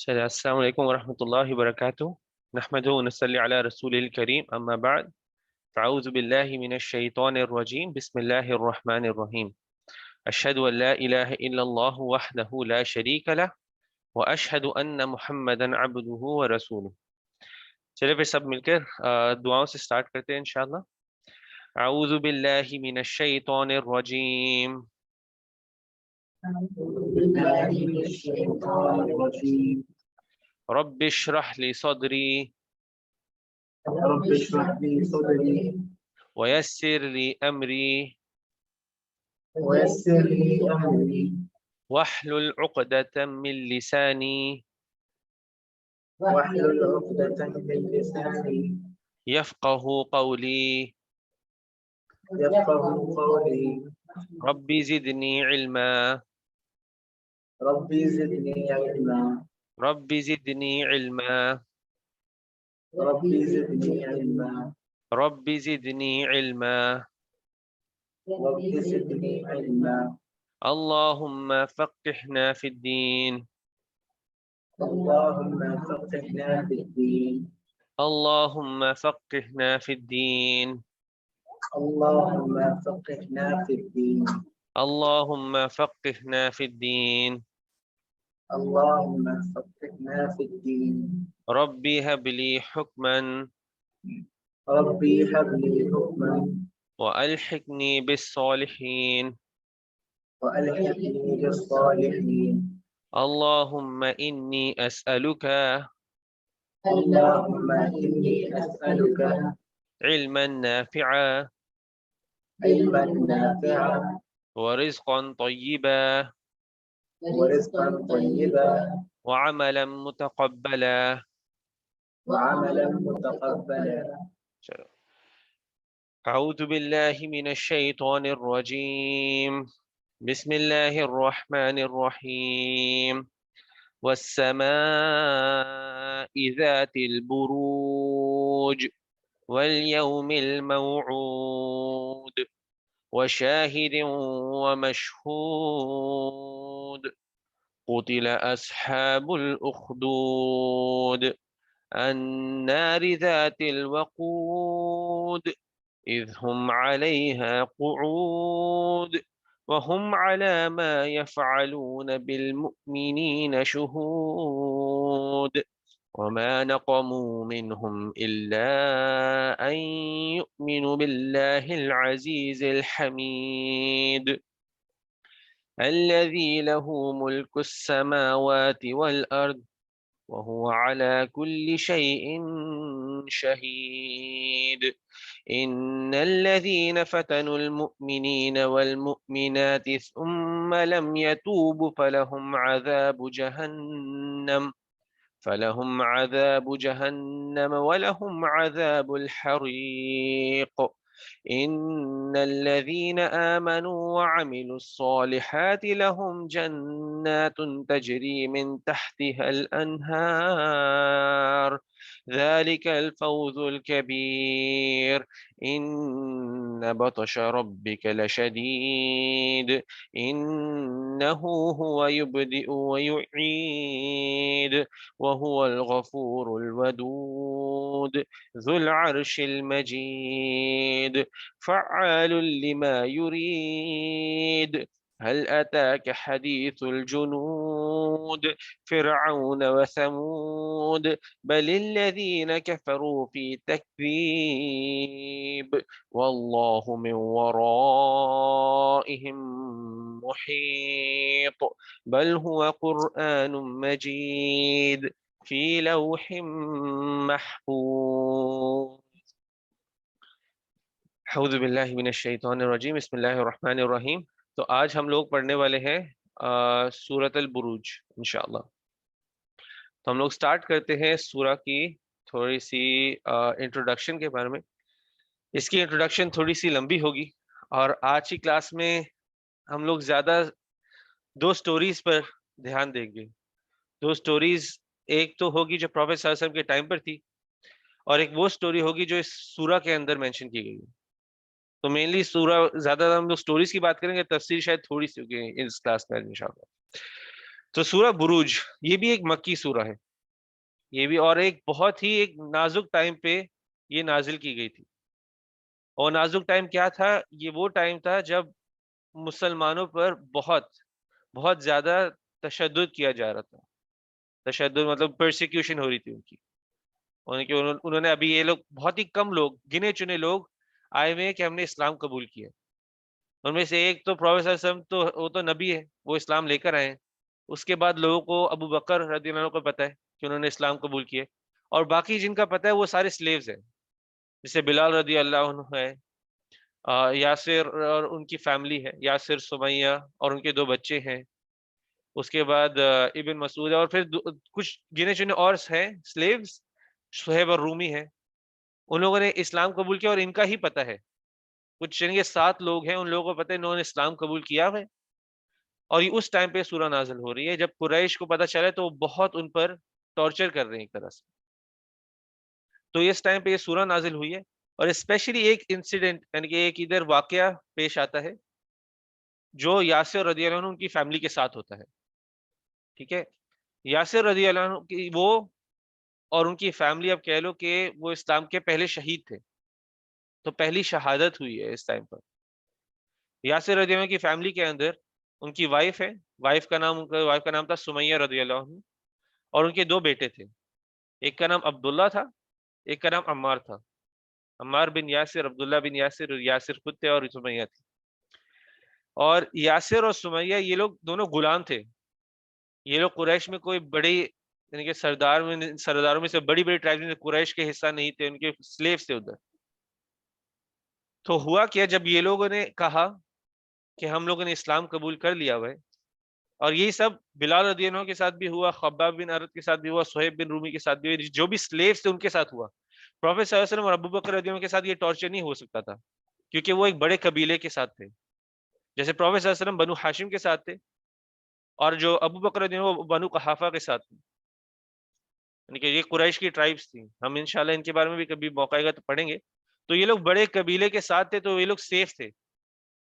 چلیے السلام علیکم ورحمۃ اللہ وبرکاتہ نحمد ونصلی علی رسول الکریم اما بعد فاعوذ باللہ من الشیطان الرجیم بسم اللہ الرحمن الرحیم اشہد ان لا الہ الا اللہ وحدہ لا شریک لہ واشہد ان محمدا عبدہ ورسولہ۔ چلیے پھر سب مل کر دعاؤں سے سٹارٹ کرتے ہیں انشاءاللہ۔ اعوذ باللہ من الشیطان الرجیم رب اشرح لی صدری ويسر لي أمري واحلل عقدة من لساني يفقه قولي رب زدني علما رب زدني علما رب زدني علما اللهم فقهنا في الدين اللهم فقهنا في الدين اللهم فقهنا في الدين ربي هب لي حكما وألحقني بالصالحين اللهم إني أسألك علما نافعا ورزقا طيبا وعملا متقبلا۔ چلو اعوذ باللہ من الشیطان الرجیم بسم اللہ الرحمن الرحیم والسماء ذات البروج واليوم الموعود وشاهد ومشهود قتل أصحاب الأخدود النار ذات الوقود إذ هم عليها قعود وهم على ما يفعلون بالمؤمنين شهود وما نقموا منهم إلا أن يؤمنوا بالله العزيز الحميد الذي له ملك السماوات والأرض وهو على كل شيء شهيد إن الذين فتنوا المؤمنين والمؤمنات ثم لم يتوبوا فلهم عذاب جهنم ولهم عذاب الحريق إن الذين آمنوا وعملوا الصالحات لهم جنات تجري من تحتها الأنهار ذلك الفوز الكبير إن بطش ربك لشديد إنه هو يبدئ ويعيد وهو الغفور الودود ذو العرش المجيد فعال لما يريد هل أتاك حديث الجنود فرعون وثمود بل الذين كفروا في تكذيب والله من ورائهم محيط بل هو قرآن مجيد في لوح محفوظ۔ اعوذ باللہ من الشیطان الرجیم بسم اللہ الرحمن الرحیم۔ تو آج ہم لوگ پڑھنے والے ہیں سورۃ البروج انشاءاللہ۔ تو ہم لوگ سٹارٹ کرتے ہیں سورہ کی تھوڑی سی انٹروڈکشن کے بارے میں۔ اس کی انٹروڈکشن تھوڑی سی لمبی ہوگی اور آج کی کلاس میں ہم لوگ زیادہ دو سٹوریز پر دھیان دیں گے۔ دو سٹوریز، ایک تو ہوگی جو پروفیٹ صلی اللہ علیہ وسلم کے ٹائم پر تھی، اور ایک وہ سٹوری ہوگی جو اس سورہ کے اندر مینشن کی گئی ہے۔ تو مینلی سورہ زیادہ ہم لوگ سٹوریز کی بات کریں گے، تفسیر شاید تھوڑی سی ہوگی اس کلاس میں انشاءاللہ۔ تو سورہ بروج یہ بھی ایک مکی سورہ ہے، یہ بھی، اور ایک بہت ہی ایک نازک ٹائم پہ یہ نازل کی گئی تھی. اور نازک ٹائم کیا تھا؟ یہ وہ ٹائم تھا جب مسلمانوں پر بہت بہت زیادہ تشدد کیا جا رہا تھا. تشدد مطلب پرسیکیوشن ہو رہی تھی ان کی. انہوں نے ابھی، یہ لوگ بہت ہی کم لوگ، گنے چنے لوگ آئے ہوئے ہیں کہ ہم نے اسلام قبول کیا. ان میں سے ایک تو پروفیسر وسلم، تو وہ تو نبی ہے، وہ اسلام لے کر آئے ہیں. اس کے بعد لوگوں کو ابو بکر رضی اللہ عنہ کو پتہ ہے کہ انہوں نے اسلام قبول کیے، اور باقی جن کا پتہ ہے وہ سارے سلیوز ہیں، جیسے بلال رضی اللہ عنہ ہے، یاسر اور ان کی فیملی ہے، یاسر، سمیہ اور ان کے 2 بچے ہیں. اس کے بعد ابن مسعود ہے، اور پھر کچھ گنے چنے اور ہیں سلیوز، صہیب اور رومی ہے. ان لوگوں نے اسلام قبول کیا، اور ان کا ہی پتہ ہے، کچھ یعنی کہ 7 لوگ ہیں، ان لوگوں کو پتہ ہے انہوں نے اسلام قبول کیا ہے. اور یہ اس ٹائم پہ سورہ نازل ہو رہی ہے جب قریش کو پتہ چلا تو وہ بہت ان پر ٹارچر کر رہے ہیں ایک طرح سے. تو اس ٹائم پہ یہ سورہ نازل ہوئی ہے. اور اسپیشلی ایک انسیڈنٹ، یعنی کہ ایک ادھر واقعہ پیش آتا ہے جو یاسر رضی اللہ عنہ ان کی فیملی کے ساتھ ہوتا ہے. ٹھیک ہے، یاسر رضی اللہ عنہ کی وہ اور ان کی فیملی، اب کہہ لو کہ وہ اسلام کے پہلے شہید تھے، تو پہلی شہادت ہوئی ہے اس ٹائم پر. یاسر رضی اللہ عنہ کی فیملی کے اندر ان کی وائف ہے، وائف کا نام تھا سمیہ رضی اللہ عنہ، اور ان کے 2 بیٹے تھے. ایک کا نام عبداللہ تھا، ایک کا نام عمار تھا. عمار بن یاسر، عبداللہ بن یاسر، اور یاسر خود تھے، اور سمیہ تھی. اور یاسر اور سمیہ یہ لوگ دونوں غلام تھے. یہ لوگ قریش میں کوئی بڑی، یعنی کہ سرداروں میں سے بڑی بڑی ٹرائب میں قریش کے حصہ نہیں تھے، ان کے سلیوز تھے ادھر. تو ہوا کیا، جب یہ لوگوں نے کہا کہ ہم لوگوں نے اسلام قبول کر لیا ہوا ہے، اور یہی سب بلال رضی اللہ عنہ کے ساتھ بھی ہوا، خباب بن ارد کے ساتھ بھی ہوا، صہیب بن رومی کے ساتھ بھی ہوا، جو بھی سلیوز تھے ان کے ساتھ ہوا. پروفیٹ صلی اللہ علیہ وسلم اور ابو بکر رضی اللہ عنہ کے ساتھ یہ ٹارچر نہیں ہو سکتا تھا، کیونکہ وہ ایک بڑے قبیلے کے ساتھ تھے. جیسے پروفیٹ صلی اللہ علیہ وسلم بنو ہاشم کے ساتھ تھے، اور جو ابو بکر رضی اللہ عنہ وہ بنو قحافہ کے ساتھ تھے، یعنی کہ یہ قریش کی ٹرائبس تھیں. ہم انشاءاللہ ان کے بارے میں بھی کبھی موقع آئے گا تو پڑھیں گے. تو یہ لوگ بڑے قبیلے کے ساتھ تھے، تو یہ لوگ سیف تھے.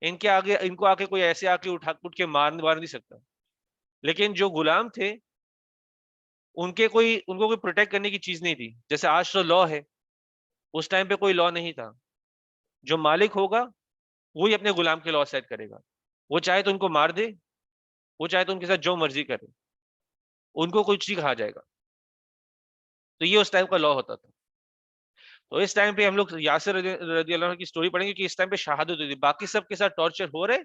ان کے آگے، ان کو آ کے کوئی ایسے آ کے اٹھ کے مار نہیں سکتا. لیکن جو غلام تھے ان کو کوئی پروٹیکٹ کرنے کی چیز نہیں تھی. جیسے آج تو لا ہے، اس ٹائم پہ کوئی لا نہیں تھا. جو مالک ہوگا وہی اپنے غلام کے لا سیٹ کرے گا. وہ چاہے تو ان کو مار دے، وہ چاہے تو ان کے ساتھ جو مرضی کرے، ان کو کوئی چیز کہا جائے گا. تو یہ اس ٹائم کا لا ہوتا تھا. تو اس ٹائم پہ ہم لوگ یاسر رضی اللہ عنہ کی سٹوری پڑھیں گے کہ اس ٹائم پہ شہادت ہوئی تھی. باقی سب کے ساتھ ٹارچر ہو رہے،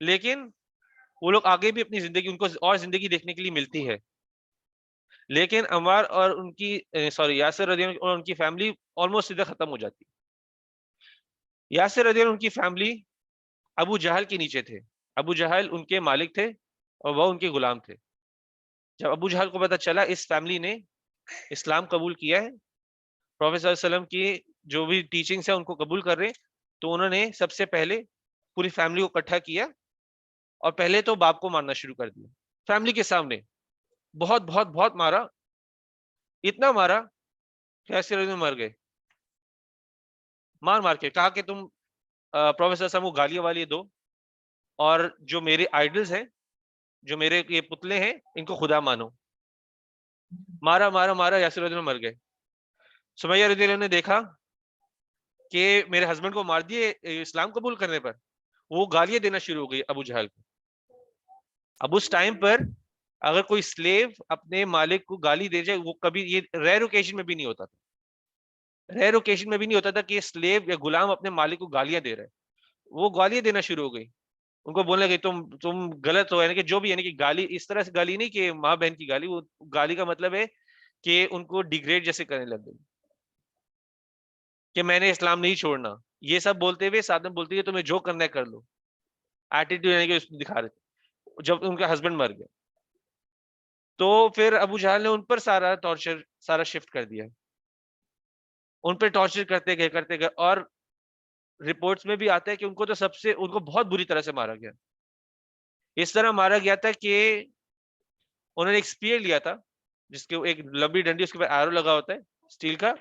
لیکن وہ لوگ آگے بھی اپنی زندگی، ان کو اور زندگی دیکھنے کے لیے ملتی ہے. لیکن عمار اور ان کی یاسر رضی اللہ عنہ اور ان کی فیملی آلموسٹ سیدھا ختم ہو جاتی. یاسر رضی اللہ عنہ کی فیملی ابو جہل کے نیچے تھے. ابو جہل ان کے مالک تھے اور وہ ان کے غلام تھے. جب ابو جہل کو پتہ چلا اس فیملی نے اسلام قبول کیا ہے، پروفیٹ صلی اللہ علیہ وسلم کی جو بھی ٹیچنگز ہیں ان کو قبول کر رہے، تو انہوں نے سب سے پہلے پوری فیملی کو اکٹھا کیا، اور پہلے تو باپ کو مارنا شروع کر دیا فیملی کے سامنے. بہت بہت بہت مارا، اتنا مارا کہ ایسے لوگ مر گئے. مار کے کہا کہ تم پروفیٹ صلی اللہ علیہ وسلم کو گالیاں والی دو، اور جو میرے آئیڈلز ہیں، جو میرے یہ پتلے ہیں، ان کو خدا مانو. مارا مارا مارا، یاسر رضی اللہ عنہ مر گئے. سمیہ رضی اللہ عنہ نے دیکھا کہ میرے ہسبینڈ کو مار دیے اسلام قبول کرنے پر. وہ گالیاں دینا شروع ہو گئی ابو جہل کو. اب اس ٹائم پر اگر کوئی سلیو اپنے مالک کو گالی دے جائے، وہ کبھی، یہ ریئر اوکیشن میں بھی نہیں ہوتا تھا، ریئر اوکیشن میں بھی نہیں ہوتا تھا کہ یہ سلیو یا غلام اپنے مالک کو گالیاں دے رہا ہے. وہ گالیاں دینا شروع ہو گئی. ان کو بولنے کہ تم غلط ہو، یعنی کہ جو بھی، یعنی کہ گالی اس طرح سے گالی نہیں کہ ماں بہن کی گالی، وہ گالی کا مطلب ہے کہ ان کو ڈیگریڈ جیسے کرنے لگ گئی کہ میں نے اسلام نہیں چھوڑنا. یہ سب بولتے ہوئے ساتھ میں بولتے ہوئے تمہیں جو کرنا ہے کر لو. ایٹیٹیوڈ یعنی کہ اس میں دکھا رہے تھے. جب ان کا ہسبینڈ مر گیا تو پھر ابو جہل نے ان پر سارا ٹارچر سارا شفٹ کر دیا. ان پہ ٹارچر کرتے گئے اور رپورٹس میں بھی آتا ہے کہ ان کو تو ان کو بہت بری طرح سے مارا گیا. اس طرح مارا گیا تھا کہ انہوں نے ایک اسپیئر لیا تھا جس کے ایک لمبی ڈنڈی، اس کے اوپر ایرو لگا ہوتا ہے اسٹیل کا،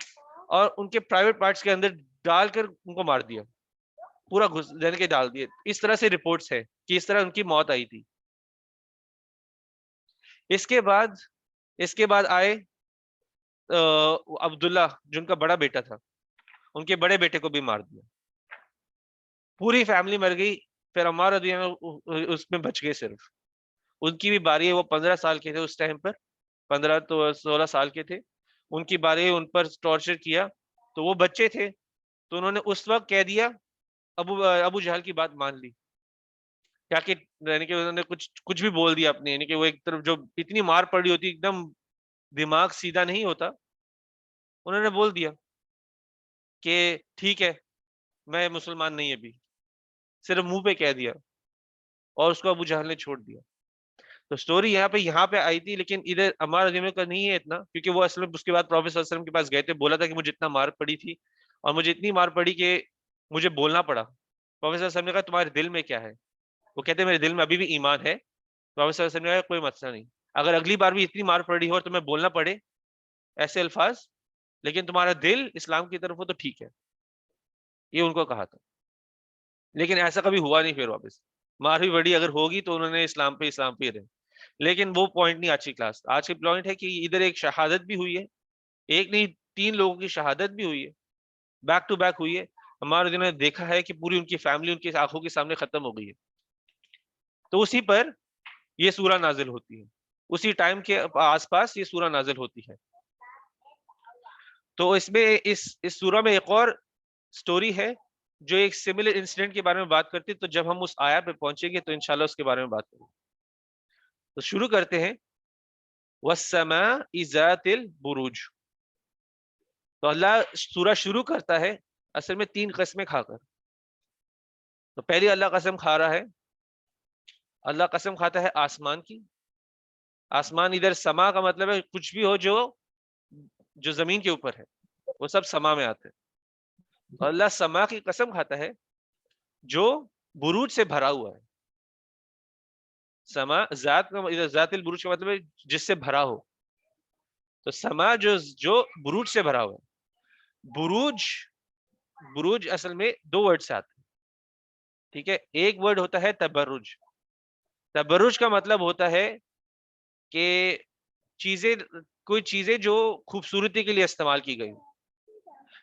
اور ان کے پرائیویٹ پارٹس کے اندر ڈال کر ان کو مار دیا، پورا گھس جانے کے ڈال دیے. اس طرح سے رپورٹس ہے کہ اس طرح ان کی موت آئی تھی. اس کے بعد آئے عبداللہ جن کا بڑا بیٹا تھا، ان کے بڑے بیٹے کو بھی مار دیا، پوری فیملی مر گئی. پھر عمار رضی اللہ عنہ اس میں بچ گئے، صرف ان کی بھی باری ہے. وہ 15 سال کے تھے اس ٹائم پر، 15 تو 16 سال کے تھے. ان کی باری ان پر ٹارچر کیا، تو وہ بچے تھے، تو انہوں نے اس وقت کہہ دیا، ابو جہل کی بات مان لی. کیا کہ یعنی کہ انہوں نے کچھ بھی بول دیا اپنے، یعنی کہ وہ ایک طرف جو اتنی مار پڑی ہوتی ایک دم دماغ سیدھا نہیں ہوتا، انہوں نے بول دیا کہ ٹھیک ہے میں مسلمان نہیں ابھی، صرف منہ پہ کہہ دیا، اور اس کو ابو جہل نے چھوڑ دیا. تو سٹوری یہاں پہ آئی تھی، لیکن ادھر عمار رضی اللہ عنہ کا نہیں ہے اتنا، کیونکہ وہ اصل میں اس کے بعد پروفیٹ صلی اللہ علیہ وسلم کے پاس گئے تھے، بولا تھا کہ مجھے اتنا مار پڑی تھی اور مجھے اتنی مار پڑی کہ مجھے بولنا پڑا. پروفیٹ صلی اللہ علیہ وسلم نے کہا تمہارے دل میں کیا ہے؟ وہ کہتے ہیں میرے دل میں ابھی بھی ایمان ہے. پروفیٹ صلی اللہ علیہ وسلم نے کہا کوئی مسئلہ نہیں، اگر اگلی بار بھی اتنی مار پڑی ہو اور تمہیں بولنا پڑے ایسے الفاظ، لیکن تمہارا دل اسلام کی طرف ہو تو ٹھیک ہے. یہ ان کو کہا تھا، لیکن ایسا کبھی ہوا نہیں. پھر واپس مار بھی بڑی اگر ہوگی تو انہوں نے اسلام پہ رہے. لیکن وہ پوائنٹ نہیں آج کی کلاس. آج کی پوائنٹ ہے کہ ادھر ایک شہادت بھی ہوئی ہے، ایک نہیں 3 لوگوں کی شہادت بھی ہوئی ہے، بیک ٹو بیک ہوئی ہے. ہمارے دنوں نے دیکھا ہے کہ پوری ان کی فیملی ان کی آنکھوں کے سامنے ختم ہو گئی ہے. تو اسی پر یہ سورہ نازل ہوتی ہے، اسی ٹائم کے آس پاس یہ سورہ نازل ہوتی ہے. تو اس میں اس سورہ میں ایک اور سٹوری ہے جو ایک سملر انسیڈنٹ کے بارے میں بات کرتی ہے. تو جب ہم اس آیت پہ پہنچیں گے تو انشاءاللہ اس کے بارے میں بات کریں گے. تو شروع کرتے ہیں وَالسَّمَاءِ ذَاتِ الْبُرُوجِ. تو اللہ سورہ شروع کرتا ہے اصل میں 3 قسمیں کھا کر. تو پہلی اللہ قسم کھا رہا ہے، اللہ قسم کھاتا ہے آسمان کی. آسمان ادھر سما کا مطلب ہے کچھ بھی ہو جو زمین کے اوپر ہے وہ سب سما میں آتے ہیں. اور اللہ سما کی قسم کھاتا ہے جو بروج سے بھرا ہوا ہے. سما ذات کا ذات البروج کا مطلب ہے جس سے بھرا ہو. تو سما جو بروج سے بھرا ہوا ہے. بروج اصل میں 2 ورڈ سے آتے ہیں، ٹھیک ہے. ایک ورڈ ہوتا ہے تبرج. تبرج کا مطلب ہوتا ہے کہ کوئی چیزیں جو خوبصورتی کے لیے استعمال کی گئی.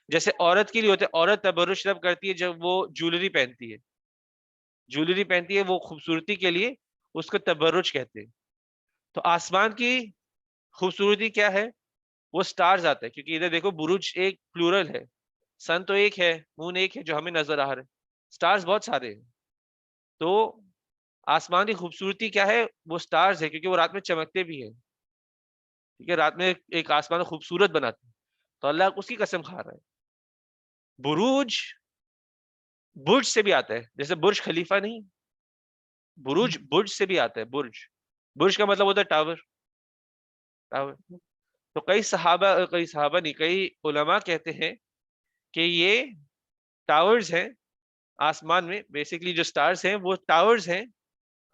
جیسے عورت کے لیے ہوتے ہیں، عورت تبرج تب کرتی ہے جب وہ جویلری پہنتی ہے، وہ خوبصورتی کے لیے، اس کو تبرج کہتے ہیں. تو آسمان کی خوبصورتی کیا ہے؟ وہ سٹارز آتے ہیں، کیونکہ ادھر دیکھو بروج ایک پلورل ہے، سن تو ایک ہے، مون ایک ہے جو ہمیں نظر آ رہا ہے، سٹارز بہت سارے ہیں. تو آسمان کی خوبصورتی کیا ہے؟ وہ سٹارز ہے، کیونکہ وہ رات میں چمکتے بھی ہیں، ٹھیک ہے، رات میں ایک آسمان کو خوبصورت بناتے ہیں. تو اللہ اس کی قسم کھا رہا ہے. بروج برج سے بھی آتا ہے، جیسے برج خلیفہ نہیں، برج سے بھی آتا ہے. برج کا مطلب ہوتا ہے ٹاور. تو کئی صحابہ نہیں، کئی علماء کہتے ہیں کہ یہ ٹاورز ہیں آسمان میں. بیسیکلی جو سٹارز ہیں وہ ٹاورز ہیں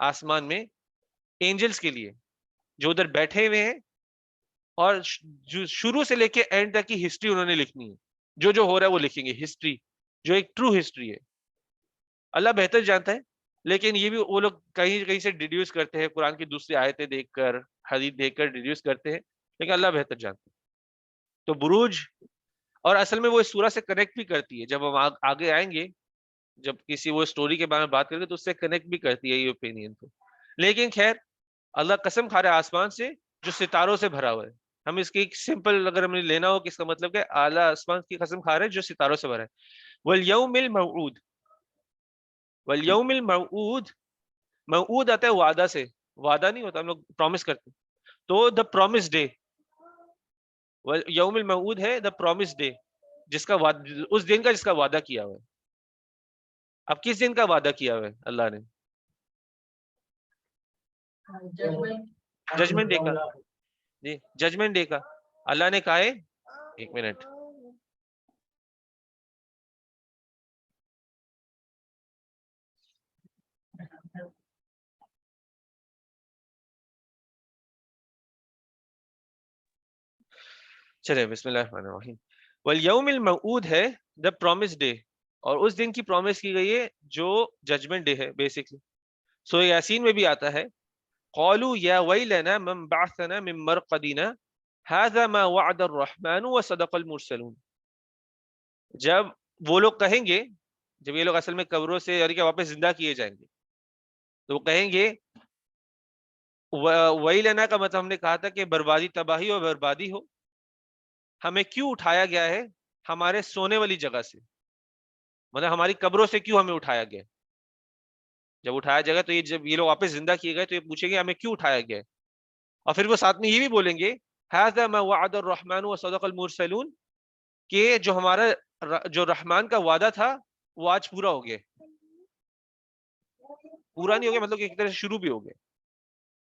آسمان میں اینجلز کے لیے، جو ادھر بیٹھے ہوئے ہیں اور شروع سے لے کے اینڈ تک کی ہسٹری انہوں نے لکھنی ہے. جو ہو رہا ہے وہ لکھیں گے، ہسٹری جو ایک ٹرو ہسٹری ہے. اللہ بہتر جانتا ہے، لیکن یہ بھی وہ لوگ کہیں سے ڈیڈیوس کرتے ہیں، قرآن کی دوسری آیتیں دیکھ کر، حدیث دیکھ کر ڈیڈیوس کرتے ہیں، لیکن اللہ بہتر جانتا ہے. تو بروج، اور اصل میں وہ اس سورہ سے کنیکٹ بھی کرتی ہے. جب ہم آگے آئیں گے، جب کسی وہ سٹوری کے بارے میں بات کریں گے تو اس سے کنیکٹ بھی کرتی ہے یہ اوپینین کو. لیکن خیر، اللہ قسم کھا رہا ہے آسمان سے جو ستاروں سے بھرا ہوا ہے. ہم اس کی ایک سمپل اگر ہمیں لینا ہو کہ اس کا مطلب کہ اعلیٰ آسمان کی قسم کھا رہے ہیں جو ستاروں سے بھرا ہے. والیوم الموعود، والیوم الموعود، موعود آتا ہے وعدہ سے، وعدہ نہیں ہوتا، ہم لوگ پرومس کرتے ہیں. تو دا پرومس ڈے، یوم الموعود ہے دا پرومس ڈے، جس کا اس دن کا جس کا وعدہ کیا ہوا ہے. اب کس دن کا وعدہ کیا ہوا ہے اللہ نے؟ ججمنٹ ڈے کا. جی ججمنٹ ڈے کا اللہ نے کہا ہے. ایک منٹ، چلے بسم اللہ الرحمن الرحیم. والیوم الموعود ہے دا پرومس ڈے، اور اس دن کی پرومس کی گئی ہے جو ججمنٹ ڈے ہے بیسکلی. سورہ یاسین میں بھی آتا ہے قالوا يا ويلنا من بعثنا من مرقدنا هذا ما وعد الرحمن وصدق المرسلون. جب وہ لوگ کہیں گے، جب یہ لوگ اصل میں قبروں سے یعنی کہ واپس زندہ کیے جائیں گے، تو وہ کہیں گے، ویلنا کا مطلب ہم نے کہا تھا کہ بربادی، تباہی اور بربادی ہو، ہمیں کیوں اٹھایا گیا ہے ہمارے سونے والی جگہ سے، مطلب ہماری قبروں سے کیوں ہمیں اٹھایا گیا. جب اٹھایا جائے گا تو یہ جب یہ لوگ واپس زندہ کیے گئے تو یہ پوچھیں گے ہمیں کیوں اٹھایا گیا ہے. اور پھر وہ ساتھ میں یہ بھی بولیں گے ھذا ما وعد الرحمن وصدق المرسلون، کہ جو ہمارا جو رحمان کا وعدہ تھا وہ آج پورا ہو گیا. پورا نہیں ہو گیا مطلب کہ ایک طرح سے شروع بھی ہو گیا.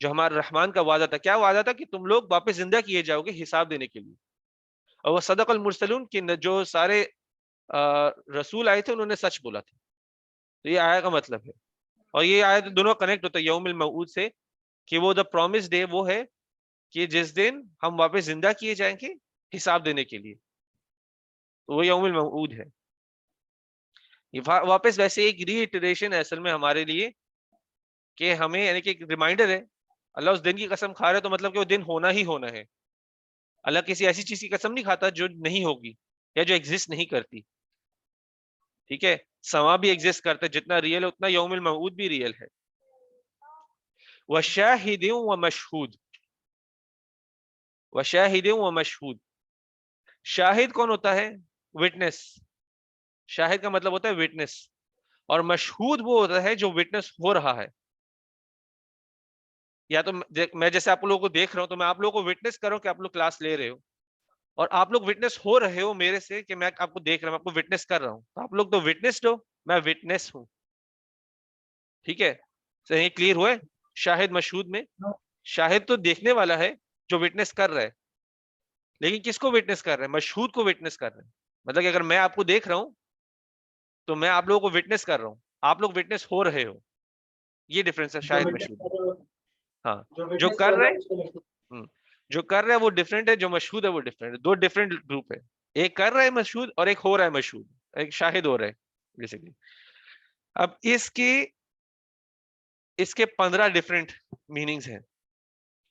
جو ہمارا رحمان کا وعدہ تھا، کیا وعدہ تھا؟ کہ تم لوگ واپس زندہ کیے جاؤ گے حساب دینے کے لیے. اور وہ صدق المرسلون، کہ جو سارے رسول آئے تھے انہوں نے سچ بولا تھا. تو یہ آیا کا مطلب ہے. اور یہ آیت دونوں کنیکٹ ہوتا ہے یوم الموعود سے، کہ وہ دا پرومس ڈے وہ ہے کہ جس دن ہم واپس زندہ کیے جائیں گے حساب دینے کے لیے. تو وہ یوم الموعود ہے. یہ واپس ویسے ایک ری ایٹریشن ہے اصل میں ہمارے لیے، کہ ہمیں یعنی کہ ایک ریمائنڈر ہے. اللہ اس دن کی قسم کھا رہا ہے تو مطلب کہ وہ دن ہونا ہی ہونا ہے. اللہ کسی ایسی چیز کی قسم نہیں کھاتا جو نہیں ہوگی یا جو ایگزسٹ نہیں کرتی. ٹھیک ہے، سما بھی ایگزسٹ کرتا ہے، جتنا ریئل اتنا یوم الموعود بھی ریئل ہے. وشاہد ومشہود، وشاہد ومشہود. شاہد کون ہوتا ہے؟ وٹنس. شاہد کا مطلب ہوتا ہے وٹنس، اور مشہود وہ ہوتا ہے جو وٹنس ہو رہا ہے. یا تو میں جیسے آپ لوگوں کو دیکھ رہا ہوں تو میں آپ لوگوں کو وٹنس کر رہا ہوں کہ آپ لوگ کلاس لے رہے ہو، اور آپ لوگ وٹنس ہو رہے ہو میرے سے کہ میں آپ کو دیکھ رہا ہوں، آپ کو وٹنس کر رہا ہوں. تو آپ لوگ تو وٹنسڈ ہو، میں وٹنس ہوں. ٹھیک ہے، صحیح کلیئر ہوئے؟ شاہد مشہود میں شاہد تو دیکھنے والا ہے جو وٹنس کر رہا ہے، لیکن کس کو وٹنس کر رہے ہیں؟ مشہود کو وٹنس کر رہے ہیں. مطلب کہ اگر میں آپ کو دیکھ رہا ہوں تو میں آپ لوگوں کو وٹنس کر رہا ہوں، آپ لوگ وٹنس ہو رہے ہو. یہ ڈفرنس ہے شاہد مشہود میں. ہاں، جو کر رہے جو کر رہا ہے وہ ڈفرینٹ ہے، جو مشہود ہے وہ ڈفرینٹ ہے. دو ڈفرینٹ گروپ ہے، ایک کر رہا ہے مشہود اور ایک ہو رہا ہے مشہود، ایک شاہد ہو رہا ہے بیسیکلی. اب اس کے 15 ڈفرینٹ میننگز ہیں،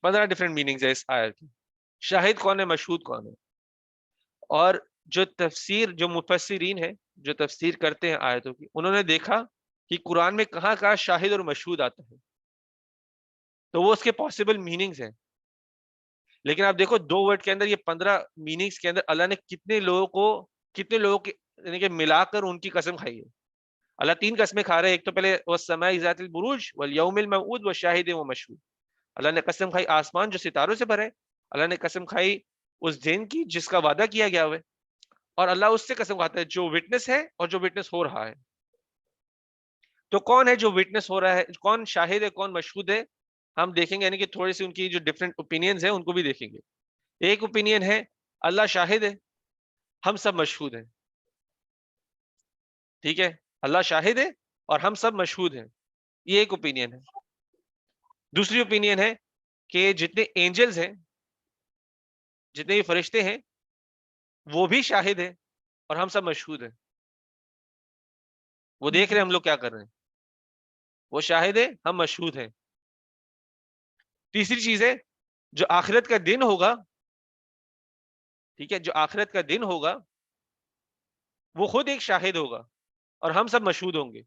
15 ڈفرینٹ میننگز ہے اس آیت کی. شاہد کون ہے، مشہود کون ہے؟ اور جو مفسرین ہیں جو تفسیر کرتے ہیں آیتوں کی، انہوں نے دیکھا کہ قرآن میں کہاں کہاں شاہد اور مشہود آتا ہے، تو وہ اس کے پاسبل میننگز ہیں. لیکن آپ دیکھو دو ورڈ کے اندر یہ 15 میننگز کے اندر اللہ نے کتنے لوگوں کے یعنی کہ ملا کر ان کی قسم کھائی ہے. اللہ 3 قسمیں کھا رہے ہیں. ایک تو پہلے والسماء ذات البروج والیوم الموعود وشاہد ومشہود. اللہ نے قسم کھائی آسمان جو ستاروں سے بھرے، اللہ نے قسم کھائی اس دن کی جس کا وعدہ کیا گیا ہے، اور اللہ اس سے قسم کھاتا ہے جو وٹنس ہے اور جو وٹنس ہو رہا ہے. تو کون ہے جو وٹنس ہو رہا ہے، کون شاہد ہے، کون مشہود ہے؟ ہم دیکھیں گے، یعنی کہ تھوڑی سی ان کی جو ڈفرینٹ اوپینینز ہیں ان کو بھی دیکھیں گے. ایک اوپینین ہے اللہ شاہد ہے، ہم سب مشہود ہیں. ٹھیک ہے، اللہ شاہد ہے اور ہم سب مشہود ہیں، یہ ایک اوپینین ہے. دوسری اوپینین ہے کہ جتنے اینجلز ہیں، جتنے بھی فرشتے ہیں، وہ بھی شاہد ہیں اور ہم سب مشہود ہیں. وہ دیکھ رہے ہیں ہم لوگ کیا کر رہے ہیں، وہ شاہد ہے، ہم مشہود ہیں. تیسری چیز ہے جو آخرت کا دن ہوگا، ٹھیک ہے، جو آخرت کا دن ہوگا وہ خود ایک شاہد ہوگا اور ہم سب مشہود ہوں گے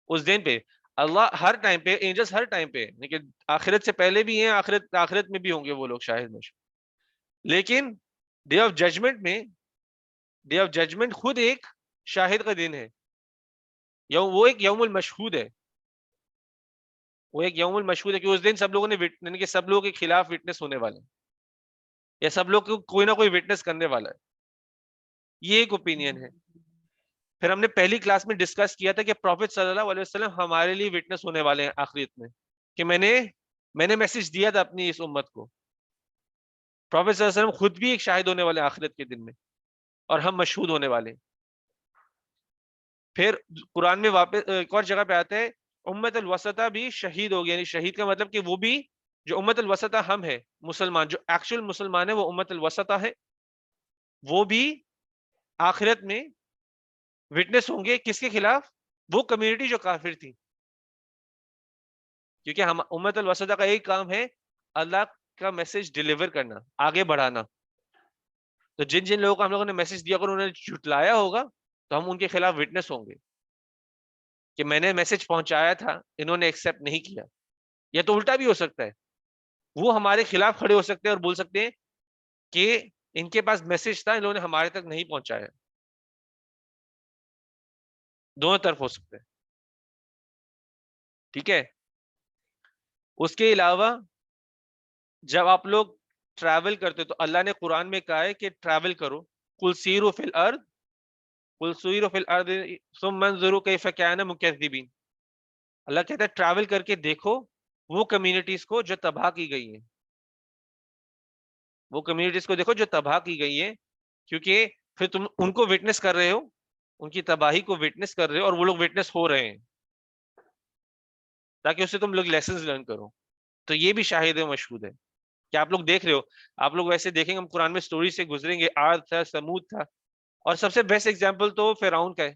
اس دن پہ. اللہ ہر ٹائم پہ، اینجلز ہر ٹائم پہ، لیکن آخرت سے پہلے بھی ہیں، آخرت میں بھی ہوں گے وہ لوگ شاہد مشہود. لیکن ڈے آف ججمنٹ خود ایک شاہد کا دن ہے. وہ ایک یوم المشہود ہے، وہ ایک یوم المشہود ہے کہ اس دن سب لوگوں نے یعنی کہ سب لوگوں کے خلاف وٹنس ہونے والے ہیں، یا سب لوگ کو کوئی نہ کوئی وٹنس کرنے والا ہے. یہ ایک اوپینین ہے. پھر ہم نے پہلی کلاس میں ڈسکس کیا تھا کہ پروفیٹ صلی اللہ علیہ وسلم ہمارے لیے وٹنس ہونے والے ہیں آخرت میں، کہ میں نے میسج دیا تھا اپنی اس امت کو. پروفیٹ صلی اللہ علیہ وسلم خود بھی ایک شاہد ہونے والے ہیں آخرت کے دن میں، اور ہم مشہود ہونے والے ہیں. پھر قرآن میں واپس ایک اور جگہ پہ آتا ہے امت الوسطہ بھی شہید ہو گیا، یعنی شہید کا مطلب کہ وہ بھی جو امت الوسطہ ہم ہے مسلمان، جو ایکچوئل مسلمان ہے وہ امت الوسطہ ہے، وہ بھی آخرت میں وٹنس ہوں گے. کس کے خلاف؟ وہ کمیونٹی جو کافر تھی. کیونکہ ہم امت الوسطہ کا ایک کام ہے اللہ کا میسج ڈیلیور کرنا، آگے بڑھانا. تو جن جن لوگوں کو ہم لوگوں نے میسج دیا اگر انہوں نے جھٹلایا ہوگا تو ہم ان کے خلاف وٹنس ہوں گے کہ میں نے میسج پہنچایا تھا، انہوں نے ایکسیپٹ نہیں کیا. یا تو الٹا بھی ہو سکتا ہے، وہ ہمارے خلاف کھڑے ہو سکتے ہیں اور بول سکتے ہیں کہ ان کے پاس میسج تھا، انہوں نے ہمارے تک نہیں پہنچایا. دونوں طرف ہو سکتے ہیں. ٹھیک ہے. اس کے علاوہ جب آپ لوگ ٹریول کرتے تو اللہ نے قرآن میں کہا ہے کہ ٹریول کرو، قل سیروا فی الارض قل سیروا فی الارض ثم انظروا کیف کان مکذبین. اللہ کہتا ہے ٹریول کر کے دیکھو وہ کمیونٹیز کو جو تباہ کی گئی ہیں، وہ کمیونٹیز کو دیکھو جو تباہ کی گئی ہیں، کیونکہ پھر تم ان کو وٹنس کر رہے ہو، ان کی تباہی کو وٹنس کر رہے ہو، اور وہ لوگ وٹنس ہو رہے ہیں، تاکہ اس سے تم لوگ لیسنز لرن کرو. تو یہ بھی شاہد مشہود ہے کہ آپ لوگ دیکھ رہے ہو. آپ لوگ ویسے دیکھیں گے ہم قرآن میں سٹوری سے گزریں گے، عاد تھا، سمود تھا، اور سب سے بیسٹ ایگزامپل تو فرعون کا ہے.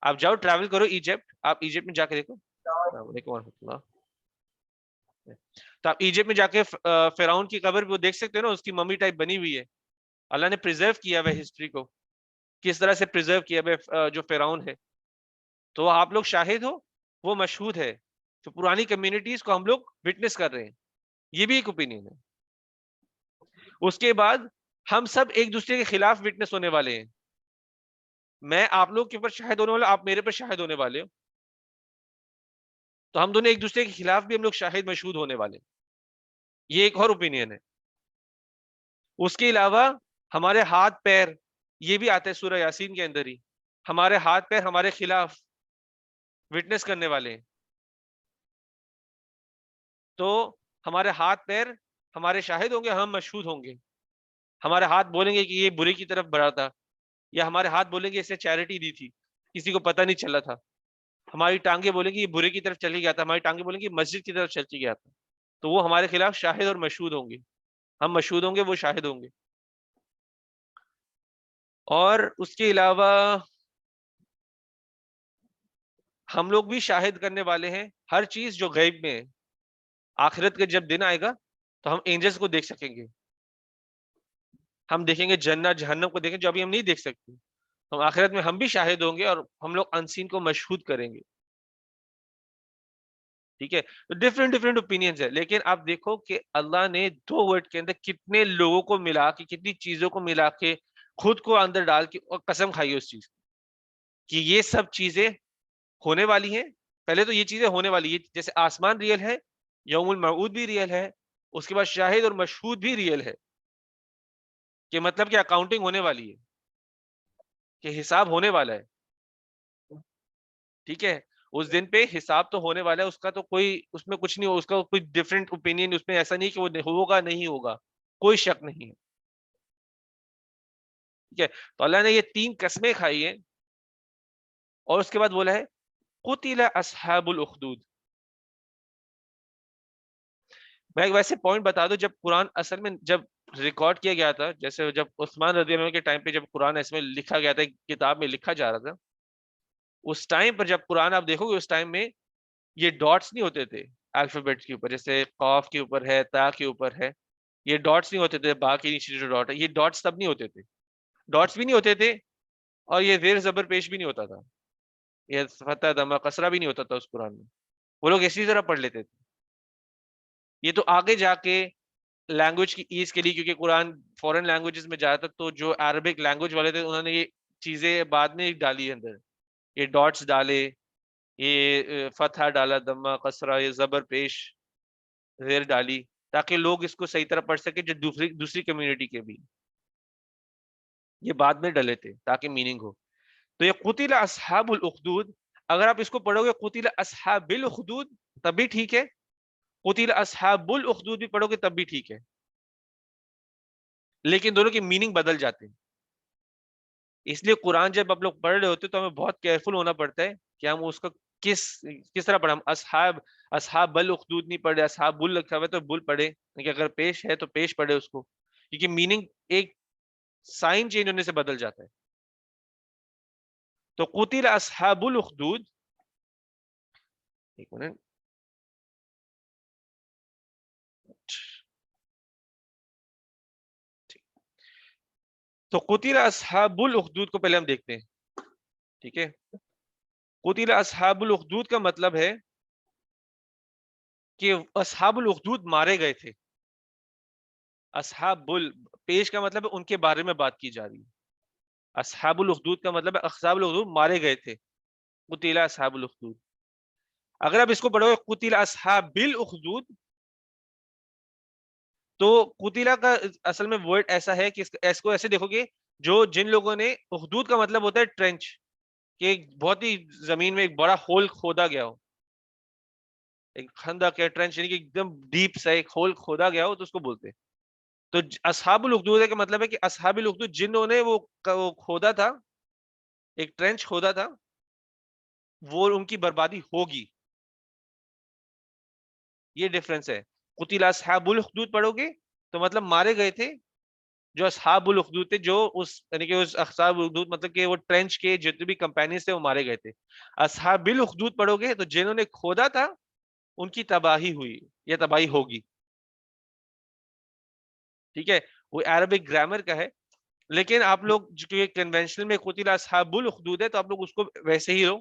آپ جاؤ ٹریول کرو ایجپٹ، آپ ایجپٹ میں جا کے دیکھو. السلام علیکم ورحمۃ اللہ. تو آپ ایجپٹ میں جا کے فرعون کی قبر وہ دیکھ سکتے ہو نا، اس کی ممی ٹائپ بنی ہوئی ہے. اللہ نے پریزرو کیا ہوا ہسٹری کو، کس طرح سے پریزرو کیا ہوا جو فرعون ہے. تو آپ لوگ شاہد ہو، وہ مشہود ہے. تو پرانی کمیونٹیز کو ہم لوگ وٹنس کر رہے ہیں. یہ بھی ایک اوپینین ہے. اس کے بعد ہم سب ایک دوسرے کے خلاف وٹنس ہونے والے ہیں. میں آپ لوگ کے اوپر شاہد ہونے والا، آپ میرے پر شاہد ہونے والے ہو. تو ہم دونوں ایک دوسرے کے خلاف بھی ہم لوگ شاہد مشہود ہونے والے ہیں. یہ ایک اور اوپینین ہے. اس کے علاوہ ہمارے ہاتھ پیر، یہ بھی آتا ہے سورہ یاسین کے اندر ہی، ہمارے ہاتھ پیر ہمارے خلاف وٹنس کرنے والے ہیں. تو ہمارے ہاتھ پیر ہمارے شاہد ہوں گے، ہم مشہود ہوں گے. ہمارے ہاتھ بولیں گے کہ یہ برے کی طرف بڑھا تھا، یا ہمارے ہاتھ بولیں گے اس نے چیریٹی دی تھی، کسی کو پتہ نہیں چلا تھا. ہماری ٹانگیں بولیں گے یہ برے کی طرف چلی گیا تھا، ہماری ٹانگیں بولیں گے مسجد کی طرف چلی گیا تھا. تو وہ ہمارے خلاف شاہد اور مشہود ہوں گے. ہم مشہود ہوں گے، وہ شاہد ہوں گے. اور اس کے علاوہ ہم لوگ بھی شاہد کرنے والے ہیں ہر چیز جو غیب میں ہے. آخرت کے جب دن آئے گا تو ہم اینجلز کو دیکھ سکیں گے، ہم دیکھیں گے جنت جہنم کو دیکھیں جو ابھی ہم نہیں دیکھ سکتے. ہم آخرت میں ہم بھی شاہد ہوں گے اور ہم لوگ انسین کو مشہود کریں گے. ٹھیک ہے. تو ڈفرینٹ ڈفرینٹ اوپینینز ہے، لیکن آپ دیکھو کہ اللہ نے 2 ورڈ کے اندر کتنے لوگوں کو ملا کے، کتنی چیزوں کو ملا کے، خود کو اندر ڈال کے، اور قسم کھائی اس چیز کی کہ یہ سب چیزیں ہونے والی ہیں. پہلے تو یہ چیزیں ہونے والی ہے، جیسے آسمان ریئل ہے، یوم الموعود بھی ریئل ہے، اس کے بعد شاہد اور مشہود بھی ریئل ہے. کہ مطلب کہ اکاؤنٹنگ ہونے والی ہے، کہ حساب ہونے والا ہے. ٹھیک ہے. اس دن پہ حساب تو ہونے والا ہے، اس کا تو کوئی اس میں کچھ نہیں ہو، اس کا کوئی ڈفرینٹ اوپینین اس میں ایسا نہیں کہ وہ ہوگا نہیں ہوگا، کوئی شک نہیں ہے. ٹھیک ہے. تو اللہ نے یہ 3 قسمیں کھائی ہیں، اور اس کے بعد بولا ہے قتل اصحاب الاخدود. میں ایک ویسے پوائنٹ بتا دوں، جب قرآن اصل میں جب ریکارڈ کیا گیا تھا، جیسے جب عثمان رضی اللہ عنہ کے ٹائم پہ جب قرآن اس میں لکھا گیا تھا، ایک کتاب میں لکھا جا رہا تھا، اس ٹائم پر جب قرآن آپ دیکھو گے اس ٹائم میں یہ ڈاٹس نہیں ہوتے تھے الفابیٹ کے اوپر، جیسے قاف کے اوپر ہے، تا کے اوپر ہے، یہ ڈاٹس نہیں ہوتے تھے. با کے نیچے جو ڈاٹ ہے، یہ ڈاٹس تب نہیں ہوتے تھے، ڈاٹس بھی نہیں ہوتے تھے، اور یہ زیر زبر پیش بھی نہیں ہوتا تھا، یہ فتح دمہ کسرہ بھی نہیں ہوتا تھا اس قرآن میں. وہ لوگ اسی طرح پڑھ لیتے تھے. یہ تو آگے جا کے لینگویج کی ایز کے لیے، کیونکہ قرآن فورن لینگویجز میں جاتا، تو جو عربک لینگویج والے تھے انہوں نے یہ چیزیں بعد میں ڈالی اندر، یہ ڈاٹس ڈالے، یہ فتح ڈالا، دمہ کسرہ، یہ زبر پیش زیر ڈالی، تاکہ لوگ اس کو صحیح طرح پڑھ سکے جو دوسری کمیونٹی کے بھی. یہ بعد میں ڈلے تھے تاکہ میننگ ہو. تو یہ قتل اصحاب الاخدود، اگر آپ اس کو پڑھو گے قتل اصحاب الاخدود تب بھی ٹھیک ہے، قتل اصحاب الاخدود بھی پڑھو گے تب بھی ٹھیک ہے، لیکن دونوں کی میننگ بدل جاتے ہیں. اس لیے قرآن جب آپ لوگ پڑھ رہے ہوتے تو ہمیں بہت کیئرفل ہونا پڑتا ہے کہ ہم اس کا کس طرح پڑھیں. ہم اصحاب الاخدود نہیں پڑھے، اصحاب بل لکھا ہوا ہے تو بل پڑھے، اگر پیش ہے تو پیش پڑھے اس کو، کیونکہ میننگ ایک سائن چینج ہونے سے بدل جاتا ہے. تو قتل اصحاب الاخدود، ایک منٹ، تو قتل اصحاب الاخدود کو پہلے ہم دیکھتے ہیں. ٹھیک ہے, قتل اصحاب الاخدود کا مطلب ہے کہ اصحاب الاخدود مارے گئے تھے. اصحاب پیش کا مطلب ہے ان کے بارے میں بات کی جا رہی ہے. اصحاب الاخدود کا مطلب ہے اصحاب الاخدود مارے گئے تھے. قتل اصحاب الاخدود. اگر آپ اس کو پڑھو قتل اصحاب الاخدود, تو قتیلا کا اصل میں ورڈ ایسا ہے کہ اس کو ایسے دیکھو گے, جو جن لوگوں نے, اخدود کا مطلب ہوتا ہے ٹرینچ, کہ ایک بہت ہی زمین میں ایک بڑا ہول کھودا گیا ہو, ایک خندق ہے, ٹرینچ یعنی کہ ایک دم ڈیپ سا ایک ہول کھودا گیا ہو, تو اس کو بولتے ہیں. تو اصحاب الاخدود کا مطلب ہے کہ اصحاب الاخدود جنہوں نے وہ کھودا تھا, ایک ٹرینچ کھودا تھا, وہ ان کی بربادی ہوگی. یہ ڈفرنس ہے. قتل اصحاب الاخدود پڑھو گے تو مطلب مارے گئے تھے جو اصحاب الاخدود تھے, جو اس یعنی کہ اس اصحاب الاخدود مطلب کہ وہ ٹرینچ کے جتنے بھی کمپینیز تھے وہ مارے گئے تھے. اصحاب الاخدود پڑھو گے تو جنہوں نے کھودا تھا ان کی تباہی ہوئی یا تباہی ہوگی. ٹھیک ہے, وہ عربک گرامر کا ہے, لیکن آپ لوگ جو کنونشنل میں قتل اصحاب الاخدود ہے تو آپ لوگ اس کو ویسے ہی لو,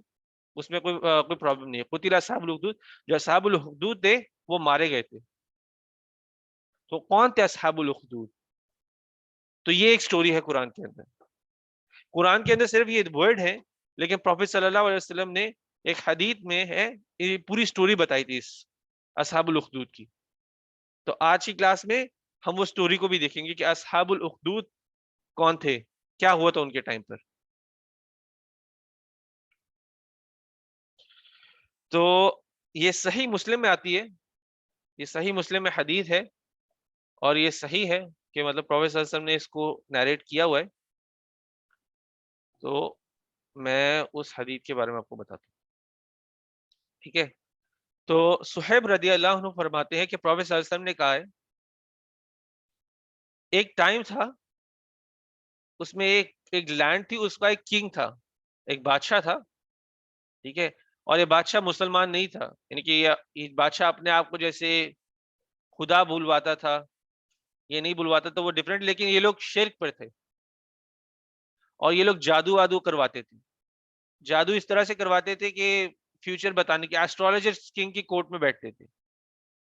اس میں کوئی پرابلم نہیں ہے. قتل اصحاب الاخدود, جو اصحاب الاخدود تھے وہ مارے گئے تھے. تو کون تھے اصحاب الاخدود؟ تو یہ ایک سٹوری ہے قرآن کے اندر. قرآن کے اندر صرف یہ ورڈ ہے, لیکن پروفیٹ صلی اللہ علیہ وسلم نے ایک حدیث میں ہے یہ پوری سٹوری بتائی تھی اس اصحاب الاخدود کی. تو آج کی کلاس میں ہم وہ سٹوری کو بھی دیکھیں گے کہ اصحاب الاخدود کون تھے, کیا ہوا تھا ان کے ٹائم پر. تو یہ صحیح مسلم میں آتی ہے, یہ صحیح مسلم میں حدیث ہے, اور یہ صحیح ہے کہ مطلب پروفیٹ صلی اللہ علیہ وسلم نے اس کو نیریٹ کیا ہوا ہے. تو میں اس حدیث کے بارے میں آپ کو بتاتا ہوں. ٹھیک ہے, تو صہیب رضی اللہ عنہ فرماتے ہیں کہ پروفیٹ صلی اللہ علیہ وسلم نے کہا ہے, ایک ٹائم تھا, اس میں ایک لینڈ تھی, اس کا ایک کنگ تھا, ایک بادشاہ تھا. ٹھیک ہے, اور یہ بادشاہ مسلمان نہیں تھا, یعنی کہ یہ بادشاہ اپنے آپ کو جیسے خدا بلواتا تھا, یہ نہیں بلواتا تھا, وہ ڈفرینٹ, لیکن یہ لوگ شرک پر تھے, اور یہ لوگ جادو وادو کرواتے تھے. جادو اس طرح سے کرواتے تھے کہ فیوچر بتانے کے, ایسٹرولوجر کنگ کی کورٹ میں بیٹھتے تھے.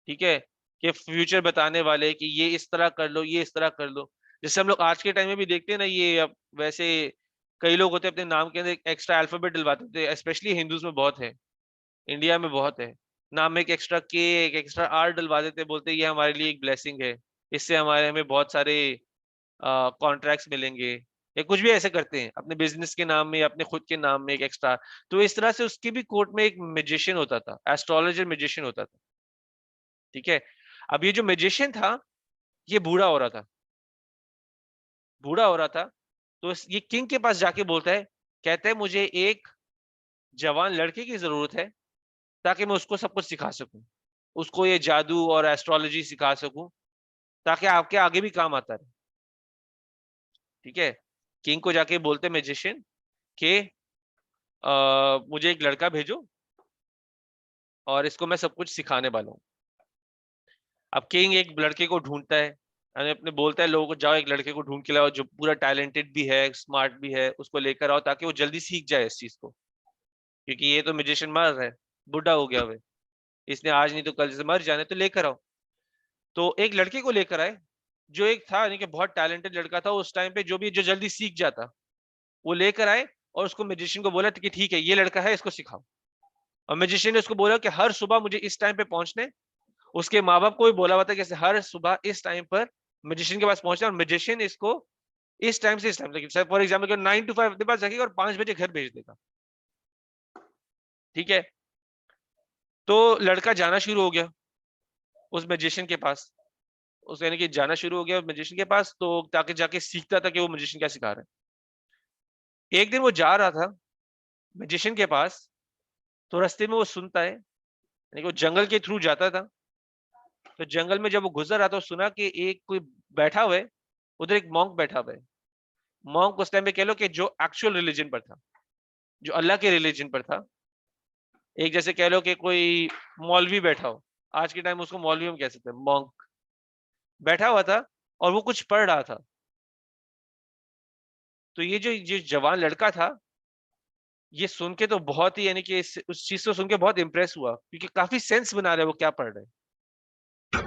ٹھیک ہے, کہ فیوچر بتانے والے کہ یہ اس طرح کر لو, یہ اس طرح کر لو. جیسے ہم لوگ آج کے ٹائم میں بھی دیکھتے ہیں نا, یہ اب ویسے کئی لوگ ہوتے ہیں اپنے نام کے اندر ایکسٹرا الفابیٹ ڈلواتے تھے, اسپیشلی ہندوز میں بہت ہے, انڈیا میں بہت ہے. نام میں ایک ایکسٹرا کے, ایک ایکسٹرا آر ڈلوا دیتے, بولتے یہ ہمارے لیے ایک بلیسنگ ہے, اس سے ہمیں بہت سارے کانٹریکٹس ملیں گے, یا کچھ بھی ایسے کرتے ہیں اپنے بزنس کے نام میں یا اپنے خود کے نام میں ایک ایکسٹرا. تو اس طرح سے اس کی بھی کورٹ میں ایک میجیشین ہوتا تھا, ایسٹرولوجر میجیشین ہوتا تھا. ٹھیک ہے, اب یہ جو میجیشین تھا یہ بوڑھا ہو رہا تھا, بوڑھا ہو رہا تھا. تو یہ کنگ کے پاس جا کے بولتا ہے, کہتے ہیں مجھے ایک جوان لڑکے کی ضرورت ہے تاکہ میں اس کو سب کچھ سکھا سکوں, اس کو یہ جادو اور ایسٹرولوجی سکھا سکوں, تاکہ آپ کے آگے بھی کام آتا رہے. ٹھیک ہے, کنگ کو جا کے بولتے میجیشین کہ مجھے ایک لڑکا بھیجو اور اس کو میں سب کچھ سکھانے والا ہوں. اب کنگ ایک لڑکے کو ڈھونڈتا ہے, اپنے بولتا ہے لوگوں کو, جاؤ ایک لڑکے کو ڈھونڈ کے لاؤ جو پورا ٹیلنٹڈ بھی ہے, اسمارٹ بھی ہے, اس کو لے کر آؤ تاکہ وہ جلدی سیکھ جائے اس چیز کو, کیونکہ یہ تو میجیشین مر ہے, بڈھا ہو گیا ہوئے, اس نے آج نہیں تو کل سے مر جانے, تو لے کر آؤ. تو ایک لڑکے کو لے کر آئے جو ایک تھا, یعنی کہ بہت ٹیلنٹڈ لڑکا تھا اس ٹائم پہ, جو جلدی سیکھ جاتا, وہ لے کر آئے اور اس کو میجیشین کو بولا کہ ٹھیک ہے یہ لڑکا ہے, اس کو سکھاؤ. اور میجیشین نے اس کو بولا کہ ہر صبح مجھے اس ٹائم پہ پہنچنے, اس کے ماں باپ کو بھی بولا ہوا تھا کہ ہر صبح اس ٹائم پر میجیشین کے پاس پہنچنا, اور میجیشین اس کو اس ٹائم سے اس ٹائم تک, فار ایگزامپل 9 to 5 اپنے پاس رکھے گا اور 5 بجے گھر بھیج دے گا. ٹھیک ہے, تو لڑکا جانا شروع ہو گیا اس میجیشین کے پاس, اس یعنی کہ جانا شروع ہو گیا میجیشین کے پاس, تو تاکہ جا کے سیکھتا تھا کہ وہ میجیشین کیا سکھا رہا ہے. ایک دن وہ جا رہا تھا میجیشین کے پاس, تو رستے میں وہ سنتا ہے, یعنی کہ وہ جنگل کے تھرو جاتا تھا, تو جنگل میں جب وہ گزر رہا تھا سنا کہ ایک کوئی بیٹھا ہوا ہے, ادھر ایک مونک بیٹھا ہوا ہے. مونک اس ٹائم پہ کہہ لو کہ جو ایکچوئل ریلیجن پر تھا, جو اللہ کے ریلیجن پر تھا, ایک جیسے کہہ لو کہ کوئی مولوی بیٹھا ہو, آج کے ٹائم اس کو مولوی ہم کہہ سکتے ہیں, مونک بیٹھا ہوا تھا اور وہ کچھ پڑھ رہا تھا. تو یہ جو جوان لڑکا تھا یہ سن کے تو بہت ہی یعنی کہ اس چیز کو سن کے بہت امپریس ہوا، کیونکہ کافی سینس بنا رہا ہے وہ کیا پڑھ رہے ہیں.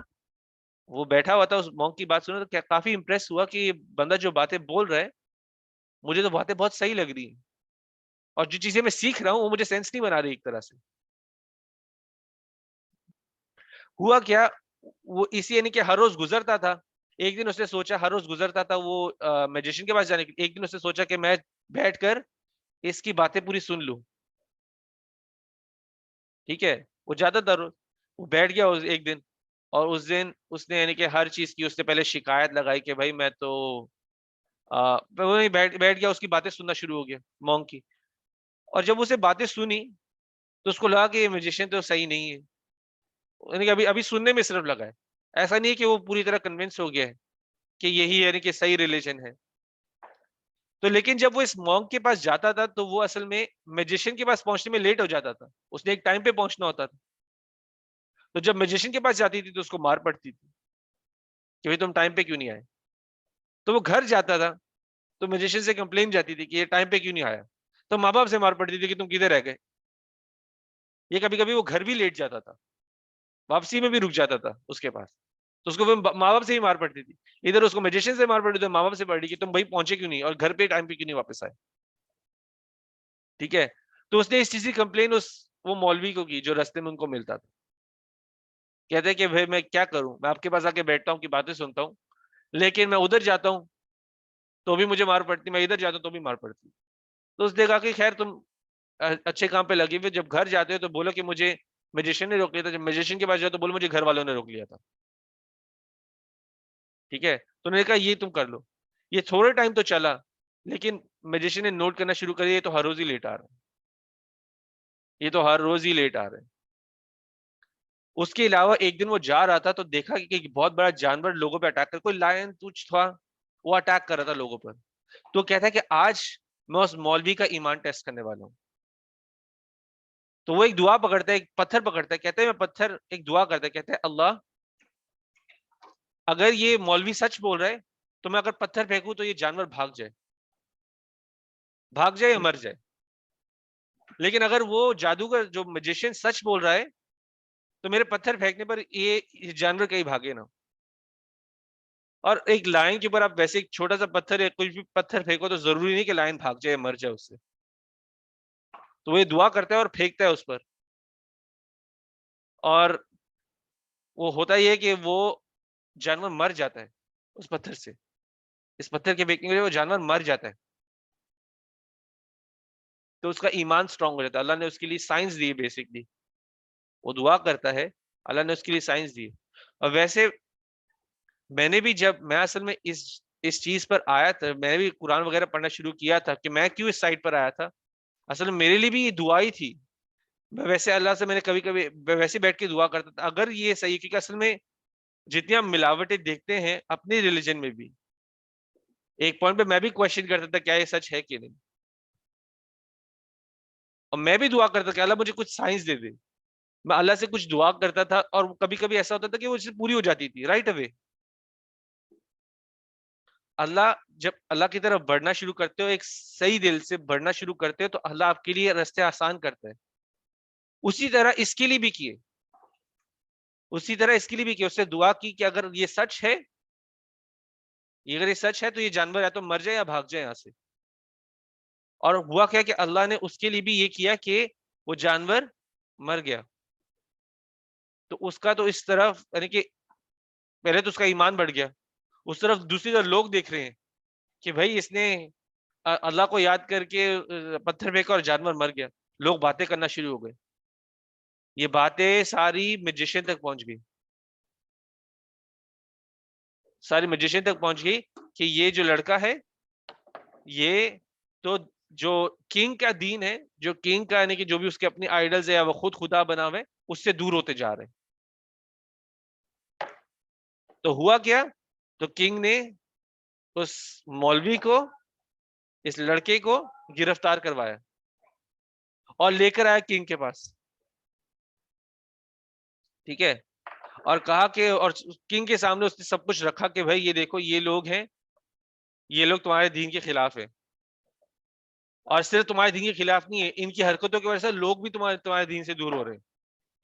وہ بیٹھا ہوا تھا اس مونک کی بات سنا تو کافی امپریس ہوا کہ یہ بندہ جو باتیں بول رہا ہے مجھے تو باتیں بہت صحیح لگ رہی ہیں، اور جو چیزیں میں سیکھ رہا ہوں وہ مجھے سینس نہیں بنا رہی ایک طرح سے. ہوا کیا، وہ اسی یعنی کہ ہر روز گزرتا تھا. ایک دن اس نے سوچا، ہر روز گزرتا تھا وہ میجیشین کے پاس جانے کے، ایک دن اس نے سوچا کہ میں بیٹھ کر اس کی باتیں پوری سن لوں. ٹھیک ہے، وہ جاتا تھا، وہ بیٹھ گیا ایک دن، اور اس دن اس نے یعنی کہ ہر چیز کی اس نے پہلے شکایت لگائی کہ بھائی میں تو بیٹھ گیا، اس کی باتیں سننا شروع ہو گیا مونک کی. اور جب اسے باتیں سنی تو اس کو لگا کہ یہ میوزیشین تو صحیح نہیں ہے، یعنی کہ ابھی سننے میں صرف لگا ہے، ایسا نہیں ہے کہ وہ پوری طرح کنونس ہو گیا ہے کہ یہی یعنی کہ صحیح ریلیجن ہے. تو لیکن جب وہ اس مونک کے پاس جاتا تھا تو وہ اصل میں میجیشین کے پاس پہنچنے میں لیٹ ہو جاتا تھا، اس نے ایک ٹائم پہ پہنچنا ہوتا تھا. تو جب میجیشین کے پاس جاتی تھی تو اس کو مار پڑتی تھی کہ بھائی تم ٹائم پہ کیوں نہیں آئے. تو وہ گھر جاتا تھا تو میجیشین سے کمپلین جاتی تھی کہ یہ ٹائم پہ کیوں نہیں آیا، تو ماں باپ سے مار پڑتی تھی کہ تم کدھر رہ گئے. یہ کبھی کبھی وہ گھر بھی لیٹ جاتا تھا، واپسی میں بھی رک جاتا تھا اس کے پاس، تو اس کو ماں باپ سے ہی مار پڑتی تھی. ادھر اس کو میجیشین سے مار پڑتی تھی، ماں باپ سے پڑ رہی کہ تم بھائی پہنچے کیوں نہیں اور گھر پہ ٹائم پہ کیوں نہیں واپس آئے. ٹھیک ہے، تو اس نے اس چیز کی کمپلین وہ مولوی کو کی جو رستے میں ان کو ملتا تھا. کہتے کہ بھائی میں کیا کروں، میں آپ کے پاس آ کے بیٹھتا ہوں، کی باتیں سنتا ہوں، لیکن میں ادھر جاتا ہوں تو بھی مجھے مار پڑتی، میں ادھر جاتا ہوں تو بھی مار پڑتی. تو اس نے کہا کہ خیر تم اچھے کام پہ لگے ہوئے، جب گھر جاتے ہو تو بولو کہ مجھے میجیشین نے روک لیا تھا، جب میجیشین کے پاس جاؤ تو بولو مجھے گھر والوں نے روک لیا تھا. ٹھیک ہے، تو انہوں نے کہا یہ تم کر لو. یہ تھوڑے ٹائم تو چلا، لیکن میجیشین نے نوٹ کرنا شروع کر دیا یہ تو ہر روز ہی لیٹ آ رہا ہے، یہ تو ہر روز ہی لیٹ آ رہا ہے. اس کے علاوہ ایک دن وہ جا رہا تھا تو دیکھا کہ ایک بہت بڑا جانور لوگوں پہ اٹیک کر، کوئی لائن کچھ تھا، وہ اٹیک کر رہا تھا لوگوں پر. تو کہتا ہے کہ آج میں اس مولوی کا ایمان ٹیسٹ کرنے والا ہوں. تو وہ ایک دعا پکڑتا ہے، ایک پتھر پکڑتا ہے، کہتے ہیں میں پتھر ایک دعا کرتا ہے، کہتے ہیں اللہ اگر یہ مولوی سچ بول رہا ہے تو میں اگر پتھر پھینکوں تو یہ جانور بھاگ جائے یا مر جائے. لیکن اگر وہ جادوگر جو میجیشین سچ بول رہا ہے تو میرے پتھر پھینکنے پر یہ جانور کہیں بھاگے نہ. اور ایک لائن کے اوپر آپ ویسے ایک چھوٹا سا پتھر یا کوئی بھی پتھر پھینکو تو ضروری نہیں کہ لائن بھاگ جائے مر جائے اس سے. تو وہ دعا کرتا ہے اور پھینکتا ہے اس پر، اور وہ ہوتا ہی ہے کہ وہ جانور مر جاتا ہے اس پتھر سے، اس پتھر کے پھینکنے سے وہ جانور مر جاتا ہے. تو اس کا ایمان سٹرونگ ہو جاتا ہے. اللہ نے اس کے لیے سائنس دی ہے بیسکلی، وہ دعا کرتا ہے، اللہ نے اس کے لیے سائنس دی ہے. اور ویسے میں نے بھی جب میں اصل میں اس چیز پر آیا تھا، میں نے بھی قرآن وغیرہ پڑھنا شروع کیا تھا کہ میں کیوں اس سائٹ پر آیا تھا. اصل میں میرے لیے بھی یہ دعا ہی تھی. میں ویسے اللہ سے میں نے کبھی کبھی ویسے بیٹھ کے دعا کرتا تھا اگر یہ صحیح، کیونکہ اصل میں جتنی ہم ملاوٹیں دیکھتے ہیں اپنی ریلیجن میں بھی، ایک پوائنٹ پہ میں بھی کوشچن کرتا تھا کیا یہ سچ ہے کہ نہیں. اور میں بھی دعا کرتا کہ اللہ مجھے کچھ سائنس دے دے. میں اللہ سے کچھ دعا کرتا تھا اور کبھی کبھی ایسا ہوتا تھا کہ وہ پوری ہو جاتی تھی رائٹ اوے. اللہ جب اللہ کی طرف بڑھنا شروع کرتے ہو، ایک صحیح دل سے بڑھنا شروع کرتے ہو تو اللہ آپ کے لیے راستے آسان کرتا ہے. اسی طرح اس کے لیے بھی کیے، اسی طرح اس کے لیے بھی کیے، اس سے دعا کی کہ اگر یہ سچ ہے، اگر یہ سچ ہے تو یہ جانور یا تو مر جائے یا بھاگ جائے یہاں سے. اور ہوا کیا کہ اللہ نے اس کے لیے بھی یہ کیا کہ وہ جانور مر گیا. تو اس کا تو اس طرف یعنی کہ پہلے تو اس کا ایمان بڑھ گیا، اس طرف دوسری طرف لوگ دیکھ رہے ہیں کہ بھائی اس نے اللہ کو یاد کر کے پتھر پھینکا اور جانور مر گیا. لوگ باتیں کرنا شروع ہو گئے، یہ باتیں ساری میجیشین تک پہنچ گئی، ساری میجیشین تک پہنچ گئی کہ یہ جو لڑکا ہے یہ تو جو کنگ کا دین ہے، جو کنگ کا یعنی کہ جو بھی اس کے اپنی آئیڈلز ہے یا وہ خود خدا بنا ہوئے اس سے دور ہوتے جا رہے ہیں. تو ہوا کیا، تو کنگ نے اس مولوی کو، اس لڑکے کو گرفتار کروایا اور لے کر آیا کنگ کے پاس. ٹھیک ہے، اور کہا کہ اور کنگ کے سامنے اس نے سب کچھ رکھا کہ بھائی یہ دیکھو یہ لوگ ہیں، یہ لوگ تمہارے دین کے خلاف ہیں. اور صرف تمہارے دین کے خلاف نہیں ہے، ان کی حرکتوں کی وجہ سے لوگ بھی تمہارے دین سے دور ہو رہے ہیں،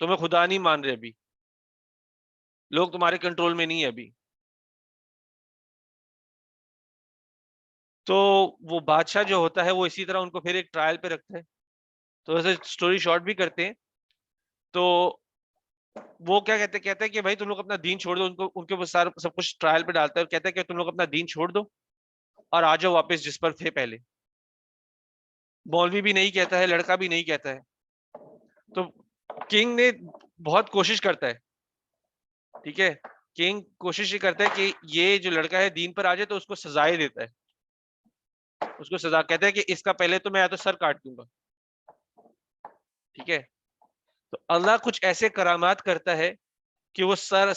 تمہیں خدا نہیں مان رہے، ابھی لوگ تمہارے کنٹرول میں نہیں ہے ابھی. تو وہ بادشاہ جو ہوتا ہے وہ اسی طرح ان کو پھر ایک ٹرائل پہ رکھتا ہے. تو ایسے اسٹوری شارٹ بھی کرتے ہیں. تو وہ کیا کہتے ہیں کہ بھائی تم لوگ اپنا دین چھوڑ دو، ان کے سب کچھ ٹرائل پہ ڈالتا ہے اور کہتا ہے کہ تم لوگ اپنا دین چھوڑ دو اور آ جاؤ واپس جس پر تھے پہلے. مولوی بھی نہیں کہتا ہے، لڑکا بھی نہیں کہتا ہے. تو کنگ نے بہت کوشش کرتا ہے، ٹھیک ہے، کنگ کوشش یہ کرتا ہے کہ یہ جو لڑکا ہے دین پر آ جائے، تو اس کو سزائے دیتا ہے. اس کو سزا کہتا ہے کہ اس کا پہلے تو میں یا تو سر کاٹ دوں گا، ٹھیک ہے. تو اللہ کچھ ایسے کرامات کرتا ہے کہ وہ سر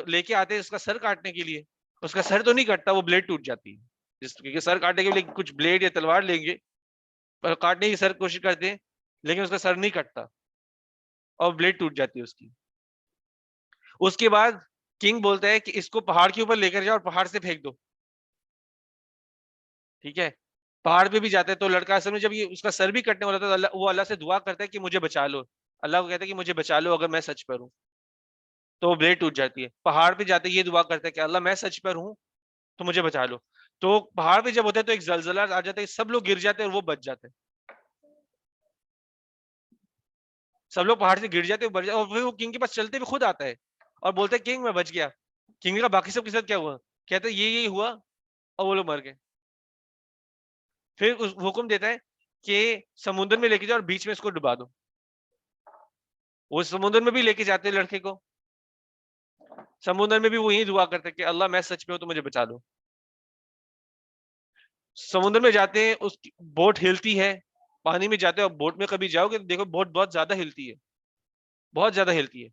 لے کے آتے ہیں اس کا سر کاٹنے کے لیے. اس کا سر تو نہیں کٹتا، وہ بلیڈ ٹوٹ جاتی ہے، کیونکہ سر کاٹنے کے لیے کچھ بلیڈ یا تلوار لیں گے، کاٹنے کی سر کوشش کرتے ہیں لیکن اس کا سر نہیں کٹتا اور بلیڈ ٹوٹ جاتی ہے اس کی. اس کے بعد کنگ بولتا ہے کہ اس کو پہاڑ کے اوپر لے کر جاؤ اور پہاڑ سے پھینک دو، ٹھیک ہے. پہاڑ پہ بھی جاتے ہیں تو لڑکا اصل میں جب یہ اس کا سر بھی کٹنے والا تھا تو وہ اللہ سے دعا کرتا ہے کہ مجھے بچا لو. اللہ کو کہتا ہے کہ مجھے بچا لو اگر میں سچ پر ہوں. تو وہ بلیڈ ٹوٹ جاتی ہے. پہاڑ پہ جاتے یہ دعا کرتا ہے کہ اللہ میں سچ پر ہوں تو مجھے بچا لو. تو پہاڑ پہ جب ہوتا ہے تو ایک زلزلہ آ جاتا ہے، سب لوگ گر جاتے ہیں اور وہ بچ جاتے ہیں. سب لوگ پہاڑ سے گر جاتے ہیں اور پھر وہ کنگ کے پاس چلتے ہوئے خود آتا ہے اور بولتا ہے کنگ میں بچ گیا. کنگ کا باقی سب کے ساتھ کیا ہوا؟ کہتے ہیں یہی ہوا اور وہ لوگ مر گئے. پھر حکم دیتا ہے کہ سمندر میں لے کے جاؤ اور بیچ میں اس کو ڈبا دو. وہ سمندر میں بھی لے کے جاتے ہیں لڑکے کو. سمندر میں بھی وہ یہی دعا کرتے کہ اللہ میں سچ میں ہوں تو مجھے بچا دو. سمندر میں جاتے ہیں، اس بوٹ ہلتی ہے. پانی میں جاتے ہیں اور بوٹ میں کبھی جاؤ گے تو دیکھو بوٹ بہت زیادہ ہلتی ہے، بہت زیادہ ہلتی ہے.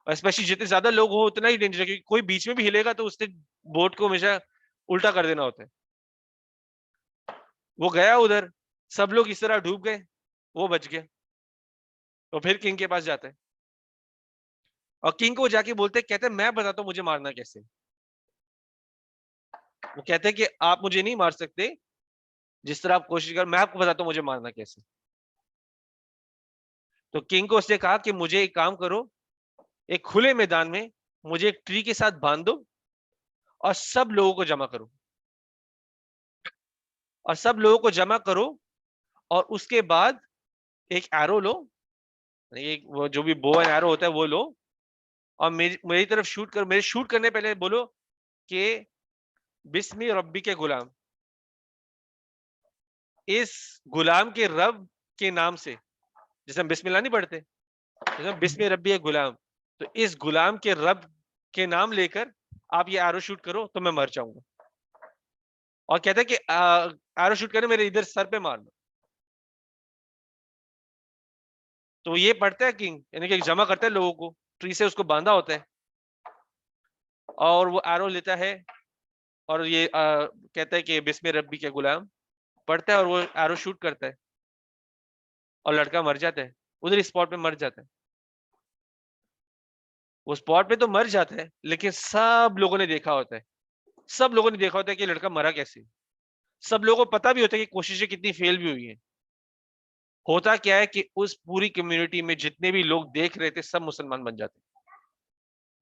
اور اسپیشلی جتنے زیادہ لوگ ہو اتنا ہی ڈینجر ہے، کیونکہ کوئی بیچ میں بھی ہلے گا تو اس نے بوٹ کو ہمیشہ الٹا کر دینا ہوتا ہے. وہ گیا ادھر، سب لوگ اس طرح ڈوب گئے، وہ بچ گیا. تو پھر کنگ کے پاس جاتا ہے اور کنگ کو جا کے بولتے کہتے ہیں میں بتاتا ہوں مجھے مارنا کیسے. وہ کہتے ہیں کہ آپ مجھے نہیں مار سکتے، جس طرح آپ کوشش کر میں آپ کو بتاتا ہوں مجھے مارنا کیسے. تو کنگ کو اس نے کہا کہ مجھے ایک کام کرو، ایک کھلے میدان میں مجھے ایک ٹری کے ساتھ باندھ دو اور سب لوگوں کو جمع کرو، اور سب لوگوں کو جمع کرو اور اس کے بعد ایک ایرو لو، ایک وہ جو بھی بو اینڈ ایرو ہوتا ہے وہ لو اور میری طرف شوٹ کر. میرے شوٹ کرنے پہلے بولو کہ بسم ربی کے غلام، اس غلام کے رب کے نام سے، جیسے ہم بسم اللہ نہیں پڑھتے، جیسے بسم ربی کے غلام، تو اس غلام کے رب کے نام لے کر آپ یہ ایرو شوٹ کرو تو میں مر جاؤں گا. اور کہتا ہے کہ ایرو شوٹ کرنے میرے ادھر سر پہ مارنا. تو یہ پڑھتا ہے کنگ، یعنی کہ جمع کرتا ہے لوگوں کو، ٹری سے اس کو باندھا ہوتا ہے اور وہ ایرو لیتا ہے اور یہ کہتا ہے کہ بسم ربی کے غلام پڑھتا ہے اور وہ ایرو شوٹ کرتا ہے اور لڑکا مر جاتا ہے ادھر اسپاٹ پہ، مر جاتا ہے. وہ اسپاٹ پہ تو مر جاتا ہے لیکن سب لوگوں نے دیکھا ہوتا ہے، سب لوگوں نے دیکھا ہوتا ہے کہ لڑکا مرا کیسے. سب لوگوں کو پتا بھی ہوتا ہے کہ کوششیں کتنی فیل بھی ہوئی ہیں. ہوتا کیا ہے کہ اس پوری کمیونٹی میں جتنے بھی لوگ دیکھ رہے تھے سب مسلمان بن جاتے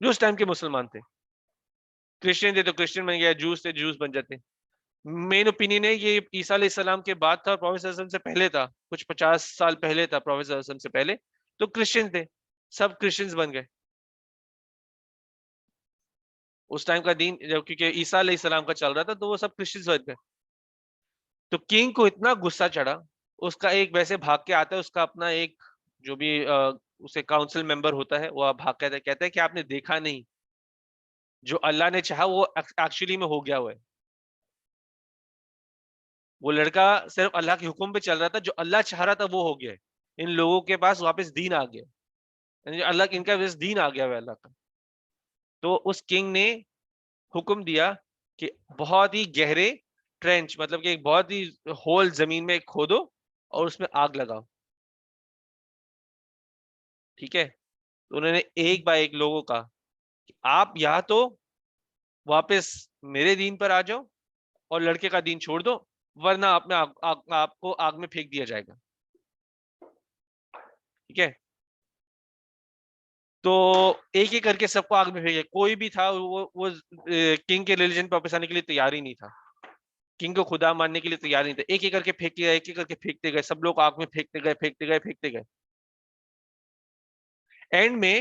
جو اس ٹائم کے مسلمان تھے. کرسچن تھے تو کرسچن بن گیا، جوس تھے جوس بن جاتے. مین اوپینین ہے یہ عیسیٰ علیہ السلام کے بعد تھا، پروفیٹ صلی اللہ علیہ وسلم سے پہلے تھا، کچھ 50 سال پہلے تھا پروفیٹ صلی اللہ علیہ وسلم سے پہلے. تو کرسچن تھے، سب کرسچنز بن گئے اس ٹائم کا دین جب، کیونکہ عیسیٰ علیہ السلام کا چل رہا تھا تو وہ سب کرسچنز بن گئے. تو کنگ کو اتنا غصہ چڑھا، اس کا ایک ویسے بھاگ کے آتا ہے، اس کا اپنا ایک جو بھی اسے کاؤنسل ممبر ہوتا ہے وہ بھاگ کے کہتا ہے کہ آپ نے دیکھا نہیں، جو اللہ نے چاہا وہ ایکچولی میں ہو گیا ہوا ہے. وہ لڑکا صرف اللہ کے حکم پہ چل رہا تھا، جو اللہ چاہ رہا تھا وہ ہو گیا ہے. ان لوگوں کے پاس واپس دین آ گیا، یعنی اللہ ان کا دین آ گیا ہوا ہے اللہ کا. تو اس کنگ نے حکم دیا کہ بہت ہی گہرے ٹرینچ، مطلب کہ ایک بہت ہی ہول زمین میں کھودو اور اس میں آگ لگاؤ، ٹھیک ہے. تو انہوں نے ایک بائی ایک لوگوں کا کہ آپ یا تو واپس میرے دین پر آ جاؤ اور لڑکے کا دین چھوڑ دو، ورنہ آپ کو آگ میں پھینک دیا جائے گا. ٹھیک ہے, تو ایک ایک کر کے سب کو آگ میں پھینکے. کوئی بھی تھا وہ کنگ کے ریلیجن پہ واپس آنے کے لیے تیار ہی نہیں تھا, کنگ کو خدا ماننے کے لیے تیار نہیں تھا. ایک ایک کر کے پھینکتے گئے, ایک ایک کر کے پھینکتے گئے, سب لوگ آگ میں پھینکتے گئے پھینکتے گئے پھینکتے گئے. اینڈ میں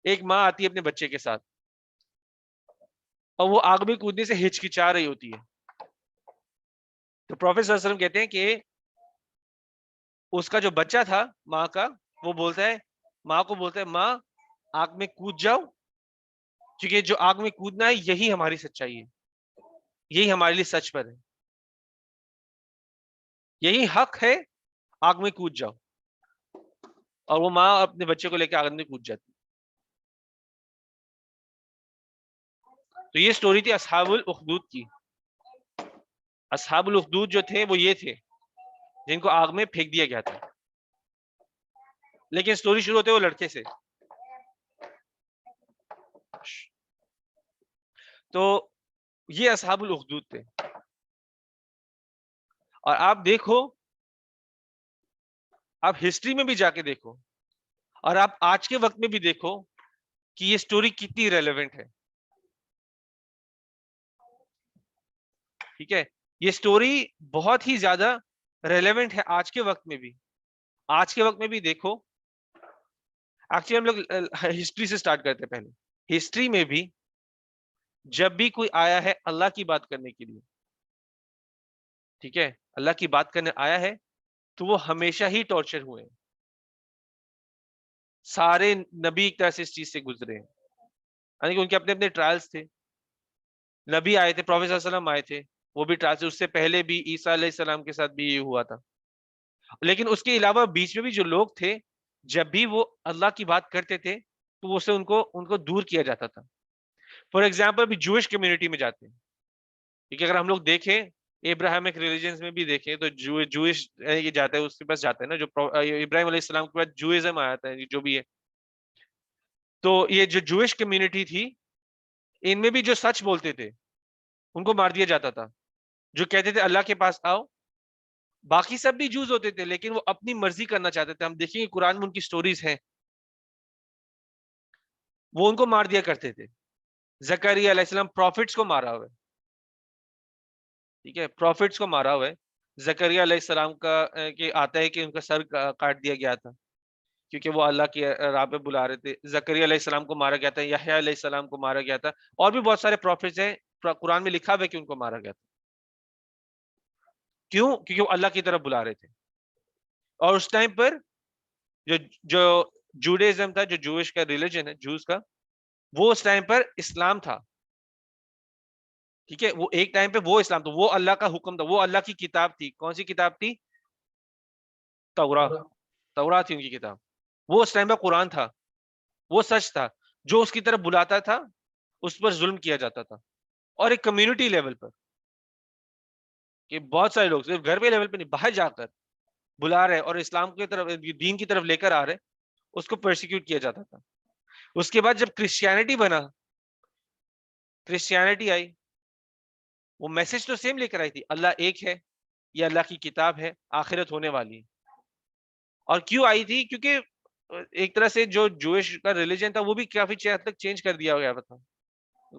ایک ماں آتی ہے اپنے بچے کے ساتھ, اور وہ آگ میں کودنے سے ہچکچا رہی ہوتی ہے. تو پروفیٹ صلی اللہ علیہ وسلم کہتے ہیں کہ اس کا جو بچہ تھا ماں کا, وہ بولتا ہے, ماں کو بولتا ہے, ماں آگ میں کود جاؤ, کیونکہ جو آگ میں کودنا ہے یہی ہماری سچائی ہے, یہی ہمارے لیے سچ پر ہے, یہی حق ہے, آگ میں کود جاؤ. اور وہ ماں اپنے بچے کو لے کے آگ میں کود جاتی. تو یہ سٹوری تھی اصحاب الاخدود کی. اصحاب الاخدود جو تھے وہ یہ تھے جن کو آگ میں پھینک دیا گیا تھا. لیکن سٹوری شروع ہوتے وہ لڑکے سے. تو یہ اصحاب الاخدود تھے. اور آپ دیکھو, آپ ہسٹری میں بھی جا کے دیکھو, اور آپ آج کے وقت میں بھی دیکھو کہ یہ سٹوری کتنی ریلیونٹ ہے. ٹھیک ہے, یہ سٹوری بہت ہی زیادہ ریلیونٹ ہے آج کے وقت میں بھی. آج کے وقت میں بھی دیکھو, ایکچولی ہم لوگ ہسٹری سے سٹارٹ کرتے ہیں. پہلے ہسٹری میں بھی جب بھی کوئی آیا ہے اللہ کی بات کرنے کے لیے, ٹھیک ہے, اللہ کی بات کرنے آیا ہے, تو وہ ہمیشہ ہی ٹارچر ہوئے ہیں. سارے نبی ایک طرح سے اس چیز سے گزرے ہیں, یعنی کہ ان کے اپنے اپنے ٹرائلز تھے. نبی آئے تھے, پروفیٹ صلی اللہ علیہ وسلم آئے تھے, وہ بھی ٹرائل سے. اس سے پہلے بھی عیسیٰ علیہ السلام کے ساتھ بھی یہ ہوا تھا. لیکن اس کے علاوہ بیچ میں بھی جو لوگ تھے, جب بھی وہ اللہ کی بات کرتے تھے تو اسے ان کو دور کیا جاتا تھا. فار ایگزامپل ابھی جوئش کمیونٹی میں جاتے ہیں, کیونکہ اگر ہم لوگ دیکھیں ابراہیمک ریلیجنز میں بھی دیکھیں تو جوئش یہ جاتا ہے, اس کے پاس جاتا ہے نا, جو ابراہیم علیہ السلام کے بعد جوئزم آتا ہے جو بھی ہے. تو یہ جو جوئش کمیونٹی تھی, ان میں بھی جو سچ بولتے تھے ان کو مار دیا جاتا تھا. جو کہتے تھے اللہ کے پاس آؤ, باقی سب بھی جوز ہوتے تھے لیکن وہ اپنی مرضی کرنا چاہتے تھے. ہم دیکھیں گے قرآن میں ان کی سٹوریز ہیں, وہ ان کو مار دیا کرتے تھے. زکریا علیہ السلام پروفٹس کو مارا ہوا ہے, ٹھیک ہے, پروفٹس کو مارا ہوا ہے. زکریا علیہ السلام کا کہ آتا ہے کہ ان کا سر کاٹ دیا گیا تھا کیونکہ وہ اللہ کی راہ پہ بلا رہے تھے. زکریا علیہ السلام کو مارا گیا تھا, یحییٰ علیہ السلام کو مارا گیا تھا, اور بھی بہت سارے پروفٹس ہیں قرآن میں لکھا ہوا ہے کہ ان کو مارا گیا تھا. کیوں؟ کیونکہ وہ اللہ کی طرف بلا رہے تھے. اور اس ٹائم پر جو جوڈیزم تھا, جو جوئش کا ریلیجن ہے, جوز کا, وہ اس ٹائم پر اسلام تھا. ٹھیک ہے, وہ ایک ٹائم پہ وہ اسلام تھا, وہ اللہ کا حکم تھا, وہ اللہ کی کتاب تھی. کون سی کتاب تھی؟ تورات تھی ان کی کتاب. وہ اس ٹائم پہ قرآن تھا, وہ سچ تھا. جو اس کی طرف بلاتا تھا اس پر ظلم کیا جاتا تھا. اور ایک کمیونٹی لیول پر کہ بہت سارے لوگ صرف گھر پہ لیول پہ نہیں, باہر جا کر بلا رہے اور اسلام کی طرف, دین کی طرف لے کر آ رہے, اس کو پرسیکیوٹ کیا جاتا تھا. اس کے بعد جب کرسچینٹی بنا, کرسچینٹی آئی, وہ میسج تو سیم لے کر آئی تھی, اللہ ایک ہے, یہ اللہ کی کتاب ہے, آخرت ہونے والی ہے. اور کیوں آئی تھی؟ کیونکہ ایک طرح سے جو جوئش کا ریلیجن تھا وہ بھی کافی حد تک چینج کر دیا گیا تھا.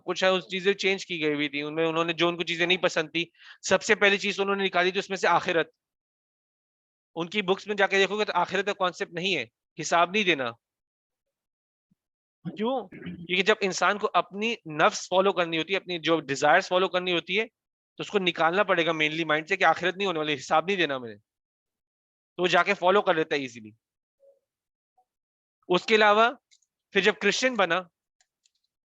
کچھ چیزیں چینج کی گئی ہوئی تھی ان میں, انہوں نے جو ان کو چیزیں نہیں پسند تھی, سب سے پہلی چیز انہوں نے نکالی تھی اس میں سے آخرت. ان کی بکس میں جا کے دیکھو گے تو آخرت کا کانسیپٹ نہیں ہے, حساب نہیں دینا. کیوں؟ کیونکہ جب انسان کو اپنی نفس فالو کرنی ہوتی ہے, اپنی جو ڈیزائرز فالو کرنی ہوتی ہے, تو اس کو نکالنا پڑے گا مینلی مائنڈ سے کہ آخرت نہیں ہونے والی, حساب نہیں دینا میں نے, تو وہ جا کے فالو کر لیتا ہے ایزیلی. اس کے علاوہ پھر جب کرسچن بنا,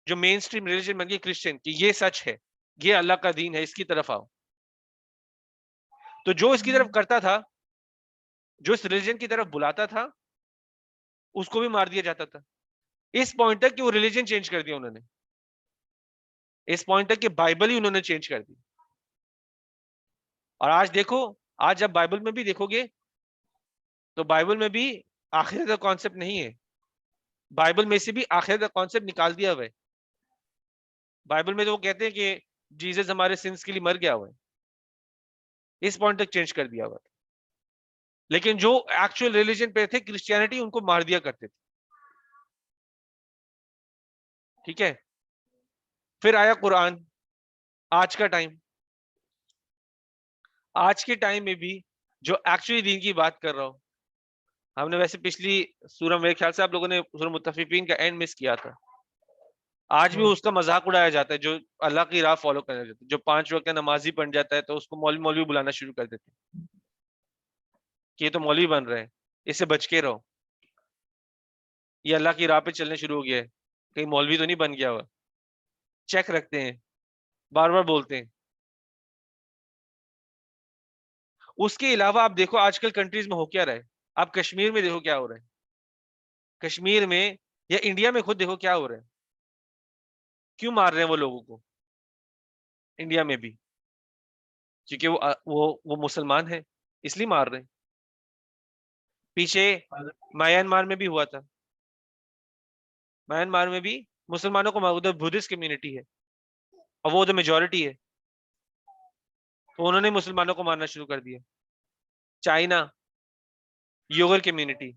جو مین سٹریم ریلیجن بن گئی کرسچن, کہ یہ سچ ہے, یہ اللہ کا دین ہے, اس کی طرف آؤ, تو جو اس کی طرف کرتا تھا, جو اس ریلیجن کی طرف بلاتا تھا, اس کو بھی مار دیا جاتا تھا. اس پوائنٹ تک کہ وہ ریلیجن چینج کر دیا انہوں نے, اس پوائنٹ تک کہ بائبل ہی انہوں نے چینج کر دی. اور آج دیکھو, آج جب بائبل میں بھی دیکھو گے تو بائبل میں بھی آخرت کا کانسیپٹ نہیں ہے. بائبل میں سے بھی آخرت کا کانسیپٹ نکال دیا ہوا ہے. بائبل میں تو وہ کہتے ہیں کہ جیسس ہمارے سنس کے لیے مر گیا ہوا ہے, اس پوائنٹ تک چینج کر دیا ہوا تھا. لیکن جو ایکچوئل ریلیجن پہ تھے کرسچینٹی, ان کو مار دیا کرتے تھے. ٹھیک ہے, پھر آیا قرآن. آج کا ٹائم, آج کے ٹائم میں بھی جو ایکچولی دین کی بات کر رہا ہوں, ہم نے ویسے پچھلی سورہ, میرے خیال سے آپ لوگوں نے سورہ متففین کا اینڈ مس کیا تھا. آج بھی اس کا مذاق اڑایا جاتا ہے, جو اللہ کی راہ فالو کرنا چاہتا ہے, جو 5 وقت نمازی بن جاتا ہے تو اس کو مولوی مولوی بلانا شروع کر دیتے ہیں کہ یہ تو مولوی بن رہے ہیں, اس سے بچ کے رہو, یہ اللہ کی راہ پہ چلنے شروع ہو گیا ہے, کہیں مولوی تو نہیں بن گیا ہوا. چیک رکھتے ہیں, بار بار بولتے ہیں. اس کے علاوہ آپ دیکھو آج کل کنٹریز میں ہو کیا رہا ہے. آپ کشمیر میں دیکھو کیا ہو رہا ہے, کشمیر میں یا انڈیا میں خود دیکھو کیا ہو رہا ہے. کیوں مار رہے ہیں وہ لوگوں کو انڈیا میں بھی؟ کیونکہ وہ مسلمان ہیں, اس لیے مار رہے ہیں. پیچھے میانمار میں بھی ہوا تھا, میانمار میں بھی مسلمانوں کو ادھر بدھسٹ کمیونٹی ہے اور وہ ادھر میجورٹی ہے, تو انہوں نے مسلمانوں کو مارنا شروع کر دیا. چائنا, یوگر کمیونٹی,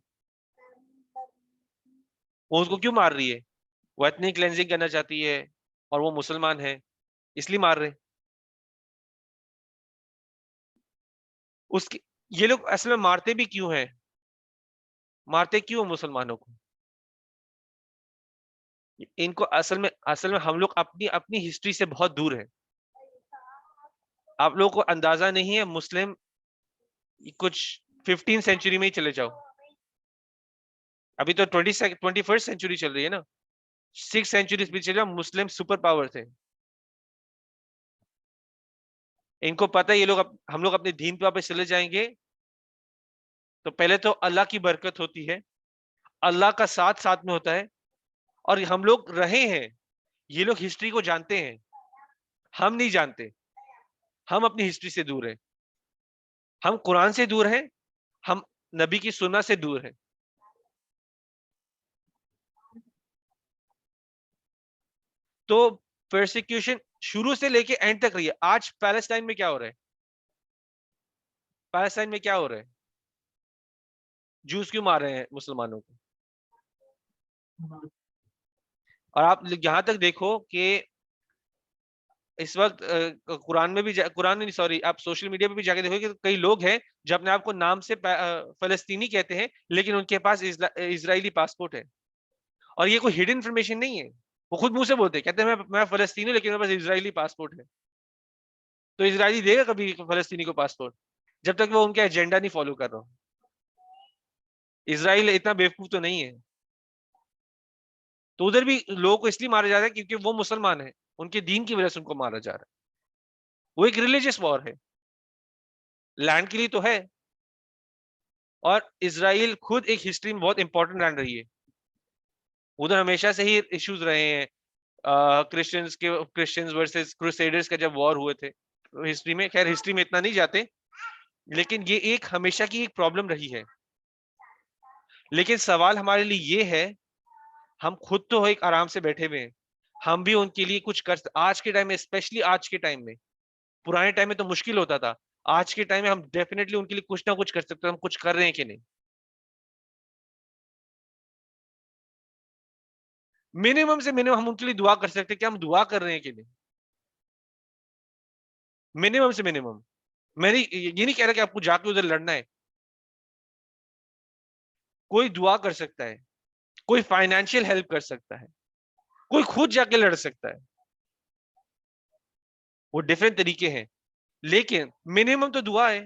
وہ اس کو کیوں مار رہی ہے؟ وہ ایتھنک کلینزنگ کرنا چاہتی ہے اور وہ مسلمان ہے, اس لیے مار رہے. یہ لوگ اصل میں مارتے بھی کیوں ہیں, مارتے کیوں مسلمانوں کو؟ ان کو اصل میں ہم لوگ اپنی ہسٹری سے بہت دور ہیں. آپ لوگوں کو اندازہ نہیں ہے, مسلم کچھ 15 سینچری میں ہی چلے جاؤ, ابھی تو 21 سینچری چل رہی ہے نا, 6 سینچری بھی چلے جاؤ, مسلم سپر پاور تھے. ان کو پتہ ہے یہ لوگ ہم لوگ اپنے دین پہ واپس چلے جائیں گے تو پہلے تو اللہ کی برکت ہوتی ہے, اللہ کا ساتھ میں ہوتا ہے, اور ہم لوگ رہے ہیں, یہ لوگ ہسٹری کو جانتے ہیں, ہم نہیں جانتے. ہم اپنی ہسٹری سے دور ہیں, ہم قرآن سے دور ہیں, ہم نبی کی سنت سے دور ہیں. تو پرسیکیوشن شروع سے لے کے اینڈ تک رہی ہے. آج پیلسٹائن میں کیا ہو رہا ہے؟ پیلسٹائن میں کیا ہو رہا ہے؟ جوس کیوں مار رہے ہیں مسلمانوں کو؟ اور آپ یہاں تک دیکھو کہ اس وقت قرآن میں بھی قرآن نہیں سوری آپ سوشل میڈیا پہ بھی جا کے دیکھو کہ کئی لوگ ہیں جو اپنے آپ کو نام سے فلسطینی کہتے ہیں, لیکن ان کے پاس اسرائیلی پاسپورٹ ہے. اور یہ کوئی ہڈن انفارمیشن نہیں ہے, وہ خود منہ سے بولتے ہیں, کہتے ہیں میں فلسطینی ہوں لیکن میرے پاس اسرائیلی پاسپورٹ ہے. تو اسرائیلی دے گا کبھی فلسطینی کو پاسپورٹ جب تک وہ ان کا ایجنڈا نہیں فالو کر رہا ہو. اسرائیل اتنا بیوقوف تو نہیں ہے. تو ادھر بھی لوگوں کو اس لیے مارا جا رہا ہے کیونکہ وہ مسلمان ہیں, ان کے دین کی وجہ سے ان کو مارا جا رہا ہے. وہ ایک ریلیجیس وار ہے, لینڈ کے لیے تو ہے. اور اسرائیل خود ایک ہسٹری میں بہت امپورٹنٹ لینڈ رہی ہے, ادھر ہمیشہ سے ہی ایشوز رہے ہیں. کرسچنز ورسز کروسیڈرز کا جب وار ہوئے تھے ہسٹری میں, خیر ہسٹری میں اتنا نہیں جاتے, لیکن یہ ایک ہمیشہ کی ایک پرابلم رہی ہے. لیکن سوال ہمارے لیے یہ ہے, ہم خود تو ایک آرام سے بیٹھے ہوئے ہیں, ہم بھی ان کے لیے کچھ کر آج کے ٹائم میں, اسپیشلی آج کے ٹائم میں, پرانے ٹائم میں تو مشکل ہوتا تھا, آج کے ٹائم میں ہم ڈیفینیٹلی ان کے لیے کچھ نہ کچھ کر سکتے ہیں. ہم کچھ کر رہے ہیں کہ نہیں؟ منیمم سے منیمم ہم ان کے لیے دعا کر سکتے ہیں کہ ہم دعا کر رہے ہیں کہ نہیں. منیمم سے منیمم. میں یہ نہیں کہہ رہا کہ آپ کو جا کے ادھر لڑنا ہے, کوئی دعا کر سکتا ہے, کوئی فائنینشیل ہیلپ کر سکتا ہے, کوئی خود جا کے لڑ سکتا ہے. وہ ڈفرینٹ طریقے ہیں, لیکن منیمم تو دعا ہے.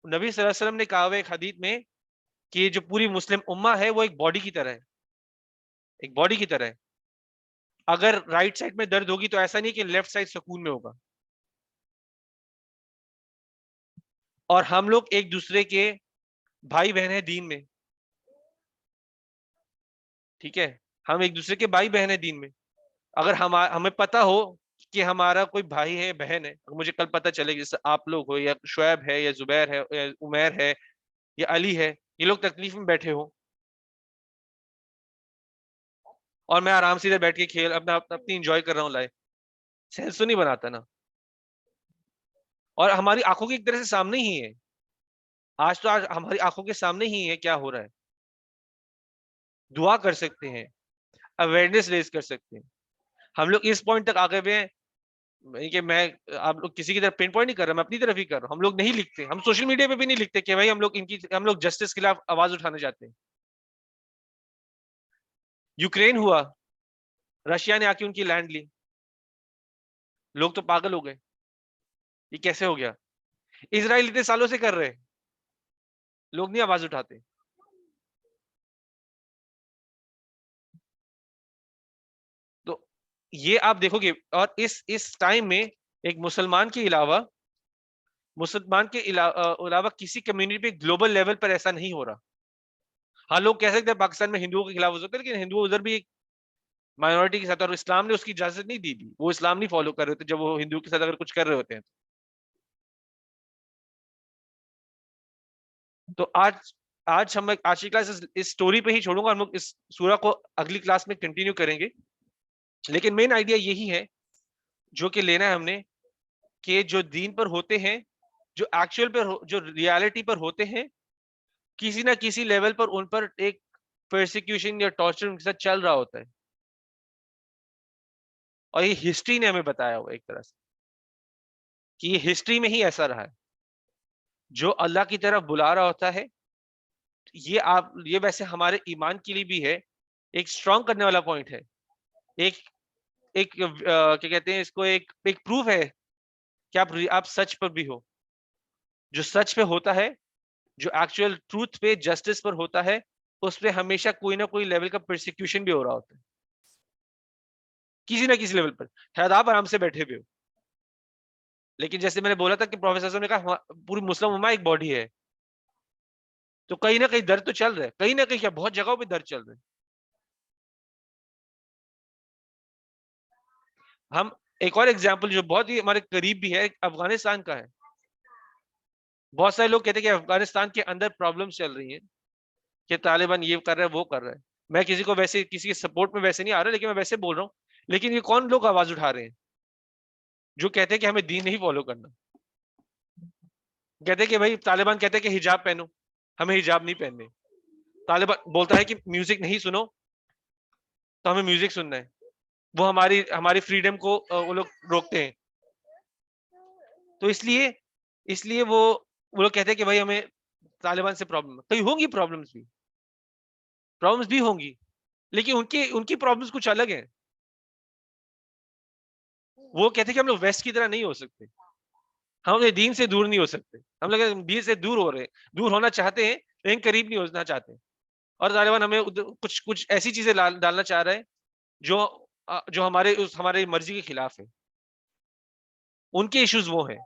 نبی صلی اللہ علیہ وسلم نے کہا ہوا ایک حدیث میں کہ جو پوری مسلم امہ ہے وہ ایک باڈی کی طرح ہے, ایک باڈی کی طرح ہے. اگر رائٹ سائڈ میں درد ہوگی تو ایسا نہیں کہ لیفٹ سائڈ سکون میں ہوگا. اور ہم لوگ ایک دوسرے کے بھائی بہن ہیں دین میں, ٹھیک ہے, ہم ایک دوسرے کے بھائی بہن ہیں دین میں. اگر ہمیں پتا ہو کہ ہمارا کوئی بھائی ہے بہن ہے, مجھے کل پتہ چلے جیسے آپ لوگ ہو, یا شعیب ہے, یا زبیر ہے, یا عمیر ہے, یا علی ہے, یہ لوگ تکلیف میں بیٹھے ہو اور میں آرام سے ادھر بیٹھ کے کھیل اپنی انجوائے کر رہا ہوں, لائف سینس تو نہیں بناتا نا. اور ہماری آنکھوں کی ایک طرح سے سامنے ہی ہے. آج ہماری آنکھوں کے سامنے ہی ہے کیا ہو رہا ہے. دعا کر سکتے ہیں, اویئرنیس ریز کر سکتے ہیں. ہم لوگ اس پوائنٹ تک آگے ہوئے ہیں کہ میں آپ لوگ کسی کی طرف پین پوائنٹ نہیں کر رہا, میں اپنی طرف ہی کر رہا ہوں. ہم لوگ نہیں لکھتے, ہم سوشل میڈیا پہ بھی نہیں لکھتے کہ بھائی ہم لوگ جسٹس کے خلاف آواز اٹھانا چاہتے ہیں. یوکرین ہوا, رشیا نے آ کے ان کی لینڈ لی, لوگ تو پاگل ہو گئے, یہ کیسے ہو گیا. اسرائیل اتنے سالوں سے کر رہے, لوگ نہیں آواز اٹھاتے. تو یہ آپ دیکھو گے, اور اس ٹائم میں ایک مسلمان کے علاوہ کسی کمیونٹی پہ گلوبل لیول پر ایسا نہیں ہو رہا. ہاں لوگ کہہ سکتے ہیں پاکستان میں ہندوؤں کے خلاف ہو سکتا ہے, لیکن ہندو ادھر بھی ایک مائنورٹی کے ساتھ, اور اسلام نے اس کی اجازت نہیں دی. وہ اسلام نہیں فالو کر رہے ہوتے جب وہ ہندو کے ساتھ اگر کچھ کر رہے ہوتے ہیں. تو آج کی کلاس اس سٹوری پہ ہی چھوڑوں گا, ہم لوگ اس سورہ کو اگلی کلاس میں کنٹینیو کریں گے. لیکن مین آئیڈیا یہی ہے جو کہ لینا ہے ہم نے, کہ جو دین پر ہوتے ہیں, جو ایکچوئل پر جو ریالٹی پر ہوتے ہیں, کسی نہ کسی لیول پر ان پر ایک پرسیکیوشن یا ٹارچر ان کے ساتھ چل رہا ہوتا ہے. اور یہ ہسٹری نے ہمیں بتایا ہوا ایک طرح سے کہ یہ ہسٹری میں ہی ایسا رہا ہے. جو اللہ کی طرف بلا رہا ہوتا ہے, یہ ویسے ہمارے ایمان کے لیے بھی ہے, ایک اسٹرانگ کرنے والا پوائنٹ ہے, ایک کیا کہتے ہیں اس کو, ایک پروف ہے کہ آپ سچ پر بھی ہو. جو سچ پہ ہوتا ہے, جو ایکچوئل ٹروتھ پہ, جسٹس پر ہوتا ہے, اس پہ ہمیشہ کوئی نہ کوئی لیول کا پرسیکیوشن بھی ہو رہا ہوتا ہے, کسی نہ کسی لیول پر. شاید آپ آرام سے بیٹھے ہوئے ہو, لیکن جیسے میں نے بولا تھا کہ پروفیسر صاحب نے کہا پوری مسلم امہ ایک باڈی ہے, تو کہیں نہ کہیں درد تو چل رہا ہے, کہیں نہ کہیں کیا بہت جگہوں پہ درد چل رہا ہے. ہم ایک اور ایگزامپل جو بہت ہی ہمارے قریب بھی ہے, افغانستان کا ہے. بہت سارے لوگ کہتے ہیں کہ افغانستان کے اندر پرابلم چل رہی ہیں, کہ طالبان یہ کر رہا ہے وہ کر رہا ہے. میں کسی کو ویسے کسی کے سپورٹ میں ویسے نہیں آ رہا, لیکن میں ویسے بول رہا ہوں. لیکن یہ کون لوگ آواز اٹھا رہے ہیں جو کہتے ہیں کہ ہمیں دین نہیں فالو کرنا. کہتے ہیں کہ بھائی طالبان کہتے ہیں کہ حجاب پہنو, ہمیں حجاب نہیں پہننے. طالبان بولتا ہے کہ میوزک نہیں سنو, تو ہمیں میوزک سننا ہے. وہ ہماری فریڈم کو وہ لوگ روکتے ہیں. تو اس لیے وہ لوگ کہتے ہیں کہ بھائی ہمیں طالبان سے پرابلم. کہیں ہوں گی پرابلمس بھی ہوں گی, لیکن ان کی پرابلمس کچھ الگ ہیں. وہ کہتے ہیں کہ ہم لوگ ویسٹ کی طرح نہیں ہو سکتے, ہم اپنے دین سے دور نہیں ہو سکتے. ہم لوگ دین سے دور ہو رہے ہیں, دور ہونا چاہتے ہیں لیکن قریب نہیں ہونا چاہتے. اور طالبان ہمیں کچھ ایسی چیزیں ڈالنا چاہ رہے ہیں جو ہمارے مرضی کے خلاف ہے. ان کے ایشوز وہ ہیں.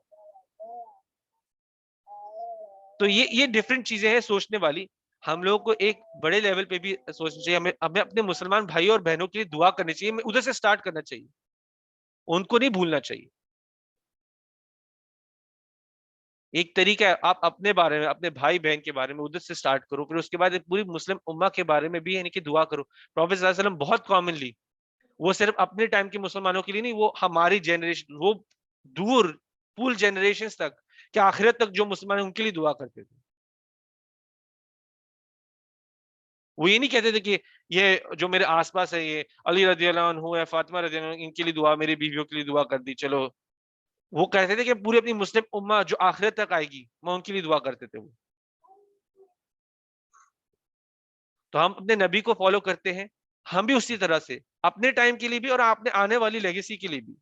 تو یہ ڈفرینٹ چیزیں ہیں سوچنے والی. ہم لوگ کو ایک بڑے لیول پہ بھی سوچنا چاہیے. ہمیں اپنے مسلمان بھائی اور بہنوں کے لیے دعا کرنی چاہیے, ہمیں ادھر سے سٹارٹ کرنا چاہیے, ان کو نہیں بھولنا چاہیے. ایک طریقہ ہے, آپ اپنے بارے میں, اپنے بھائی بہن کے بارے میں ادھر سے سٹارٹ کرو, پھر اس کے بعد پوری مسلم امہ کے بارے میں بھی یعنی کہ دعا کرو. پروفیٹ صلی اللہ علیہ وسلم بہت کامنلی, وہ صرف اپنے ٹائم کے مسلمانوں کے لیے نہیں, وہ ہماری جنریشن, وہ دور پول جنریشن تک, کہ آخرت تک جو مسلمان ہیں ان کے لیے دعا کرتے تھے. وہ یہ نہیں کہتے تھے کہ یہ جو میرے آس پاس ہے, یہ علی رضی اللہ عنہ ہے, فاطمہ رضی اللہ عنہ, ان کے لیے دعا, میری بیویوں کے لیے دعا کر دی چلو. وہ کہتے تھے کہ پوری اپنی مسلم امہ جو آخرت تک آئے گی, میں ان کے لیے دعا کرتے تھے. وہ تو ہم اپنے نبی کو فالو کرتے ہیں, ہم بھی اسی طرح سے اپنے ٹائم کے لیے بھی, اور اپنے آنے والی لیگیسی کے لیے بھی,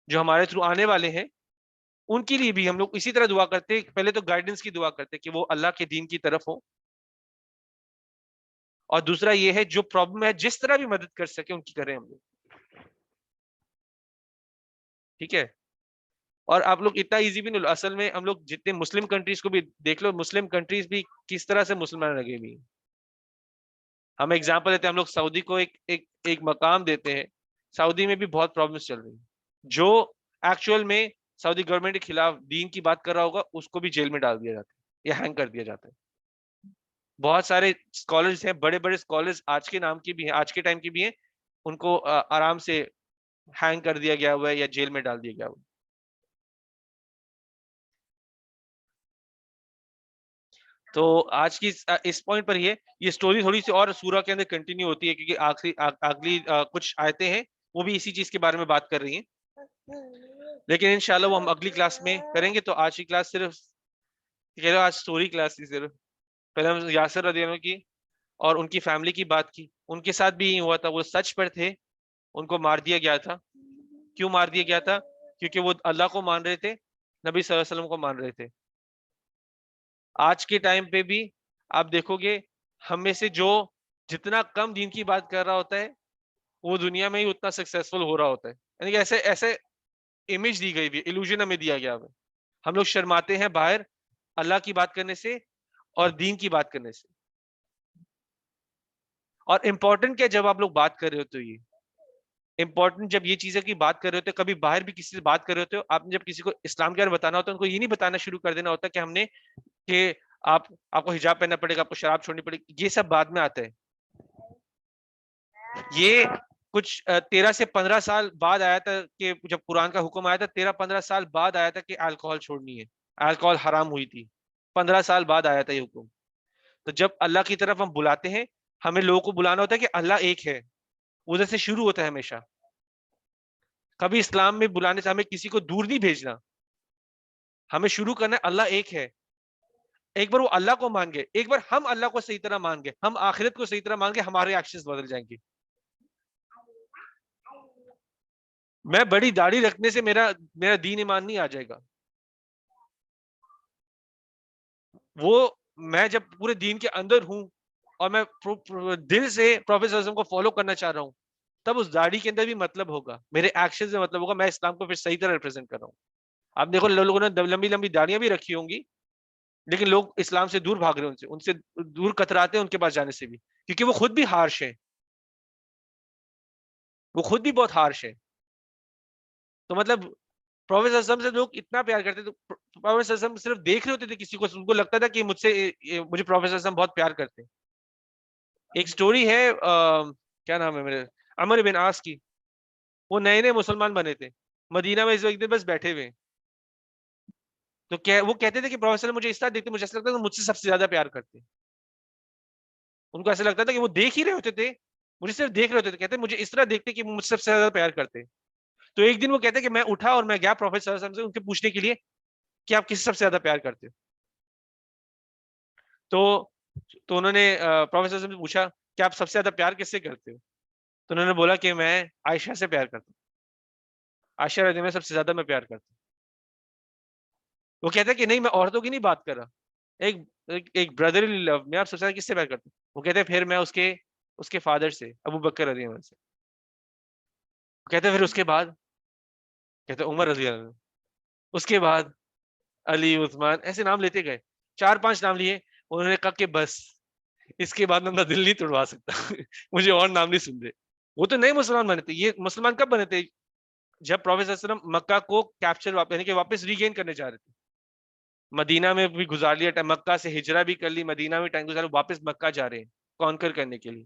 جو ہمارے تھرو آنے والے ہیں ان کے لیے بھی ہم لوگ اسی طرح دعا کرتے ہیں. پہلے تو گائیڈنس کی دعا کرتے ہیں کہ وہ اللہ کے دین کی طرف ہو, اور دوسرا یہ ہے جو پرابلم ہے جس طرح بھی مدد کر سکے ان کی کریں ہم لوگ. ٹھیک ہے. اور آپ لوگ اتنا ایزی بھی نہیں لو, اصل میں ہم لوگ جتنے مسلم کنٹریز کو بھی دیکھ لو, مسلم کنٹریز بھی کس طرح سے مسلمان لگے ہوئی ہیں. ہم ایگزامپل دیتے ہیں, ہم لوگ سعودی کو ایک مقام دیتے ہیں. سعودی میں بھی بہت پرابلمس چل رہی ہیں. جو ایکچوئل میں سعودی گورنمنٹ کے خلاف دین کی بات کر رہا ہوگا اس کو بھی جیل میں ڈال دیا جاتا ہے یا ہینگ کر دیا جاتا ہے. بہت سارے اسکالرز ہیں, بڑے بڑے اسکالرز آج کے نام کے بھی ہیں, آج کے ٹائم کے بھی ہیں, ان کو آرام سے ہینگ کر دیا گیا ہوا ہے یا جیل میں ڈال دیا گیا ہوا ہے. تو آج کی اس پوائنٹ پر یہ سٹوری تھوڑی سی اور سورہ کے اندر کنٹینیو ہوتی ہے، کیونکہ اگلی کچھ آیتیں ہیں وہ بھی اسی چیز کے بارے میں بات کر رہی ہیں، لیکن انشاءاللہ وہ ہم اگلی کلاس میں کریں گے. تو آج کی کلاس صرف کہہ لو آج سٹوری کلاس تھی صرف. پہلے ہم یاسر رضی اللہ عنہ کی اور ان کی فیملی کی بات کی. ان کے ساتھ بھی ہوا تھا، وہ سچ پر تھے، ان کو مار دیا گیا تھا. کیوں مار دیا گیا تھا؟ کیونکہ وہ اللہ کو مان رہے تھے، نبی صلی اللہ علیہ وسلم کو مان رہے تھے. آج کے ٹائم پہ بھی آپ دیکھو گے ہم میں سے جو جتنا کم دین کی بات کر رہا ہوتا ہے وہ دنیا میں ہی اتنا سکسیسفل ہو رہا ہوتا ہے. یعنی کہ ایسے ایسے امیج دی گئی بھی، illusion ہمیں دیا گیا ہے. ہم لوگ شرماتے ہیں باہر اللہ کی بات کرنے سے اور دین کی بات کرنے سے. اور امپورٹنٹ کیا جب آپ لوگ بات کر رہے ہوتے ہو، یہ امپورٹنٹ جب یہ چیزیں کی بات کر رہے ہوتے، کبھی باہر بھی کسی سے بات کر رہے ہوتے ہو، آپ نے جب کسی کو اسلام کے بارے میں بتانا ہوتا ہے ان کو یہ نہیں بتانا شروع کر دینا ہوتا کہ ہم نے کہ آپ کو حجاب پہننا پڑے گا، آپ کو شراب چھوڑنی پڑے گی. یہ سب بعد میں آتا ہے. یہ کچھ 13 سے 15 سال بعد آیا تھا کہ جب قرآن کا حکم آیا تھا 13-15 سال بعد آیا تھا کہ الکوہل چھوڑنی ہے، الکوہل حرام ہوئی تھی. 15 سال بعد آیا تھا یہ حکم. تو جب اللہ کی طرف ہم بلاتے ہیں، ہمیں لوگوں کو بلانا ہوتا ہے کہ اللہ ایک ہے، ادھر سے شروع ہوتا ہے ہمیشہ. کبھی اسلام میں بلانے سے ہمیں کسی کو دور نہیں بھیجنا، ہمیں شروع کرنا ہے اللہ ایک ہے. ایک بار وہ اللہ کو مان گئے، ایک بار ہم اللہ کو صحیح طرح مان گئے، ہم آخرت کو صحیح طرح مان گئے، ہمارے ایکشنز بدل جائیں گے. میں بڑی داڑھی رکھنے سے میرا دین ایمان نہیں آ جائے گا. وہ میں جب پورے دین کے اندر ہوں اور میں دل سے پروفیٹ صلی اللہ علیہ وسلم کو فالو کرنا چاہ رہا ہوں، تب اس داڑھی کے اندر بھی مطلب ہوگا، میرے ایکشن میں مطلب ہوگا، میں اسلام کو پھر صحیح طرح ریپرزینٹ کر رہا ہوں. آپ دیکھو لوگوں نے لمبی لمبی داڑیاں بھی رکھی ہوں گی، لیکن لوگ اسلام سے دور بھاگ رہے ہیں، ان سے دور کتراتے ہیں ان کے پاس جانے سے بھی، کیونکہ وہ خود بھی ہارش ہے، وہ خود بھی بہت ہارش ہے. تو مطلب پروفیٹ صلی اللہ علیہ وسلم سے لوگ اتنا پیار کرتے تھے، پروفیٹ صلی اللہ علیہ وسلم صرف دیکھ رہے ہوتے تھے کسی کو، ان کو لگتا تھا کہ مجھ سے مجھے پروفیٹ صلی اللہ علیہ وسلم بہت پیار کرتے ہیں. ایک سٹوری ہے کیا نام ہے میرے، عمر بن عاص کی. وہ نئے نئے مسلمان بنے تھے، مدینہ میں اس وقت بس بیٹھے ہوئے. تو وہ کہتے تھے کہ پروفیٹ صلی اللہ علیہ وسلم مجھے اس طرح دیکھتے، مجھے ایسا لگتا ہے مجھ سے سب سے زیادہ پیار کرتے. ان کو ایسا لگتا تھا کہ وہ دیکھ ہی رہے ہوتے تھے، مجھے صرف دیکھ رہے ہوتے تھے، کہتے مجھے اس طرح دیکھتے کہ مجھ سے سب سے زیادہ پیار کرتے. تو ایک دن وہ کہتے کہ میں اٹھا اور میں گیا پروفیٹ صلی اللہ علیہ وسلم سے ان کے پوچھنے کے لیے کہ آپ کس سے سب سے زیادہ پیار کرتے ہو. تو انہوں نے پروفیٹ صلی اللہ علیہ وسلم سے پوچھا کہ آپ سب سے زیادہ پیار کس سے کرتے ہو؟ تو انہوں نے بولا کہ میں عائشہ سے پیار کرتا ہوں، عائشہ رضی اللہ عنہا سب سے زیادہ میں پیار کرتا ہوں. وہ کہتا ہے کہ نہیں میں عورتوں کی نہیں بات کر رہا، ایک بردرلی لو میں آپ سب سے زیادہ کس سے پیار کرتا ہوں؟ وہ کہتے ہیں پھر میں اس کے فادر سے، ابو بکر رضی اللہ عنہ سے. کہتے ہیں پھر اس کے بعد، کہتے ہیں عمر رضی اللہ عنہ، اس کے بعد علی، عثمان، ایسے نام لیتے گئے، 4-5 نام لیے. انہوں نے کہا کہ بس اس کے بعد میں اپنا دل نہیں توڑوا سکتا مجھے اور نام نہیں سن رہے. وہ تو نئے مسلمان بنے تھے. یہ مسلمان کب بنے تھے؟ جب پروفیٹ صلی اللہ علیہ وسلم مکہ کو کیپچر یعنی کہ واپس ریگین کرنے جا رہے تھے. مدینہ میں بھی گزار لیا ٹائم، مکہ سے ہجرہ بھی کر لی، مدینہ میں ٹائم گزار، واپس مکہ جا رہے ہیں کانکر کرنے کے لیے.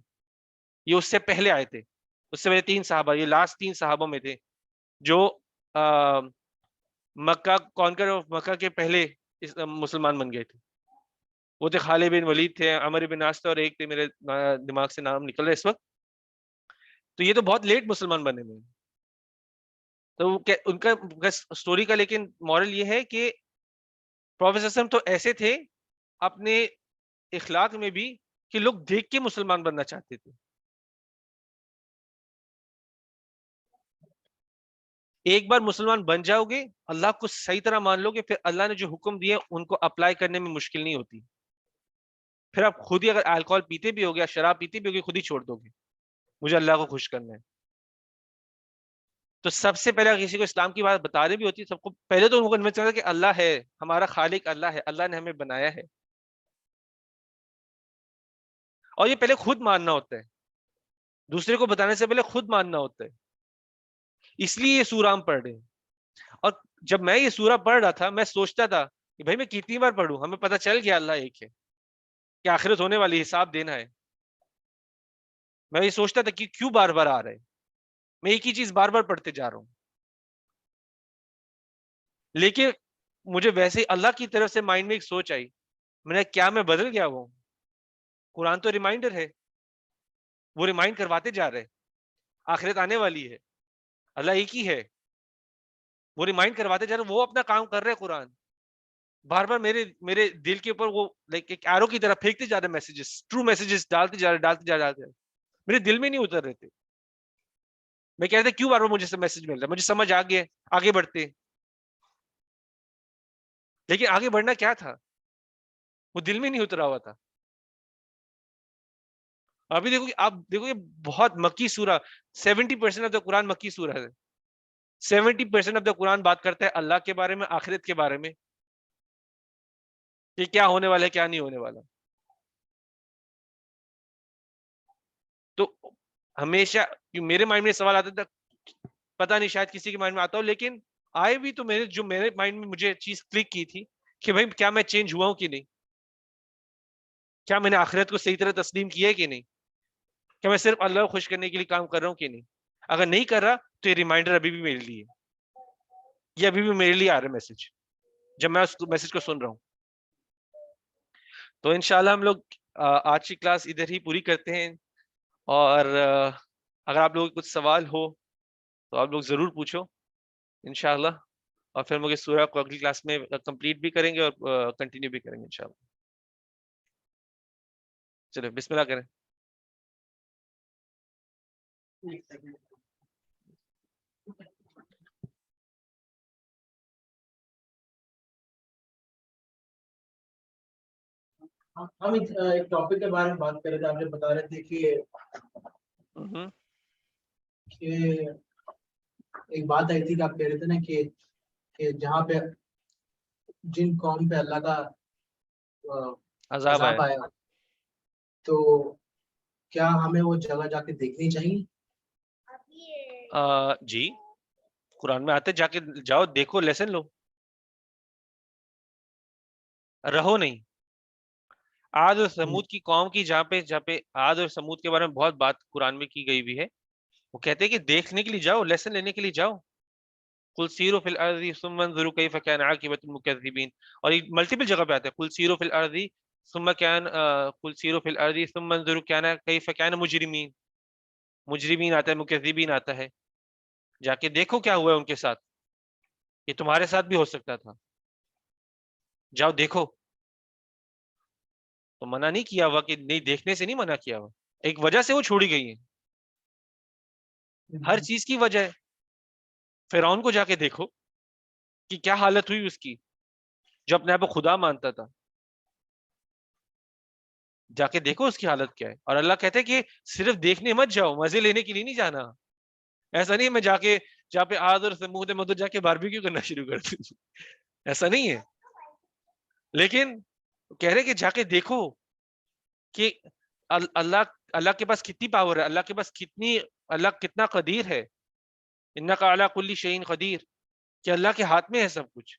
یہ اس سے پہلے آئے تھے، اس سے پہلے 3 صحابہ، یہ لاسٹ 3 صحابوں میں تھے جو مکہ کانکر مکہ کے پہلے مسلمان بن گئے تھے. وہ تھے خالد بن ولید تھے، عمر بن عاص تھے، اور ایک تھے میرے دماغ سے نام نکل رہا ہے اس وقت. تو یہ تو بہت لیٹ مسلمان بنے ہوئے. تو ان کا سٹوری کا لیکن مورل یہ ہے کہ پروفیٹ صلی اللہ علیہ وسلم تو ایسے تھے اپنے اخلاق میں بھی کہ لوگ دیکھ کے مسلمان بننا چاہتے تھے. ایک بار مسلمان بن جاؤ گے، اللہ کو صحیح طرح مان لو گے، پھر اللہ نے جو حکم دیے ان کو اپلائی کرنے میں مشکل نہیں ہوتی. پھر آپ خود ہی اگر الکوہل پیتے بھی ہو گیا، شراب پیتے بھی ہوگے، خود ہی چھوڑ دو گے، مجھے اللہ کو خوش کرنا ہے. تو سب سے پہلے کسی کو اسلام کی بات بتا رہی بھی ہوتی ہے، سب کو پہلے تو ان کو کنوینس کرنا کہ اللہ ہے، ہمارا خالق اللہ ہے، اللہ نے ہمیں بنایا ہے. اور یہ پہلے خود ماننا ہوتا ہے، دوسرے کو بتانے سے پہلے خود ماننا ہوتا ہے. اس لیے یہ سورہ ہم پڑھ رہے ہیں. اور جب میں یہ سورہ پڑھ رہا تھا میں سوچتا تھا کہ بھائی میں کتنی بار پڑھوں، ہمیں پتہ چل گیا اللہ ایک ہے، کہ آخرت ہونے والی، حساب دینا ہے. میں یہ سوچتا تھا کہ کیوں بار بار آ رہا ہے، میں ایک ہی چیز بار بار پڑھتے جا رہا ہوں. لیکن مجھے ویسے ہی اللہ کی طرف سے مائنڈ میں ایک سوچ آئی میں نے کیا میں بدل گیا؟ وہ قرآن تو ریمائنڈر ہے، وہ ریمائنڈ کرواتے جا رہے، آخرت آنے والی ہے، اللہ ایک ہی ہے، وہ ریمائنڈ کرواتے جا رہے، وہ اپنا کام کر رہے قرآن، بار بار میرے دل کے اوپر وہ لائک ایک ایرو کی طرح پھینکتے جا رہے میسیجز، ٹرو میسیجز ڈالتے جا رہے، میرے دل میں نہیں اتر رہے تھے. میں کہہ رہا تھا کیوں بار بار مجھے سے میسج مل رہا ہے، مجھے سمجھ آ گیا، آگے بڑھتے. لیکن آگے بڑھنا کیا تھا، وہ دل میں نہیں اترا ہوا تھا. ابھی دیکھو آپ دیکھو یہ بہت مکی سورہ، 70% آف دا قرآن مکی سورہ ہے. 70% آف دا قرآن بات کرتا ہے اللہ کے بارے میں، آخرت کے بارے میں، کہ کیا ہونے والا ہے کیا نہیں ہونے والا. تو ہمیشہ میرے مائنڈ میں سوال آتا تھا، پتہ نہیں شاید کسی کے مائنڈ میں آتا ہو، لیکن آئے بھی تو میرے مائنڈ میں مجھے چیز کلک کی تھی کہ بھائی کیا میں چینج ہوا ہوں کہ نہیں، کیا میں نے آخرت کو صحیح طرح تسلیم کیا ہے کہ نہیں، کیا میں صرف اللہ کو خوش کرنے کے لیے کام کر رہا ہوں کہ نہیں. اگر نہیں کر رہا تو یہ ریمائنڈر ابھی بھی میرے لیے، یہ ابھی بھی میرے لیے آ رہا ہے میسج جب میں اس میسج کو سن رہا ہوں. تو انشاءاللہ ہم لوگ آج کی کلاس ادھر ہی پوری کرتے ہیں، اور اگر آپ لوگوں کو کچھ سوال ہو تو آپ لوگ ضرور پوچھو انشاءاللہ، اور پھر ہم لوگ اس سورہ کو اگلی کلاس میں کمپلیٹ بھی کریں گے اور کنٹینیو بھی کریں گے انشاءاللہ. چلو بسم اللہ کریں. ہم ایک ٹاپک کے بارے میں بات کر رہے تھے، آپ نے بتا رہے تھے کہ ایک بات آئی تھی کہ آپ کہہ رہے تھے نا کہ جہاں پہ جن قوم پہ اللہ کا عذاب آئے گا تو کیا ہمیں وہ جگہ جا کے دیکھنی چاہیے؟ جی قرآن میں آتے، جا کے جاؤ دیکھو، لیسن لو، رہو نہیں. عاد اور سمود کی قوم کی جہاں پہ عاد اور سمود کے بارے میں بہت بات قرآن میں کی گئی بھی ہے، وہ کہتے ہیں کہ دیکھنے کے لیے جاؤ، لیسن لینے کے لیے جاؤ. قل سیروا فی الارض ثم انظروا کیف کان عاقبۃ المکذبین، اور یہ ملٹیپل جگہ پہ آتا ہے، قل سیروا فی الارض ثم کان قل سیروا فی الارض ثم انظروا کیف کان مجرمین، مجرمین آتا ہے، مکذبین آتا ہے. جا کے دیکھو کیا ہوا ہے ان کے ساتھ، یہ تمہارے ساتھ بھی ہو سکتا تھا، جاؤ دیکھو. تو منع نہیں کیا ہوا کہ نہیں، دیکھنے سے نہیں منع کیا ہوا، ایک وجہ سے وہ چھوڑی گئی ہیں، ہر چیز کی وجہ ہے. فرعون کو جا کے دیکھو کہ کیا حالت ہوئی اس کی، جو اپنے آپ کو خدا مانتا تھا، جا کے دیکھو اس کی حالت کیا ہے. اور اللہ کہتے ہیں کہ صرف دیکھنے مت جاؤ، مزے لینے کے لیے نہیں جانا. ایسا نہیں میں جا کے جہاں پہ عاد اور سمود میں جا کے باربیکیو کرنا شروع کر دوں، ایسا نہیں ہے. لیکن کہہ رہے کہ جا کے دیکھو کہ اللہ کے پاس کتنی پاور ہے، اللہ کے پاس اللہ کتنا قدیر ہے. انک علی کل شیء قدیر، کہ اللہ کے ہاتھ میں ہے سب کچھ.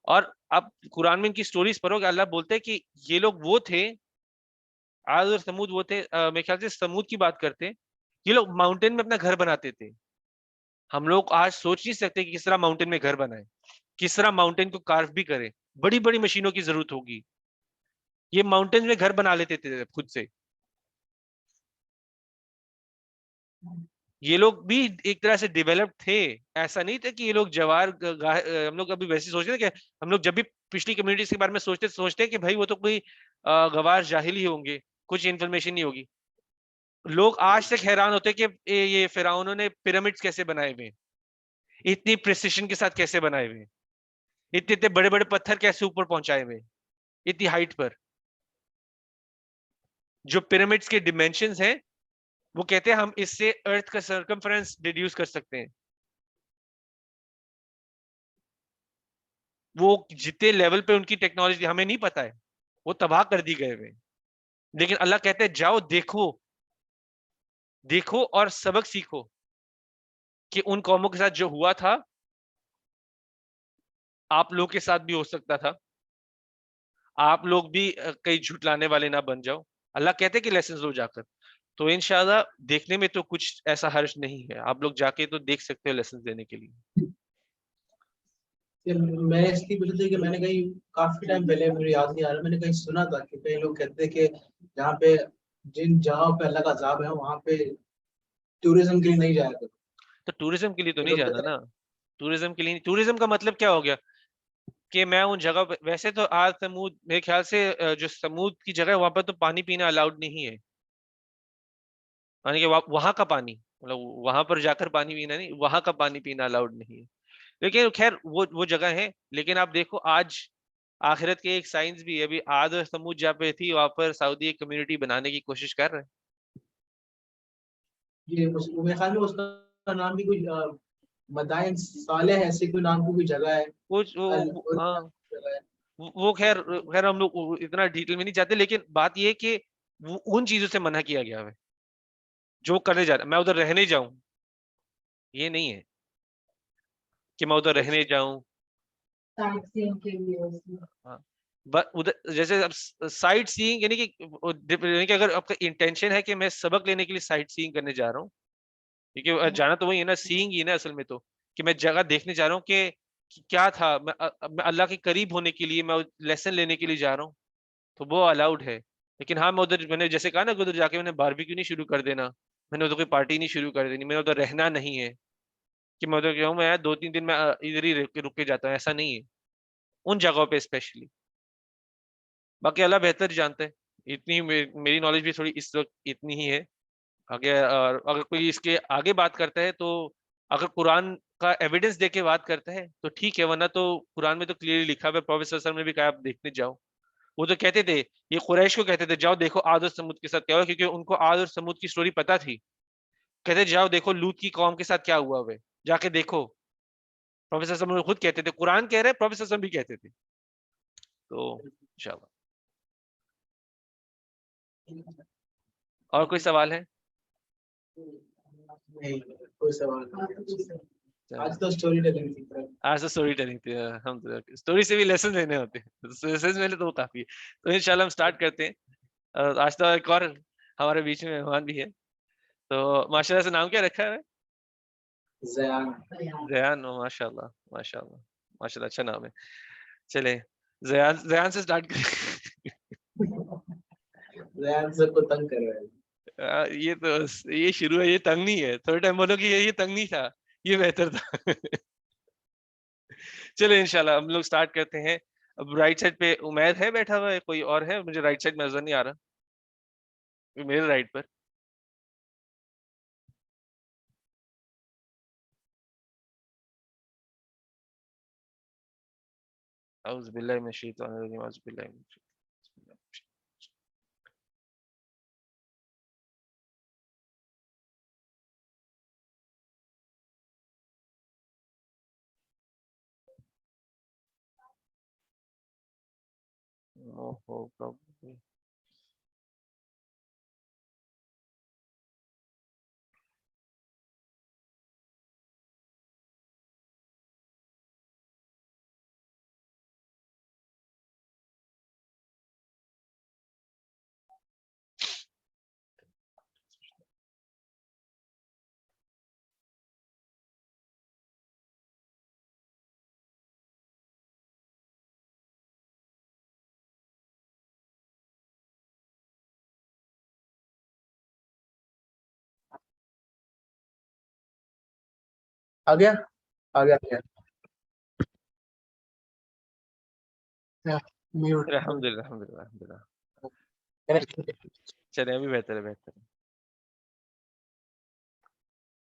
اور اب قرآن میں ان کی سٹوریز پڑھو کہ اللہ بولتے ہیں کہ یہ لوگ وہ تھے، عاد اور سمود وہ تھے، میرے خیال سے سمود کی بات کرتے ہیں، یہ لوگ ماؤنٹین میں اپنا گھر بناتے تھے. ہم لوگ آج سوچ نہیں سکتے کہ کس طرح ماؤنٹین میں گھر بنائے، کس طرح ماؤنٹین کو کارو بھی کرے، بڑی بڑی مشینوں کی ضرورت ہوگی. یہ ماؤنٹین میں گھر بنا لیتے تھے خود سے. یہ لوگ بھی ایک طرح سے ڈیولپ تھے، ایسا نہیں تھا کہ یہ لوگ جوار ہم لوگ ابھی ویسے سوچتے ہیں کہ ہم لوگ جب بھی پچھلی کمیونٹیز کے بارے میں سوچتے ہیں کہ بھائی وہ تو کوئی گوار جاہل ہی ہوں گے، کچھ انفارمیشن نہیں ہوگی. لوگ آج تک حیران ہوتے کہ یہ فرعونوں نے پیرامڈز کیسے بنائے ہوئے، اتنی پریسیشن کے ساتھ کیسے بنائے ہوئے، اتنے بڑے بڑے پتھر کیسے اوپر پہنچائے ہوئے اتنی ہائٹ پر. جو پیرامڈز کے ڈیمینشنز ہیں وہ کہتے ہیں ہم اس سے ارتھ کا سرکمفرنس ڈیڈیوس کر سکتے ہیں. وہ جتنے لیول پہ ان کی ٹیکنالوجی ہمیں نہیں پتا ہے، وہ تباہ کر دی گئے ہوئے. لیکن اللہ کہتے ہیں جاؤ دیکھو اور سبق سیکھو کہ ان قوموں کے ساتھ جو ہوا تھا آپ لوگ کے ساتھ بھی ہو سکتا تھا، آپ لوگ بھی کئی جھٹلانے والے نہ بن جاؤ. اللہ کہتے کہ لیسنز لو جا کر. تو انشاءاللہ دیکھنے میں تو کچھ ایسا حرج نہیں ہے، آپ لوگ جا کے تو دیکھ سکتے ہو لیسنز دینے کے لیے. میں نے اس لیے پوچھا تھا کہ میں نے کہیں کافی ٹائم پہلے، مجھے یاد نہیں آ رہا، میں نے کہیں سنا تھا کہ کئی لوگ کہتے ہیں کہ جہاں پہ جن جگہوں پہ اللہ کا عذاب ہے وہاں پہ ٹورزم کے لیے نہیں جایا کرو. تو ٹورزم کے لیے تو نہیں جانا نا. ٹورزم کے لیے، ٹورزم کا مطلب کیا ہو گیا کہ میں ان جگہ پہ، ویسے تو آج سمود میرے خیال سے جو سمود کی جگہ ہے وہاں پہ تو پانی پینا الاؤڈ نہیں ہے، یعنی کہ وہاں کا پانی، مطلب وہاں پر جا کر پانی پینا نہیں، وہاں کا پانی پینا الاؤڈ نہیں ہے. لیکن خیر وہ جگہ ہے. لیکن آپ دیکھو آج آخرت کے ایک سائنس بھی ہے، ابھی عاد اور سمود جہاں پہ تھی وہاں پر سعودی ایک کمیونٹی بنانے کی کوشش کر رہے ہیں. یہ میرے خیال میں اس کا نام بھی کوئی مدائن صالح ایسی کوئی نام کی کوئی جگہ ہے. ہاں وہ خیر ہم لوگ اتنا ڈیٹیل میں نہیں جاتے، لیکن بات یہ ہے کہ وہ ان چیزوں سے منع کیا گیا ہے جو کرنے جا رہا. میں ادھر رہنے جاؤں، یہ نہیں ہے کہ میں ادھر رہنے جاؤں. ہاں جیسے اب سائٹ سینگ یعنی کہ اگر آپ کا انٹینشن ہے کہ میں سبق لینے کے لیے سائٹ سینگ کرنے جا رہا ہوں، کیونکہ جانا تو وہی ہے نا، سینگ ہی نا اصل میں، تو کہ میں جگہ دیکھنے جا رہا ہوں کہ کیا تھا، میں اللہ کے قریب ہونے کے لیے، میں لیسن لینے کے لیے جا رہا ہوں، تو وہ الاؤڈ ہے. لیکن ہاں میں نے جیسے کہا نا کہ ادھر جا کے میں نے باربیکیو نہیں شروع کر دینا، میں نے ادھر کوئی پارٹی نہیں شروع کر دینی، میں نے ادھر رہنا نہیں ہے کہ میں ادھر کیا ہوں، میں 2-3 دن میں ادھر ہی رک کے جاتا ہوں، ایسا نہیں ہے ان جگہوں پہ اسپیشلی. باقی اللہ بہتر جانتے ہیں. اتنی میری نالج بھی تھوڑی اس وقت اتنی ہی ہے. اگر کوئی اس کے آگے بات کرتا ہے تو اگر قرآن کا ایویڈنس دے کے بات کرتا ہے تو ٹھیک ہے، ورنہ تو قرآن میں تو کلیئرلی لکھا ہوا ہے، پروفیٹ صلی اللہ علیہ وسلم نے بھی کہا آپ دیکھنے جاؤ. وہ تو کہتے تھے، یہ قریش کو کہتے تھے جاؤ دیکھو عاد اور سمود کے ساتھ کیا ہوا، کیونکہ ان کو عاد اور سمود کی سٹوری پتا تھی. کہتے جاؤ دیکھو لوط کی قوم کے ساتھ کیا ہوا ہے، جا کے دیکھو. پروفیٹ صلی اللہ علیہ وسلم خود کہتے تھے، قرآن کہہ رہے، پروفیٹ صلی اللہ علیہ وسلم بھی کہتے تھے. تو انشاءاللہ. اور کوئی سوال ہے؟ نہیں کوئی سوال آج تو اسٹوری ٹیلنگ تھی. آج تو اسٹوری ٹیلنگ تھی، الحمدللہ. اسٹوری سے بھی لیسن لینے ہوتے ہیں، لیسن میں تو وہ کافی ہے. تو انشاءاللہ ہم سٹارٹ کرتے ہیں. آج تو ایک اور ہمارے بیچ میں مہمان بھی ہے. تو ماشاءاللہ سے نام کیا رکھا ہے؟ زیان. ماشاءاللہ ماشاءاللہ ماشاءاللہ، اچھا نام ہے. چلے زیان سے سٹارٹ کریں. زیان سے کو تنگ کر رہے ہیں. یہ تو یہ شروع ہے، یہ تنگ نہیں ہے. تھوڑے ٹائم بولو کہ یہ تنگ نہیں تھا، یہ بہتر تھا. چلے انشاءاللہ ہم لوگ سٹارٹ کرتے ہیں. اب رائٹ سائڈ پہ عمیر ہے بیٹھا ہوا ہے، کوئی اور ہے؟ مجھے رائٹ سائڈ میں نظر نہیں آ رہا میرے رائٹ پر. اعوذ باللہ من الشیطان الرجیم، اعوذ باللہ من الشیطان. آ گیا آ گیا الحمدللہ الحمدللہ الحمدللہ. چلے ابھی بہتر ہے، بہتر ہے.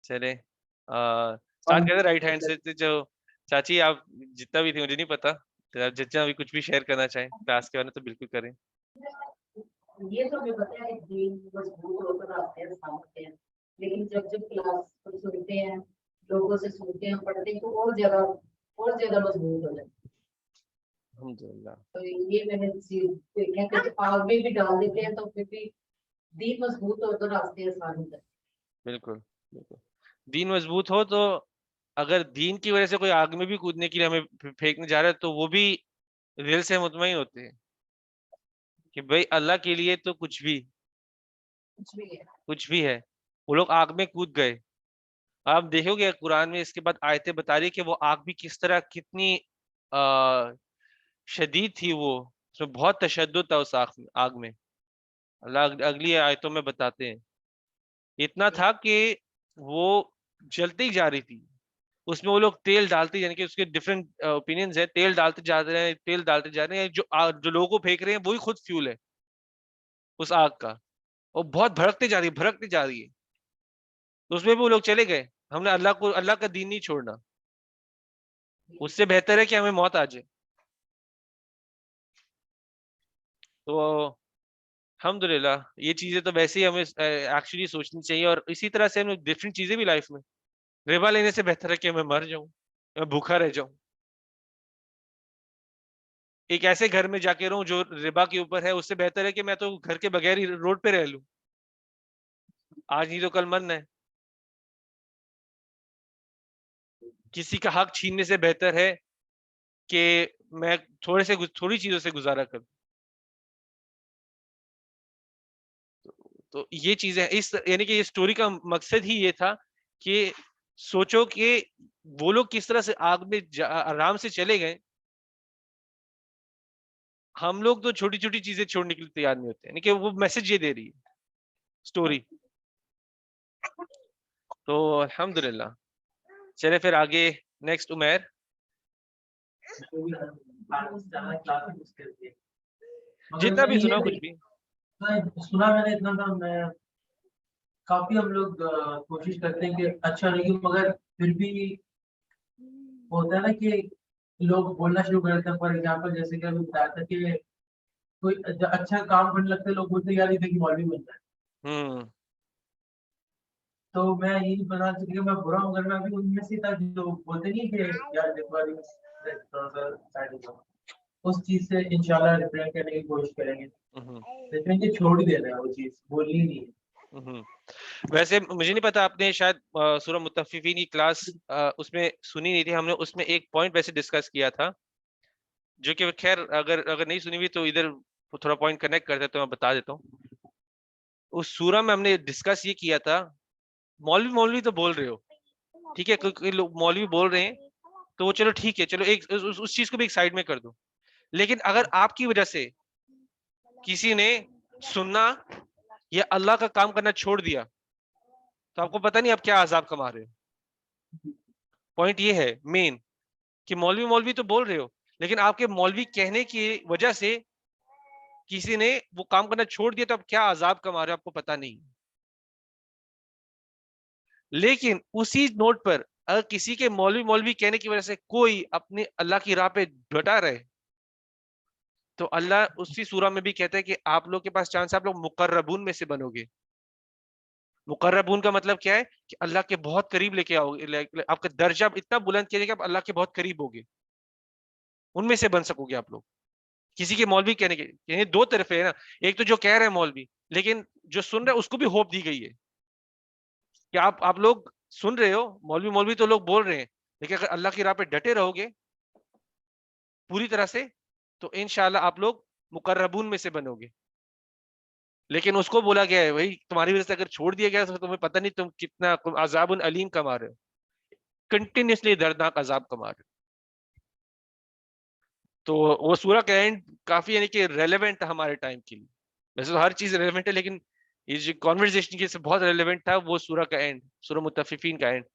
چلے سٹارٹ کرتے رائٹ ہینڈ سے. جو چاچی آپ جتنا بھی تھی مجھے نہیں پتا، جتنا بھی کچھ بھی شیئر کرنا چاہیں کلاس کے بارے میں تو بالکل کریں. یہ تو ہمیں پتا ہے کہ مضبوط ہو کر آتے ہیں سامنے، لیکن جب کلاس سنتے ہیں، لوگوں سے سنتے ہیں، پڑھتے ہیں تو اور زیادہ مضبوط ہو جاتے ہیں. الحمدللہ. تو یہ میں نے دیکھا کہ آگ میں بھی ڈال دیتے ہیں تو پھر بھی دین مضبوط ہو کر آتے ہیں سامنے. بالکل بالکل. دین مضبوط ہو تو اگر دین کی وجہ سے کوئی آگ میں بھی کودنے کے لیے ہمیں پھینکنے جا رہا ہے تو وہ بھی دل سے مطمئن ہوتے ہیں کہ بھائی اللہ کے لیے تو کچھ بھی ہے. وہ لوگ آگ میں کود گئے. آپ دیکھو گے قرآن میں اس کے بعد آیتیں بتا رہی کہ وہ آگ بھی کس طرح کتنی شدید تھی وہ، اس میں بہت تشدد تھا اس آگ میں. اللہ اگلی آیتوں میں بتاتے ہیں. اتنا تھا کہ وہ جلتی جا رہی تھی. اس میں وہ لوگ تیل ڈالتے، یعنی کہ اس کے ڈفرینٹ اوپینینز ہیں، تیل ڈالتے جا رہے ہیں، تیل ڈالتے جا رہے ہیں، جو لوگوں کو پھینک رہے ہیں وہی خود فیول ہے اس آگ کا، اور بہت بھڑکتے جا رہی ہے. تو اس میں بھی وہ لوگ چلے گئے. ہم نے اللہ کا دین نہیں چھوڑنا. اس سے بہتر ہے کہ ہمیں موت آ جائے. تو الحمدللہ یہ چیزیں تو ویسے ہی ہمیں ایکچولی سوچنی چاہیے. اور اسی طرح سے ہمیں ڈفرینٹ چیزیں بھی لائف میں، ربا لینے سے بہتر ہے کہ میں مر جاؤں، میں بھوکا رہ جاؤں. ایک ایسے گھر میں جا کے رہوں جو ربا کے اوپر ہے، اس سے بہتر ہے کہ میں تو گھر کے بغیر ہی روڈ پہ رہ لوں. آج نہیں تو کل مرنا ہے. کسی کا حق چھیننے سے بہتر ہے کہ میں تھوڑی چیزوں سے گزارا کروں. تو یہ چیزیں یعنی کہ یہ سٹوری کا مقصد ہی یہ تھا کہ سوچو کہ وہ لوگ کس طرح سے آگ میں آرام سے چلے گئے. ہم لوگ تو چھوٹی چھوٹی چیزیں چھوڑنے کے لیے تیار نہیں ہوتے. یعنی کہ وہ میسج یہ دے رہی ہے سٹوری. تو الحمدللہ چلے پھر آگے نیکسٹ عمیر. جتنا بھی سنا کچھ بھی سنا میں نے اتنا تھا. میں کافی ہم لوگ کوشش کرتے ہیں کہ اچھا نہیں، مگر پھر بھی ہوتا ہے نا کہ لوگ بولنا شروع کر دیتے ہیں. فار ایگزامپل جیسے کہ ابھی بتایا تھا کہ کوئی اچھا کام کرنے لگتے لوگ بولتے یار یہ مولوی بنتا ہے. تو میں یہی بتا چکی کہ میں برا ہوں، اگر میں ابھی ان میں سے تھا جو بولتے نہیں کہ یار دیکھو اس چیز سے انشاءاللہ ریفرین کرنے کی کوشش کریں گے. لیکن یہ چھوڑ ہی دینا ہے، وہ چیز بولنی نہیں ہے. ویسے مجھے نہیں پتا آپ نے شاید سورہ مطففین کی کلاس اس میں سنی نہیں تھی. ہم نے اس میں ایک پوائنٹ ویسے ڈسکس کیا تھا، جو کہ خیر اگر نہیں سنی ہوئی تو ادھر تھوڑا پوائنٹ کنیکٹ کرتے تو میں بتا دیتا ہوں. اس سورہ میں ہم نے ڈسکس یہ کیا تھا، مولوی تو بول رہے ہو، ٹھیک ہے، کوئی لوگ مولوی بول رہے ہیں تو وہ چلو ٹھیک ہے، چلو ایک اس چیز کو بھی ایک سائڈ میں کر دو. لیکن اگر آپ کی وجہ سے کسی نے سننا یا اللہ کا کام کرنا چھوڑ دیا تو آپ کو پتہ نہیں آپ کیا عذاب کما رہے ہو. پوائنٹ یہ ہے مین کہ مولوی تو بول رہے ہو، لیکن آپ کے مولوی کہنے کی وجہ سے کسی نے وہ کام کرنا چھوڑ دیا تو آپ کیا عذاب کما رہے ہو آپ کو پتہ نہیں. لیکن اسی نوٹ پر اگر کسی کے مولوی کہنے کی وجہ سے کوئی اپنے اللہ کی راہ پہ ڈٹا رہے تو اللہ اسی سورہ میں بھی کہتا ہے کہ آپ لوگ کے پاس چانس ہے، آپ لوگ مقربون میں سے بنو گے. مقربون کا مطلب کیا ہے کہ اللہ کے بہت قریب لے کے آؤ گے، آپ کا درجہ اتنا بلند کیا جائے کہ آپ اللہ کے بہت قریب ہوگے، ان میں سے بن سکو گے آپ لوگ. کسی کے مولوی کہنے کے یعنی دو طرفے ہے نا، ایک تو جو کہہ رہے ہیں مولوی، لیکن جو سن رہے اس کو بھی ہوپ دی گئی ہے کہ آپ لوگ سن رہے ہو، مولوی تو لوگ بول رہے ہیں، لیکن اگر اللہ کی راہ پہ ڈٹے رہو گے پوری طرح سے تو انشاءاللہ آپ لوگ مقربون میں سے بنو گے. لیکن اس کو بولا گیا ہے وہی تمہاری وجہ سے اگر چھوڑ دیا گیا تو تمہیں پتہ نہیں تم کتنا عذاب علیم کما رہے ہو، کنٹینیوسلی دردناک عذاب کما رہے ہو. تو وہ سورہ کا اینڈ کافی یعنی کہ ریلیونٹ تھا ہمارے ٹائم کے لیے. ویسے تو ہر چیز ریلیونٹ ہے، لیکن یہ جو کانورسیشن کے سے بہت ریلیونٹ تھا وہ سورہ کا اینڈ، سورہ مطففین کا اینڈ.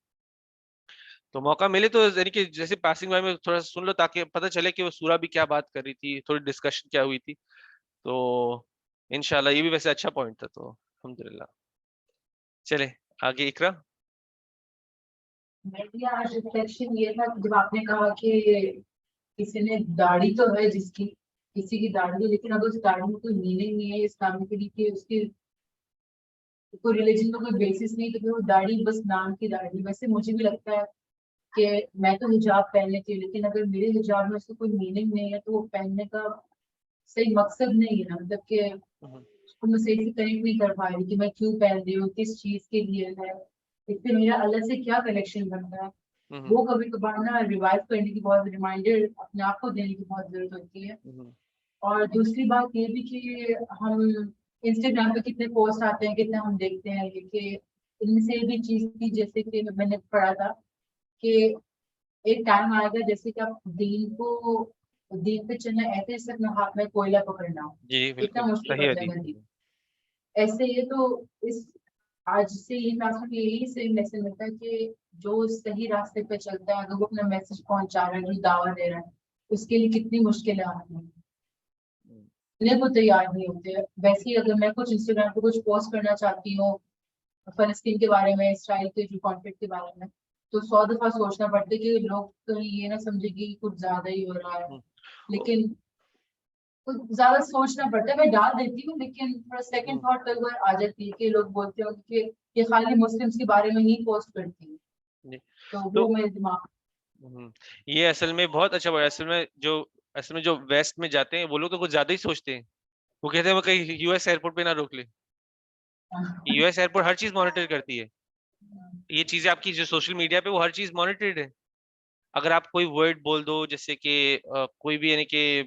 تو موقع ملے تو یعنی کہ جیسے پاسنگ میں تھوڑا سا سن لو تاکہ پتہ چلے کہ وہ سورہ بھی کیا بات کر رہی تھی، تھوڑی ڈسکشن کیا ہوئی تھی. تو انشاءاللہ یہ بھی ویسے اچھا پوائنٹ تھا. تو الحمدللہ چلے آگے. اقرا. آج ریفلیکشن یہ تھا کہ جب آپ نے کہا کہ کسی نے داڑھی تو ہے جس کی کسی کی داڑھی ہے، لیکن اگر اس داڑھی میں کوئی میننگ نہیں ہے اسلامی کے لیے کہ اس کی کوئی ریلیجن کا کوئی بیسس نہیں تو پھر وہ داڑھی بس نام کی داڑھی. ویسے مجھے بھی لگتا ہے کہ میں تو حجاب پہن لیتی ہوں، لیکن اگر میرے حجاب میں اس کو کوئی میننگ نہیں ہے تو وہ پہننے کا صحیح مقصد نہیں ہے. مطلب کہ اس کو میں صحیح سے کنیکٹ نہیں کر پا رہی کہ میں کیوں پہن رہی ہوں، کس چیز کے لیے ہے، اس سے میرا اللہ سے کیا کنیکشن بنتا ہے. وہ کبھی کبھار نا ریوائز کرنے کی بہت ریمائنڈر اپنے آپ کو دینے کی بہت ضرورت ہوتی ہے. اور دوسری بات یہ بھی کہ ہم انسٹاگرام پہ کتنے پوسٹ آتے ہیں، کتنے ہم دیکھتے ہیں کہ ان میں سے بھی چیز تھی جیسے کہ میں نے پڑھا تھا کہ ایک ٹائم آئے گا جیسے کہ آپ دین پہ چلنا ایسے جیسے اپنے ہاتھ میں کوئلہ پکڑنا ہو, جی اتنا بالکل مشکل صحیح ہو جائے حدیث گا ہے. دین. ایسے یہ تو اس آج سے یہ کلاس میں یہی سے لیسن ملتا ہے کہ جو صحیح راستے پہ چلتا ہے, اگر وہ اپنا میسج پہنچا رہا ہے, جو دعویٰ دے رہا ہے, اس کے لیے کتنی مشکلیں آتی ہیں, انہیں کو تیار نہیں ہوتے. ویسے ہی اگر میں کچھ انسٹاگرام پہ کچھ پوسٹ کرنا چاہتی ہوں فلسطین کے بارے میں, اسرائیل کے جو کانفلکٹ کے بارے میں, تو 100 دفعہ سوچنا پڑتا ہے کہ لوگ کہیں یہ نہ سمجھے کہ کچھ زیادہ ہی ہو رہا ہے. لیکن کچھ زیادہ سوچنا پڑتا ہے. میں ڈال دیتی ہوں لیکن تھوڑا سیکنڈ تھاٹ کئی بار آ جاتی ہے کہ لوگ بولتے ہو کہ یہ خالی مسلمس کے بارے میں ہی پوسٹ کرتی ہے, تو وہ میرے دماغ. یہ اصل میں بہت اچھا بات ہے. اصل میں جو ویسٹ میں جاتے ہیں وہ لوگ تو کچھ زیادہ ہی سوچتے ہیں. وہ کہتے ہیں وہ کہیں یو ایس ایئرپورٹ پہ نہ روک لے. یو ایس ایئرپورٹ ہر چیز مانیٹر کرتی ہے. یہ چیزیں آپ کی جو سوشل میڈیا پہ وہ ہر چیز مانیٹرڈ ہے. اگر آپ کوئی ورڈ بول دو, جیسے کہ کوئی بھی یعنی کہ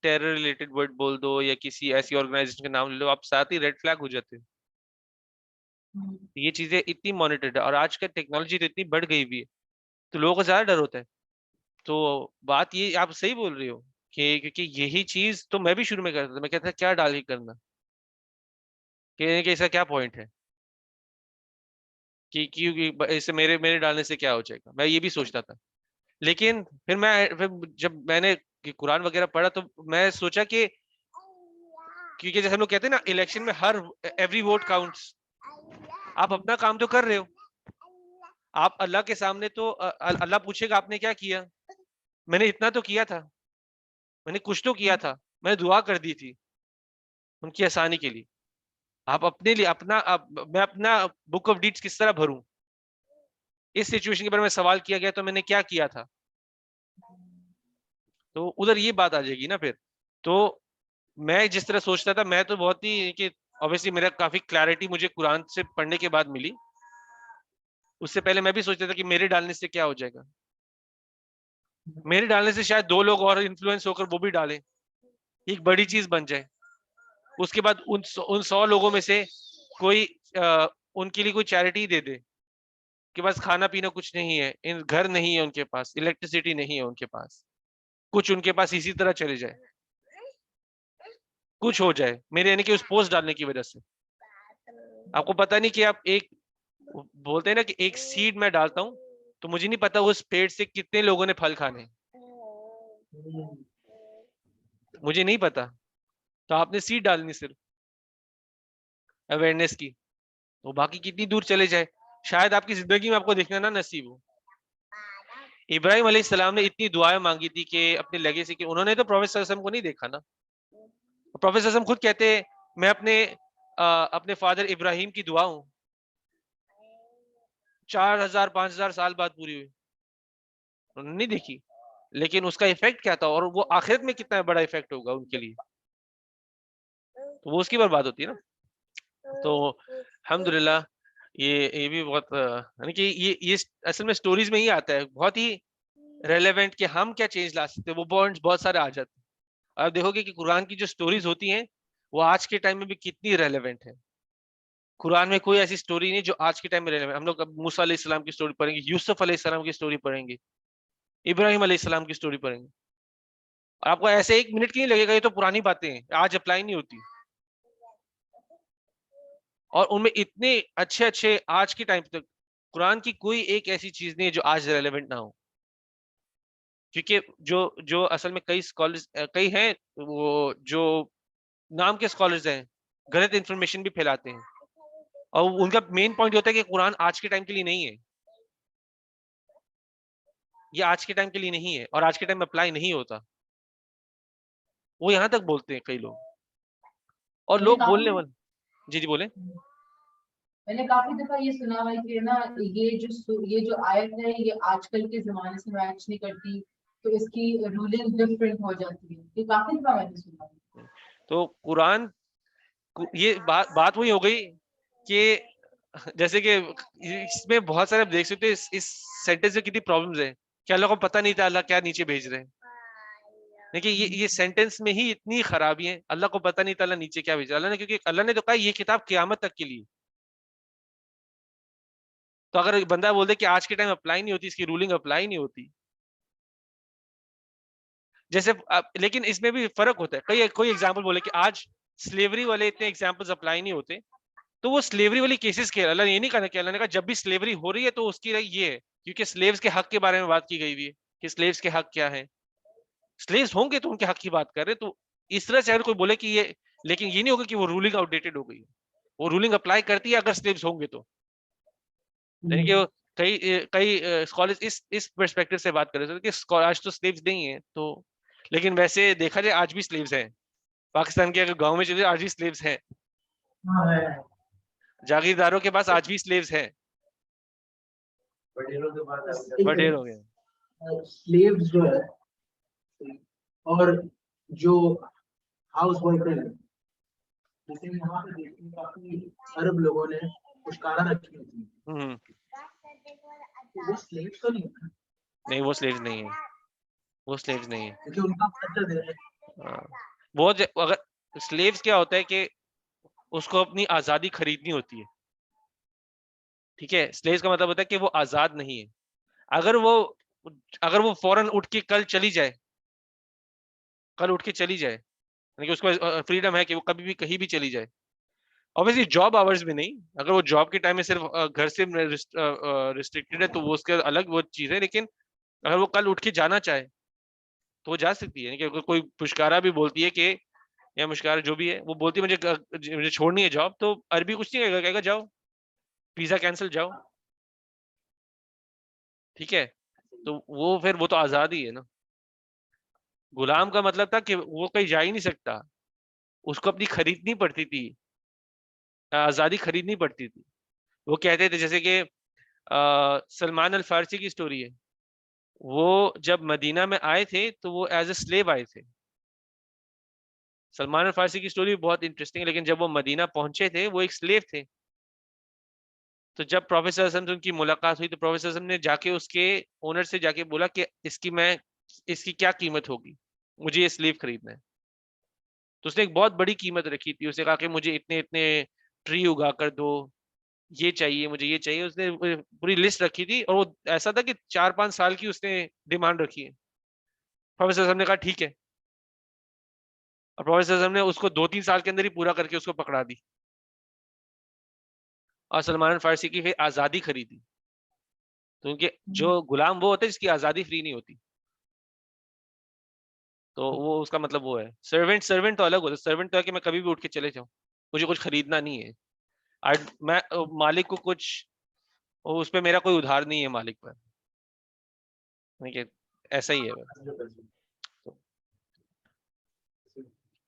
ٹیرر ریلیٹڈ ورڈ بول دو یا کسی ایسی آرگنائزیشن کا نام لے لو, آپ ساتھ ہی ریڈ فلیگ ہو جاتے ہیں. یہ چیزیں اتنی مانیٹرڈ ہے, اور آج کل ٹیکنالوجی تو اتنی بڑھ گئی بھی ہے تو لوگوں کو زیادہ ڈر ہوتا ہے. تو بات یہ آپ صحیح بول رہی ہو کہ کیونکہ یہی چیز تو میں بھی شروع میں کرتا تھا. میں کہتا تھا کیا ڈال ہی کرنا, کہ اس کا کیا پوائنٹ ہے, کہ اس سے میرے ڈالنے سے کیا ہو جائے گا, میں یہ بھی سوچتا تھا. لیکن پھر جب میں نے قرآن وغیرہ پڑھا تو میں سوچا کہ کیونکہ جیسے ہم لوگ کہتے ہیں نا الیکشن میں ایوری ووٹ کاؤنٹس. آپ اپنا کام تو کر رہے ہو, آپ اللہ کے سامنے تو اللہ پوچھے گا آپ نے کیا کیا. میں نے اتنا تو کیا تھا, میں نے کچھ تو کیا تھا, میں نے دعا کر دی تھی ان کی آسانی کے لیے. آپ اپنے لیے میں اپنا بک آف ڈیڈز کس طرح بھروں, اس سچویشن کے بارے میں سوال کیا گیا تو میں نے کیا کیا تھا. تو ادھر یہ بات آ جائے گی نا پھر. تو میں جس طرح سوچتا تھا, میں تو بہت ہی کہ obviously میرا کافی کلیئرٹی مجھے قرآن سے پڑھنے کے بعد ملی. اس سے پہلے میں بھی سوچتا تھا کہ میرے ڈالنے سے کیا ہو جائے گا. میرے ڈالنے سے شاید 2 لوگ اور انفلوئنس ہو کر وہ بھی ڈالیں, ایک بڑی چیز بن جائے. اس کے بعد ان 100 لوگوں میں سے کوئی ان کے لیے کوئی چیریٹی دے دے کہ بس کھانا پینا کچھ نہیں ہے, گھر نہیں ہے ان کے پاس, الیکٹریسٹی نہیں ہے ان کے پاس, کچھ ان کے پاس اسی طرح چلے جائے, کچھ ہو جائے میرے یعنی کہ اس پوسٹ ڈالنے کی وجہ سے. آپ کو پتہ نہیں کہ آپ ایک بولتے ہیں نا کہ ایک سیڈ میں ڈالتا ہوں تو مجھے نہیں پتا اس پیڑ سے کتنے لوگوں نے پھل کھانے, مجھے نہیں پتا. تو آپ نے سیڈ ڈالنی صرف اویئرنیس کی, تو باقی کتنی دور چلے جائے شاید آپ کی زندگی میں آپ کو دیکھنا نہ نصیب ہو. ابراہیم علیہ السلام نے اتنی دعائیں مانگی تھی کہ اپنے لگے سے, کہ انہوں نے تو پروفیٹ صلی اللہ علیہ وسلم کو نہیں دیکھا نا. پروفیٹ صلی اللہ علیہ وسلم خود کہتے ہیں میں اپنے فادر ابراہیم کی دعا ہوں. 4000-5000 سال بعد پوری ہوئی, انہوں نے نہیں دیکھی, لیکن اس کا ایفیکٹ کیا تھا, اور وہ آخرت میں کتنا بڑا ایفیکٹ ہوگا ان کے لیے, تو وہ اس کی برباد ہوتی ہے نا. تو الحمدللہ یہ بھی بہت یعنی کہ یہ اصل میں سٹوریز میں ہی آتا ہے, بہت ہی ریلیونٹ کہ ہم کیا چینج لا سکتے ہیں, وہ پوائنٹس بہت سارے آ جاتے ہیں. آپ دیکھو گے کہ قرآن کی جو سٹوریز ہوتی ہیں وہ آج کے ٹائم میں بھی کتنی ریلیونٹ ہے. قرآن میں کوئی ایسی سٹوری نہیں جو آج کے ٹائم میں ریلیونٹ. ہم لوگ اب موسیٰ علیہ السلام کی سٹوری پڑھیں گے, یوسف علیہ السلام کی سٹوری پڑھیں گے, ابراہیم علیہ السلام کی سٹوری پڑھیں گے, اور آپ کو ایسے 1 منٹ کی نہیں لگے گا یہ تو پرانی باتیں ہیں, آج اپلائی نہیں ہوتی. اور ان میں اتنے اچھے آج کے ٹائم تک قرآن کی کوئی ایک ایسی چیز نہیں ہے جو آج ریلیونٹ نہ ہو. کیونکہ جو اصل میں کئی ہیں وہ جو نام کے اسکالرز ہیں غلط انفارمیشن بھی پھیلاتے ہیں, اور ان کا مین پوائنٹ ہوتا ہے کہ قرآن آج کے ٹائم کے لیے نہیں ہے, یہ آج کے ٹائم کے لیے نہیں ہے اور آج کے ٹائم میں اپلائی نہیں ہوتا. وہ یہاں تک بولتے ہیں کئی لوگ, اور لوگ بولنے والے. جی بولیں. میں نے کافی دفعہ یہ سنا ہے کہ نا یہ جو آیت ہے یہ آج کل کے زمانے سے میچ نہیں کرتی, تو اس کی رولنگ ڈفرینٹ ہو جاتی ہے. یہ کافی دفعہ میں نے سنا ہے. تو قرآن یہ بات وہی ہو گئی کہ جیسے کہ اس میں بہت سارے دیکھ سکتے ہیں اس سینٹینس میں کتنی پرابلمز ہیں کہ اللہ کو پتہ نہیں تھا اللہ کیا نیچے بھیج رہے ہیں. دیکھیں یہ سینٹینس میں ہی اتنی خرابی ہے, اللہ کو پتہ نہیں تھا اللہ نیچے کیا بھیج رہا ہے. اللہ نے کیونکہ اللہ نے تو کہا یہ کتاب قیامت تک کے لیے, تو اگر بندہ بول دے کہ آج کے ٹائم اپلائی نہیں ہوتی, اس کی رولنگ اپلائی نہیں ہوتی, جیسے لیکن اس میں بھی فرق ہوتا ہے. کوئی ایگزامپل بولے کہ آج سلیوری والے اتنے ایگزامپلز اپلائی نہیں ہوتے, تو وہ سلیوری والی کیسز کے اللہ نے یہ نہیں کہا کہ اللہ نے کہا جب بھی سلیوری ہو رہی ہے تو اس کی یہ ہے, کیونکہ سلیوز کے حق کے بارے میں بات کی گئی ہوئی ہے کہ سلیوز کے حق کیا ہے. سلیوز ہوں گے تو ان کے حق کی بات کر رہے, تو اس طرح سے اگر کوئی بولے کہ یہ, لیکن یہ نہیں ہوگا کہ وہ رولنگ آؤٹ ڈیٹڈ ہو گئی ہے, وہ رولنگ اپلائی کرتی ہے اگر سلیوز ہوں گے تو. یعنی کہ کئی اسکالرز اس پرسپیکٹو سے بات کر رہے تھے کہ آج تو سلیوز نہیں ہیں, تو لیکن ویسے دیکھا جائے آج بھی سلیوز ہیں پاکستان کے, اگر گاؤں میں چلے آج بھی سلیوز ہیں, جاگیرداروں کے پاس آج بھی سلیوز ہیں, وڈیر ہو گئے سلیوز جو ہے اور جو ہاؤس ورکر ہے, جیسے یہاں پہ دیکھیں کافی عرب لوگوں نے پشکارا رکھی ہوتی ہے, وہ سلیوز تو نہیں ہے. نہیں, وہ سلیوز نہیں ہے, وہ سلیوز نہیں ہے. کیونکہ ان کا خرچہ دے رہے ہیں. بہت اگر سلیوز کیا ہوتا ہے کہ اس کو اپنی آزادی خریدنی ہوتی ہے, ٹھیک ہے. سلیوز کا مطلب ہوتا ہے کہ وہ آزاد نہیں ہے. اگر وہ فوراً اٹھ کے کل چلی جائے, یعنی کہ اس کو فریڈم ہے کہ وہ کبھی بھی کہیں بھی چلی جائے, obviously جاب آورز میں نہیں, اگر وہ جاب کے ٹائم میں صرف گھر سے ریسٹرکٹیڈ ہے تو وہ اس کا الگ وہ چیز ہے, لیکن اگر وہ کل اٹھ کے جانا چاہے تو وہ جا سکتی ہے. یعنی کہ اگر کوئی پشکارا بھی بولتی ہے کہ, یا مشکارا جو بھی ہے وہ بولتی ہے مجھے چھوڑنی ہے جاب, تو عربی کچھ نہیں کہے گا جاؤ ویزا کینسل جاؤ, ٹھیک ہے. تو وہ پھر وہ تو آزادی ہے نا. غلام کا مطلب تھا کہ وہ کہیں جا ہی نہیں سکتا, اس کو اپنی خریدنی پڑتی تھی, آزادی خریدنی پڑتی تھی. وہ کہتے تھے جیسے کہ سلمان الفارسی کی سٹوری ہے, وہ جب مدینہ میں آئے تھے تو وہ ایز اے سلیو آئے تھے. سلمان الفارسی کی سٹوری بہت انٹرسٹنگ ہے, لیکن جب وہ مدینہ پہنچے تھے وہ ایک سلیو تھے. تو جب پروفیسر صلی اللہ علیہ وسلم سے ان کی ملاقات ہوئی تو پروفیسر صلی اللہ علیہ وسلم نے جا کے اس کے اونر سے جا کے بولا کہ اس کی کیا قیمت ہوگی, مجھے یہ سلیو خریدنا ہے. تو اس نے ایک بہت بڑی قیمت رکھی تھی, اس نے کہا کہ مجھے اتنے ٹری اگا کر دو, یہ چاہیے مجھے, یہ چاہیے. اس نے پوری لسٹ رکھی تھی, اور وہ ایسا تھا کہ 4-5 سال کی اس نے ڈیمانڈ رکھی ہے. پروفیسر صلی اللہ علیہ وسلم نے کہا ٹھیک ہے, اور پروفیسر صلی اللہ علیہ وسلم نے اس کو 2-3 سال کے اندر ہی پورا کر کے اس کو پکڑا دی, اور سلمان الفارسی کی پھر آزادی خریدی. کیونکہ جو غلام وہ ہوتا ہے جس کی آزادی فری نہیں ہوتی, تو وہ اس کا مطلب وہ ہے. سرونٹ تو الگ ہوتا ہے. سرونٹ تو ہے کہ میں کبھی بھی اٹھ کے چلے جاؤں, مجھے کچھ خریدنا نہیں ہے, میں مالک کو کچھ, اس پہ میرا کوئی ادھار نہیں ہے مالک پر, ایسا ہی ہے.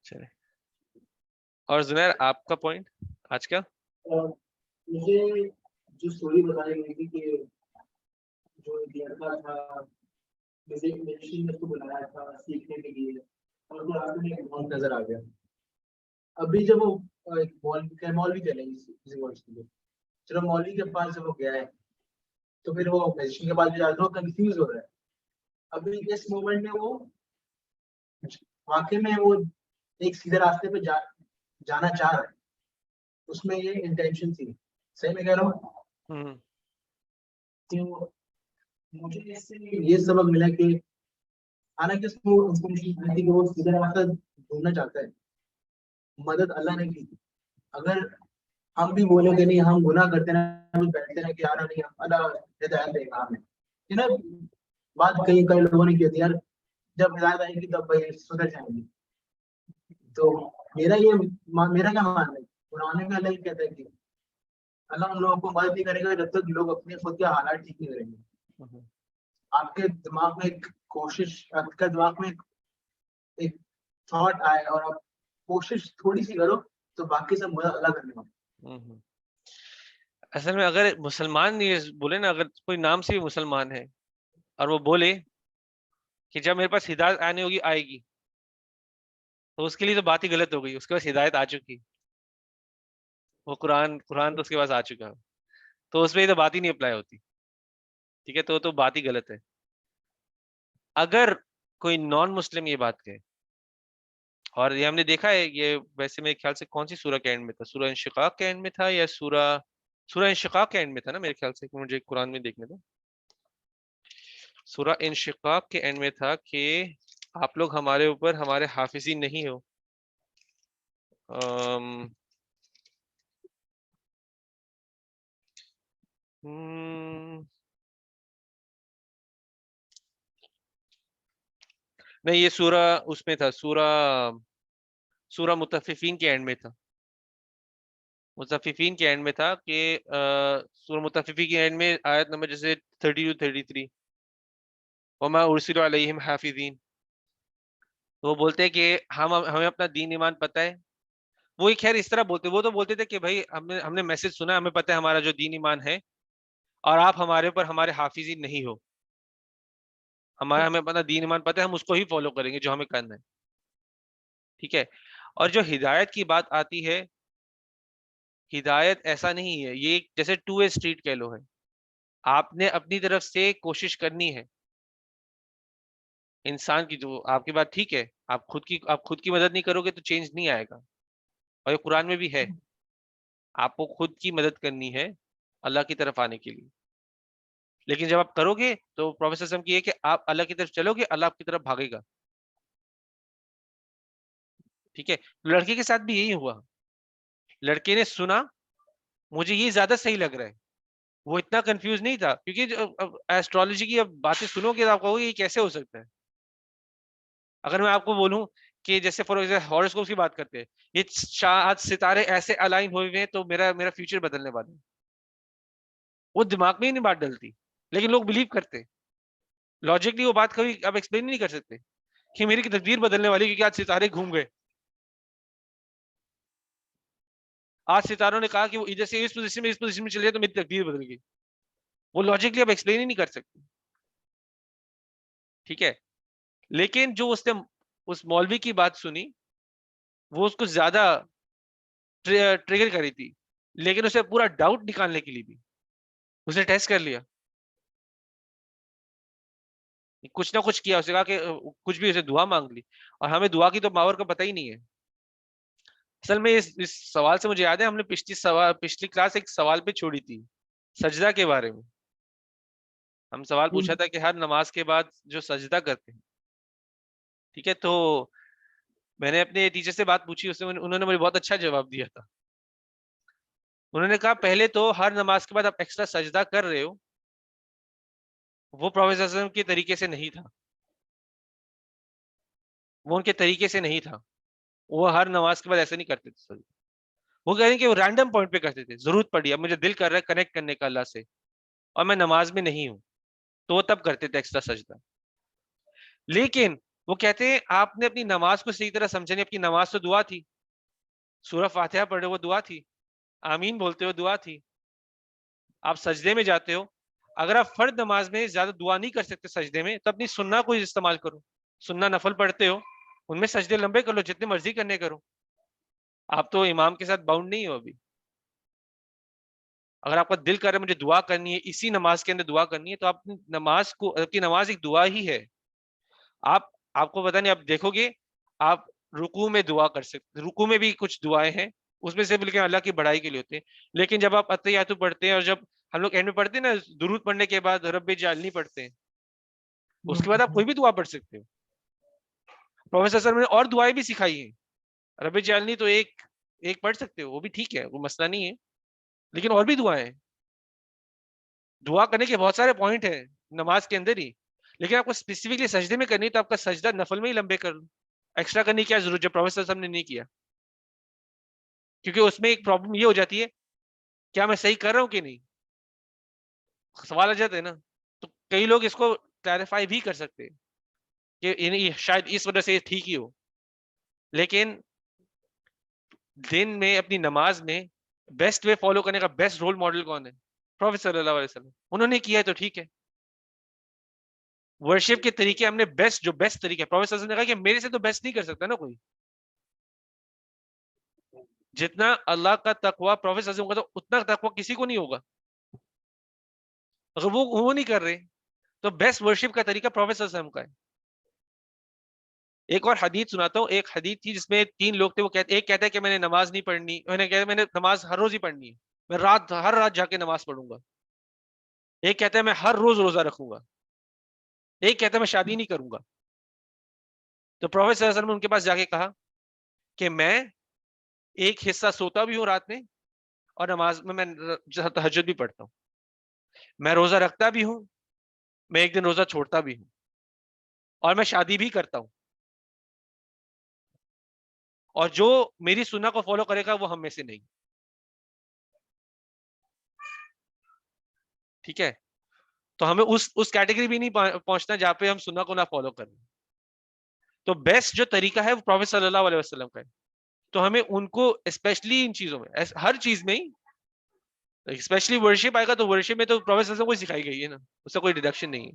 چلے, اور زنیر آپ کا پوائنٹ آج کا. مجھے جو اسٹوری بتائی گئی تھی کہ جو ایک لڑکا تھا, جیسے مشین نے اس کو بلایا تھا سیکھنے کے لیے, اور وہ راستے میں ایک مال نظر آ گیا. ابھی جب وہ مولوی چلے گی, چلو مولوی کے پاس جب وہ گیا ہے تو پھر وہ میجیشین کے پاس بھی جاتا ہے, کنفیوز ہو رہا ہے. ابھی اس مومنٹ میں وہ واقعی میں وہ ایک سیدھے راستے پہ جانا چاہ رہا ہے, اس میں یہ انٹینشن تھی. صحیح میں کہہ رہا ہوں. تو مجھے اس سے یہ سبق ملا کہ حالانکہ اس کو وہ سیدھا راستہ ڈھونڈنا چاہتا ہے, مدد اللہ نے کی. اگر ہم بھی بولیں کہ نہیں ہم گناہ کرتے ہیں, بیٹھتے ہیں کہ یار نہیں اللہ ہدایت دے گا ہمیں, ہے نا. بات کئی لوگوں نے کی تھی, یار جب ہدایت آئے گی تب بھائی سدھر جائیں گے. تو میرا کیا ماننا ہے, قرآن میں اللہ یہ کہتا ہے کہ اللہ ان لوگوں کو مدد نہیں کرے گا جب تک لوگ اپنے خود کے حالات ٹھیک نہیں کریں گے. آپ کے دماغ میں ایک کوشش, آپ کے دماغ میں ایک تھاٹ آئے اور آپ کوشش تھوڑی سی کرو تو باقی سب مدد اللہ کرنے والا. اصل میں اگر مسلمان یہ بولے نا, اگر کوئی نام سے بھی مسلمان ہے اور وہ بولے کہ جب میرے پاس ہدایت آنے ہوگی آئے گی, تو اس کے لیے تو بات ہی غلط ہو گئی. اس کے پاس ہدایت آ چکی, وہ قرآن تو اس کے پاس آ چکا, تو اس پہ یہ تو بات ہی نہیں اپلائی ہوتی, ٹھیک ہے. تو بات ہی غلط ہے. اگر کوئی نان مسلم یہ بات کہے, اور یہ ہم نے دیکھا ہے, یہ ویسے میرے خیال سے کون سی سورہ کے اینڈ میں تھا, سورہ انشقاق کے اینڈ میں تھا یا سورہ انشقاق کے اینڈ میں تھا نا میرے خیال سے, مجھے قرآن میں دیکھنے دو. سورہ انشقاق کے اینڈ میں تھا کہ آپ لوگ ہمارے اوپر ہمارے حافظین نہیں ہو. نہیں یہ سورہ اس میں تھا، سورہ مطففین کے اینڈ میں تھا. مطففین کے اینڈ میں تھا کہ سورہ مطففین کے اینڈ میں آیت نمبر جیسے 30 to 33 وما ارسلوا علیہم حافظین. وہ بولتے ہیں کہ ہمیں اپنا دین ایمان پتہ ہے. وہ خیر اس طرح بولتے، وہ تو بولتے تھے کہ بھائی ہم نے میسج سنا، ہمیں پتہ ہے ہمارا جو دین ایمان ہے، اور آپ ہمارے اوپر ہمارے حافظین نہیں ہو. ہمیں اپنا دین ایمان پتہ ہے، ہم اس کو ہی فالو کریں گے جو ہمیں کرنا ہے. ٹھیک ہے. اور جو ہدایت کی بات آتی ہے، ہدایت ایسا نہیں ہے، یہ جیسے 2 way اسٹریٹ کہہ لو ہے. آپ نے اپنی طرف سے کوشش کرنی ہے. انسان کی جو آپ کی بات ٹھیک ہے، آپ خود کی مدد نہیں کرو گے تو چینج نہیں آئے گا. اور یہ قرآن میں بھی ہے، آپ کو خود کی مدد کرنی ہے اللہ کی طرف آنے کے لیے. لیکن جب آپ کرو گے تو پروفیسر سم کی ہے کہ آپ اللہ کی طرف چلو گے، اللہ آپ کی طرف بھاگے گا. ٹھیک ہے. لڑکے کے ساتھ بھی یہی ہوا. لڑکے نے سنا مجھے یہ زیادہ صحیح لگ رہا ہے، وہ اتنا کنفیوز نہیں تھا، کیونکہ ایسٹرالوجی کی اب باتیں سنو گے تو آپ کہو گے یہ کیسے ہو سکتا ہے. اگر میں آپ کو بولوں کہ جیسے فار ایگزامپل ہاروسکوپ کی بات کرتے ہیں، یہ آج ستارے ایسے الائن ہوئے ہوئے ہیں تو میرا فیوچر بدلنے والا ہے، وہ دماغ میں ہی نہیں بات ڈلتی، لیکن لوگ بلیو کرتے. لاجکلی وہ بات کبھی آپ ایکسپلین نہیں کر سکتے کہ میری تقدیر بدلنے والی کیونکہ آج ستارے گھوم گئے. آج ستاروں نے کہا کہ وہ ادھر سے اس پوزیشن میں چلے جائے تو میری تقدیر بدل گئی. وہ لاجکلی آپ ایکسپلین ہی نہیں کر سکتے. ٹھیک ہے. لیکن جو اس نے اس مولوی کی بات سنی، وہ اس کو زیادہ ٹریگر کری تھی، لیکن اسے پورا ڈاؤٹ نکالنے کے لیے بھی اسے ٹیسٹ کر لیا، کچھ نہ کچھ کیا. اسے کہا کہ کچھ بھی، اسے دعا مانگ لی. اور ہمیں دعا کی تو پاور کا پتہ ہی نہیں ہے. اصل میں اس سوال سے مجھے یاد ہے، ہم نے پچھلی کلاس ایک سوال پہ چھوڑی تھی سجدہ کے بارے میں. ہم سوال پوچھا تھا کہ ہر نماز کے بعد جو سجدہ کرتے ہیں، ٹھیک ہے، تو میں نے اپنے ٹیچر سے بات پوچھی، انہوں نے مجھے بہت اچھا جواب دیا تھا. انہوں نے کہا پہلے تو ہر نماز کے بعد آپ ایکسٹرا سجدہ کر رہے ہو، وہ پروفیسر اعظم کے طریقے سے نہیں تھا، وہ ان کے طریقے سے نہیں تھا. وہ ہر نماز کے بعد ایسے نہیں کرتے تھے. وہ کہہ رہے ہیں کہ وہ رینڈم پوائنٹ پہ کرتے تھے، ضرورت پڑی، اب مجھے دل کر رہا ہے کنیکٹ کرنے کا اللہ سے اور میں نماز میں نہیں ہوں، تو وہ تب کرتے تھے ایکسٹرا سجدہ. لیکن وہ کہتے ہیں آپ نے اپنی نماز کو صحیح طرح سمجھا نہیں. اپنی نماز تو دعا تھی، سورہ فاتحہ پڑھے وہ دعا تھی، آمین بولتے ہو دعا تھی. آپ سجدے میں جاتے ہو، اگر آپ فرد نماز میں زیادہ دعا نہیں کر سکتے سجدے میں تو اپنی سنہ کو استعمال کرو. سنہ نفل پڑھتے ہو، ان میں سجدے لمبے کر لو، جتنے مرضی کرنے کرو. آپ تو امام کے ساتھ باؤنڈ نہیں ہو ابھی. اگر آپ کا دل کر رہا ہے مجھے دعا کرنی ہے، اسی نماز کے اندر دعا کرنی ہے، تو آپ نماز کو، آپ کی نماز ایک دعا ہی ہے. آپ کو پتہ نہیں، آپ دیکھو گے آپ رکوع میں دعا کر سکتے، رکوع میں بھی کچھ دعائیں ہیں، اس میں سے بلکہ اللہ کی بڑائی کے لیے ہوتے ہیں. لیکن جب آپ اتحیات پڑھتے ہیں، اور جب ہم لوگ اینڈ میں پڑھتے ہیں نا درود پڑھنے کے بعد رب اجعلنی پڑھتے ہیں، اس کے بعد آپ کوئی بھی دعا پڑھ سکتے ہو. پروفیسر سر نے اور دعائیں بھی سکھائی ہیں. رب اجعلنی تو ایک پڑھ سکتے ہو، وہ بھی ٹھیک ہے، وہ مسئلہ نہیں ہے، لیکن اور بھی دعائیں ہیں. دعا کرنے کے بہت سارے پوائنٹ ہیں نماز کے اندر ہی، لیکن آپ کو اسپیسیفکلی سجدے میں کرنی ہے تو آپ کا سجدہ نفل میں ہی لمبے کر لو. ایکسٹرا کرنے کی کیا ضرورت جو پروفیسر صاحب نے نہیں کیا؟ کیونکہ اس میں ایک پرابلم یہ ہو جاتی ہے، کیا میں صحیح کر رہا ہوں کہ نہیں، سوال آ جاتا ہے نا. تو کئی لوگ اس کو کلیریفائی بھی کر سکتے ہیں کہ شاید اس وجہ سے یہ ٹھیک ہی ہو. لیکن دن میں اپنی نماز میں بیسٹ وے فالو کرنے کا بیسٹ رول ماڈل کون ہے؟ پروفیسر صلی اللہ علیہ وسلم. انہوں نے کیا ہے تو ٹھیک ہے. ورشپ کے طریقے ہم نے جو بیسٹ طریقے، پروفیسر صلی اللہ علیہ وسلم نے کہا کہ میرے سے تو بیسٹ نہیں کر سکتا نا کوئی. جتنا اللہ کا تقوی پروفیسر صلی اللہ علیہ وسلم کا، تو اتنا تقوی کسی کو نہیں ہوگا. اگر وہ نہیں کر رہے تو بیسٹ ورشپ کا طریقہ پروفیسر صلی اللہ علیہ وسلم کا ہے. ایک اور حدیث سناتا ہوں. ایک حدیث تھی جس میں 3 لوگ تھے، وہ ایک کہتا ہے کہ میں نے نماز نہیں پڑھنی، میں نے نماز ہر روز ہی پڑھنی ہے، میں ہر رات جا کے نماز پڑھوں گا. ایک کہتا ہے میں ہر روز روزہ رکھوں گا. ایک کہتا ہے میں شادی نہیں کروں گا. تو پروفیٹ صلی اللہ علیہ وسلم نے ان کے پاس جا کے کہا کہ میں ایک حصہ سوتا بھی ہوں رات میں اور نماز میں تہجد بھی پڑھتا ہوں، میں روزہ رکھتا بھی ہوں، میں ایک دن روزہ چھوڑتا بھی ہوں، اور میں شادی بھی کرتا ہوں، اور جو میری سنت کو فالو کرے گا وہ ہم میں سے نہیں. ٹھیک ہے، تو ہمیں اس کیٹیگری بھی نہیں پہنچنا جہاں پہ ہم سنت کو نہ فالو کریں. تو بیسٹ جو طریقہ ہے وہ پروفیٹ صلی اللہ علیہ وسلم کا ہے. تو ہمیں ان کو اسپیشلی ان چیزوں میں، ہر چیز میں ہی، اسپیشلی ورشپ آئے گا تو ورشپ میں تو پروفیٹ صلی اللہ علیہ وسلم کو سکھائی گئی ہے نا، اس سے کوئی ڈیڈکشن نہیں ہے.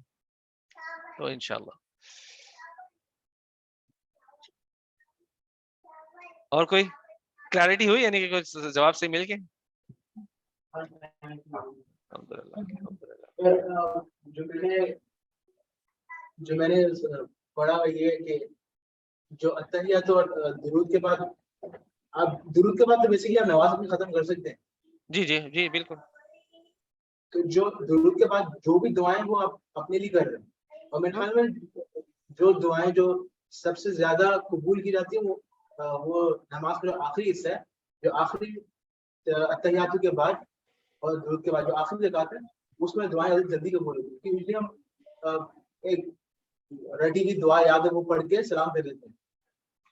تو انشاءاللہ. اور کوئی کلیئرٹی ہوئی، یعنی کہ کوئی جواب سے مل کے؟ جو میں نے پڑھا یہ کہ جو اتحیات اور درود کے بعد، آپ درود کے بعد تو بیسیکلی آپ نماز اپنی ختم کر سکتے ہیں. جی جی جی بالکل. تو جو درود کے بعد جو بھی دعائیں وہ آپ اپنے لیے کر رہے ہیں، اور میرے خیال میں جو دعائیں جو سب سے زیادہ قبول کی جاتی ہیں وہ نماز کا جو آخری حصہ ہے، جو آخری اتحیات کے بعد اور درود کے بعد جو آخری رکعت ہے، اس میں دعائیں جلدی قبول ہوتی ہیں. کیونکہ ہم ایک رٹی ہوئی دعا یاد ہے وہ پڑھ کے سلام دے دیتے ہیں،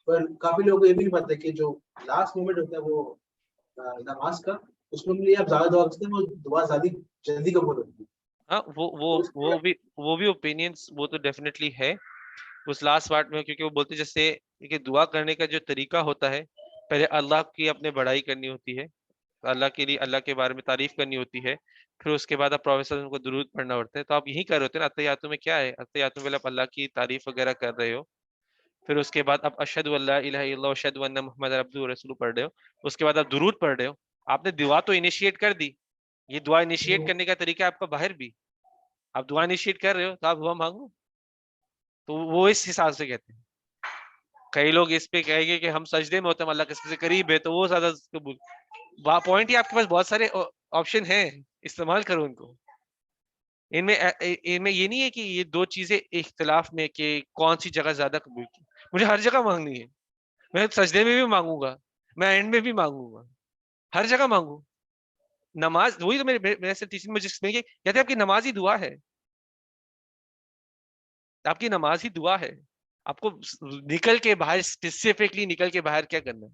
پر کافی لوگوں کو یہ بھی نہیں پتا کہ جو لاسٹ مومنٹ ہوتا ہے وہ نماز کا، اس میں بھی آپ زیادہ دعا کرتے ہیں، وہ دعا زیادہ جلدی قبول ہوتی ہے. ہاں وہ بھی اوپینینس وہ تو ڈیفینیٹلی ہے اس لاسٹ پارٹ میں، کیونکہ وہ بولتے جیسے کہ دعا کرنے کا جو طریقہ ہوتا ہے، پہلے اللہ کی اپنے بڑائی کرنی ہوتی ہے، اللہ کے لیے اللہ کے بارے میں تعریف کرنی ہوتی ہے، پھر اس کے بعد آپ پروفیٹ صلی اللہ علیہ وسلم کو درود پڑھنا ہوتا ہے. تو آپ یہی کر رہے ہوتے ہیں نا اتحیاتوں میں. کیا ہے اتحیاتوں میں آپ اللہ کی تعریف وغیرہ کر رہے ہو، پھر اس کے بعد آپ اشہد ان لا الہ الا اللہ واشہد ان محمد عبدہ ورسولہ پڑھ رہے ہو، اس کے بعد آپ درود پڑھ رہے ہو. آپ نے دعا تو انیشیٹ کر دی، یہ دعا انیشیٹ کرنے کا طریقہ آپ کا باہر بھی، آپ دعا انیشیٹ کر رہے ہو تو آپ دعا مانگو. تو وہ اس حساب سے کہتے ہیں. کئی لوگ اس پہ کہیں گے کہ ہم سجدے میں ہوتے ہیں اللہ کے سے قریب ہے تو وہ زیادہ قبول. پوائنٹ ہی آپ کے پاس بہت سارے آپشن ہیں، استعمال کرو ان کو. ان میں یہ نہیں ہے کہ یہ دو چیزیں اختلاف میں کہ کون سی جگہ زیادہ قبول کی. مجھے ہر جگہ مانگنی ہے، میں سجدے میں بھی مانگوں گا، میں اینڈ میں بھی مانگوں گا، ہر جگہ مانگوں. نماز وہی تو میرے سے ٹیچنگ میں جس میں کہتے ہیں آپ کی نماز ہی دعا ہے، آپ کی نماز ہی دعا ہے. آپ کو نکل کے باہر، اسپیسیفکلی نکل کے باہر کیا کرنا ہے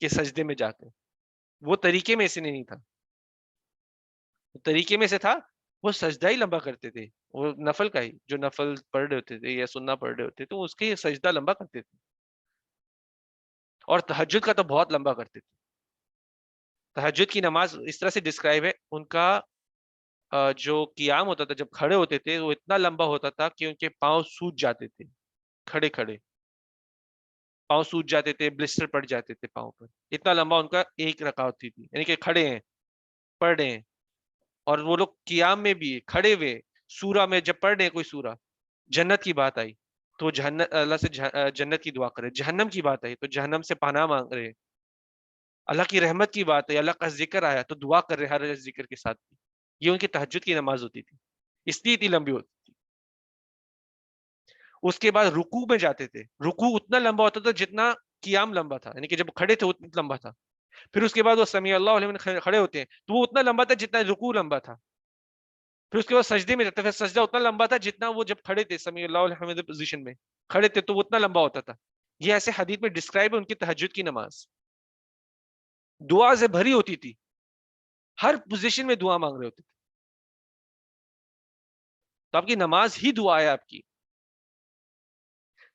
کہ سجدے میں جا کے. وہ طریقے میں سے نہیں تھا، طریقے میں سے تھا وہ سجدہ ہی لمبا کرتے تھے، وہ نفل کا ہی، جو نفل پڑھ رہے ہوتے تھے یا سننا پڑھ رہے ہوتے تو اس کے سجدہ لمبا کرتے تھے. اور تہجد کا تو بہت لمبا کرتے تھے. تہجد کی نماز اس طرح سے ڈسکرائب ہے، ان کا جو قیام ہوتا تھا جب کھڑے ہوتے تھے وہ اتنا لمبا ہوتا تھا کہ ان کے پاؤں سوج جاتے تھے، کھڑے کھڑے پاؤں سوج جاتے تھے، بلسٹر پڑ جاتے تھے پاؤں پر. اتنا لمبا ان کا ایک رکعت ہوتی تھی، یعنی کہ کھڑے ہیں پڑھ رہے ہیں. اور وہ لوگ قیام میں بھی کھڑے ہوئے سورہ میں جب پڑھ رہے ہیں کوئی سورہ، جنت کی بات آئی تو اللہ سے جنت کی دعا کرے، جہنم کی بات آئی تو جہنم سے پناہ مانگ رہے، اللہ کی رحمت کی بات ہے، اللہ کا ذکر آیا تو دعا کر رہے ہر ذکر کے ساتھ. یہ ان کی تہجد کی نماز ہوتی تھی، اس لیے اتنی لمبی ہوتی تھی. اس کے بعد رکوع میں جاتے تھے، رکوع اتنا لمبا ہوتا تھا جتنا قیام لمبا تھا، یعنی کہ جب کھڑے تھے اتنا لمبا تھا. پھر اس کے بعد وہ سمیع اللہ علیہ وسلم کھڑے ہوتے ہیں تو وہ اتنا لمبا تھا جتنا رکوع لمبا تھا. پھر اس کے بعد سجدے میں جاتے، پھر سجدہ اتنا لمبا تھا جتنا وہ جب کھڑے تھے سمیع اللہ علیہ وسلم پوزیشن میں کھڑے تھے تو وہ اتنا لمبا ہوتا تھا. یہ ایسے حدیث میں ڈسکرائب ہے ان کی تہجد کی نماز. دعا سے بھری ہوتی تھی، ہر پوزیشن میں دعا مانگ رہے ہوتے تھے. تو آپ کی نماز ہی دعا ہے آپ کی.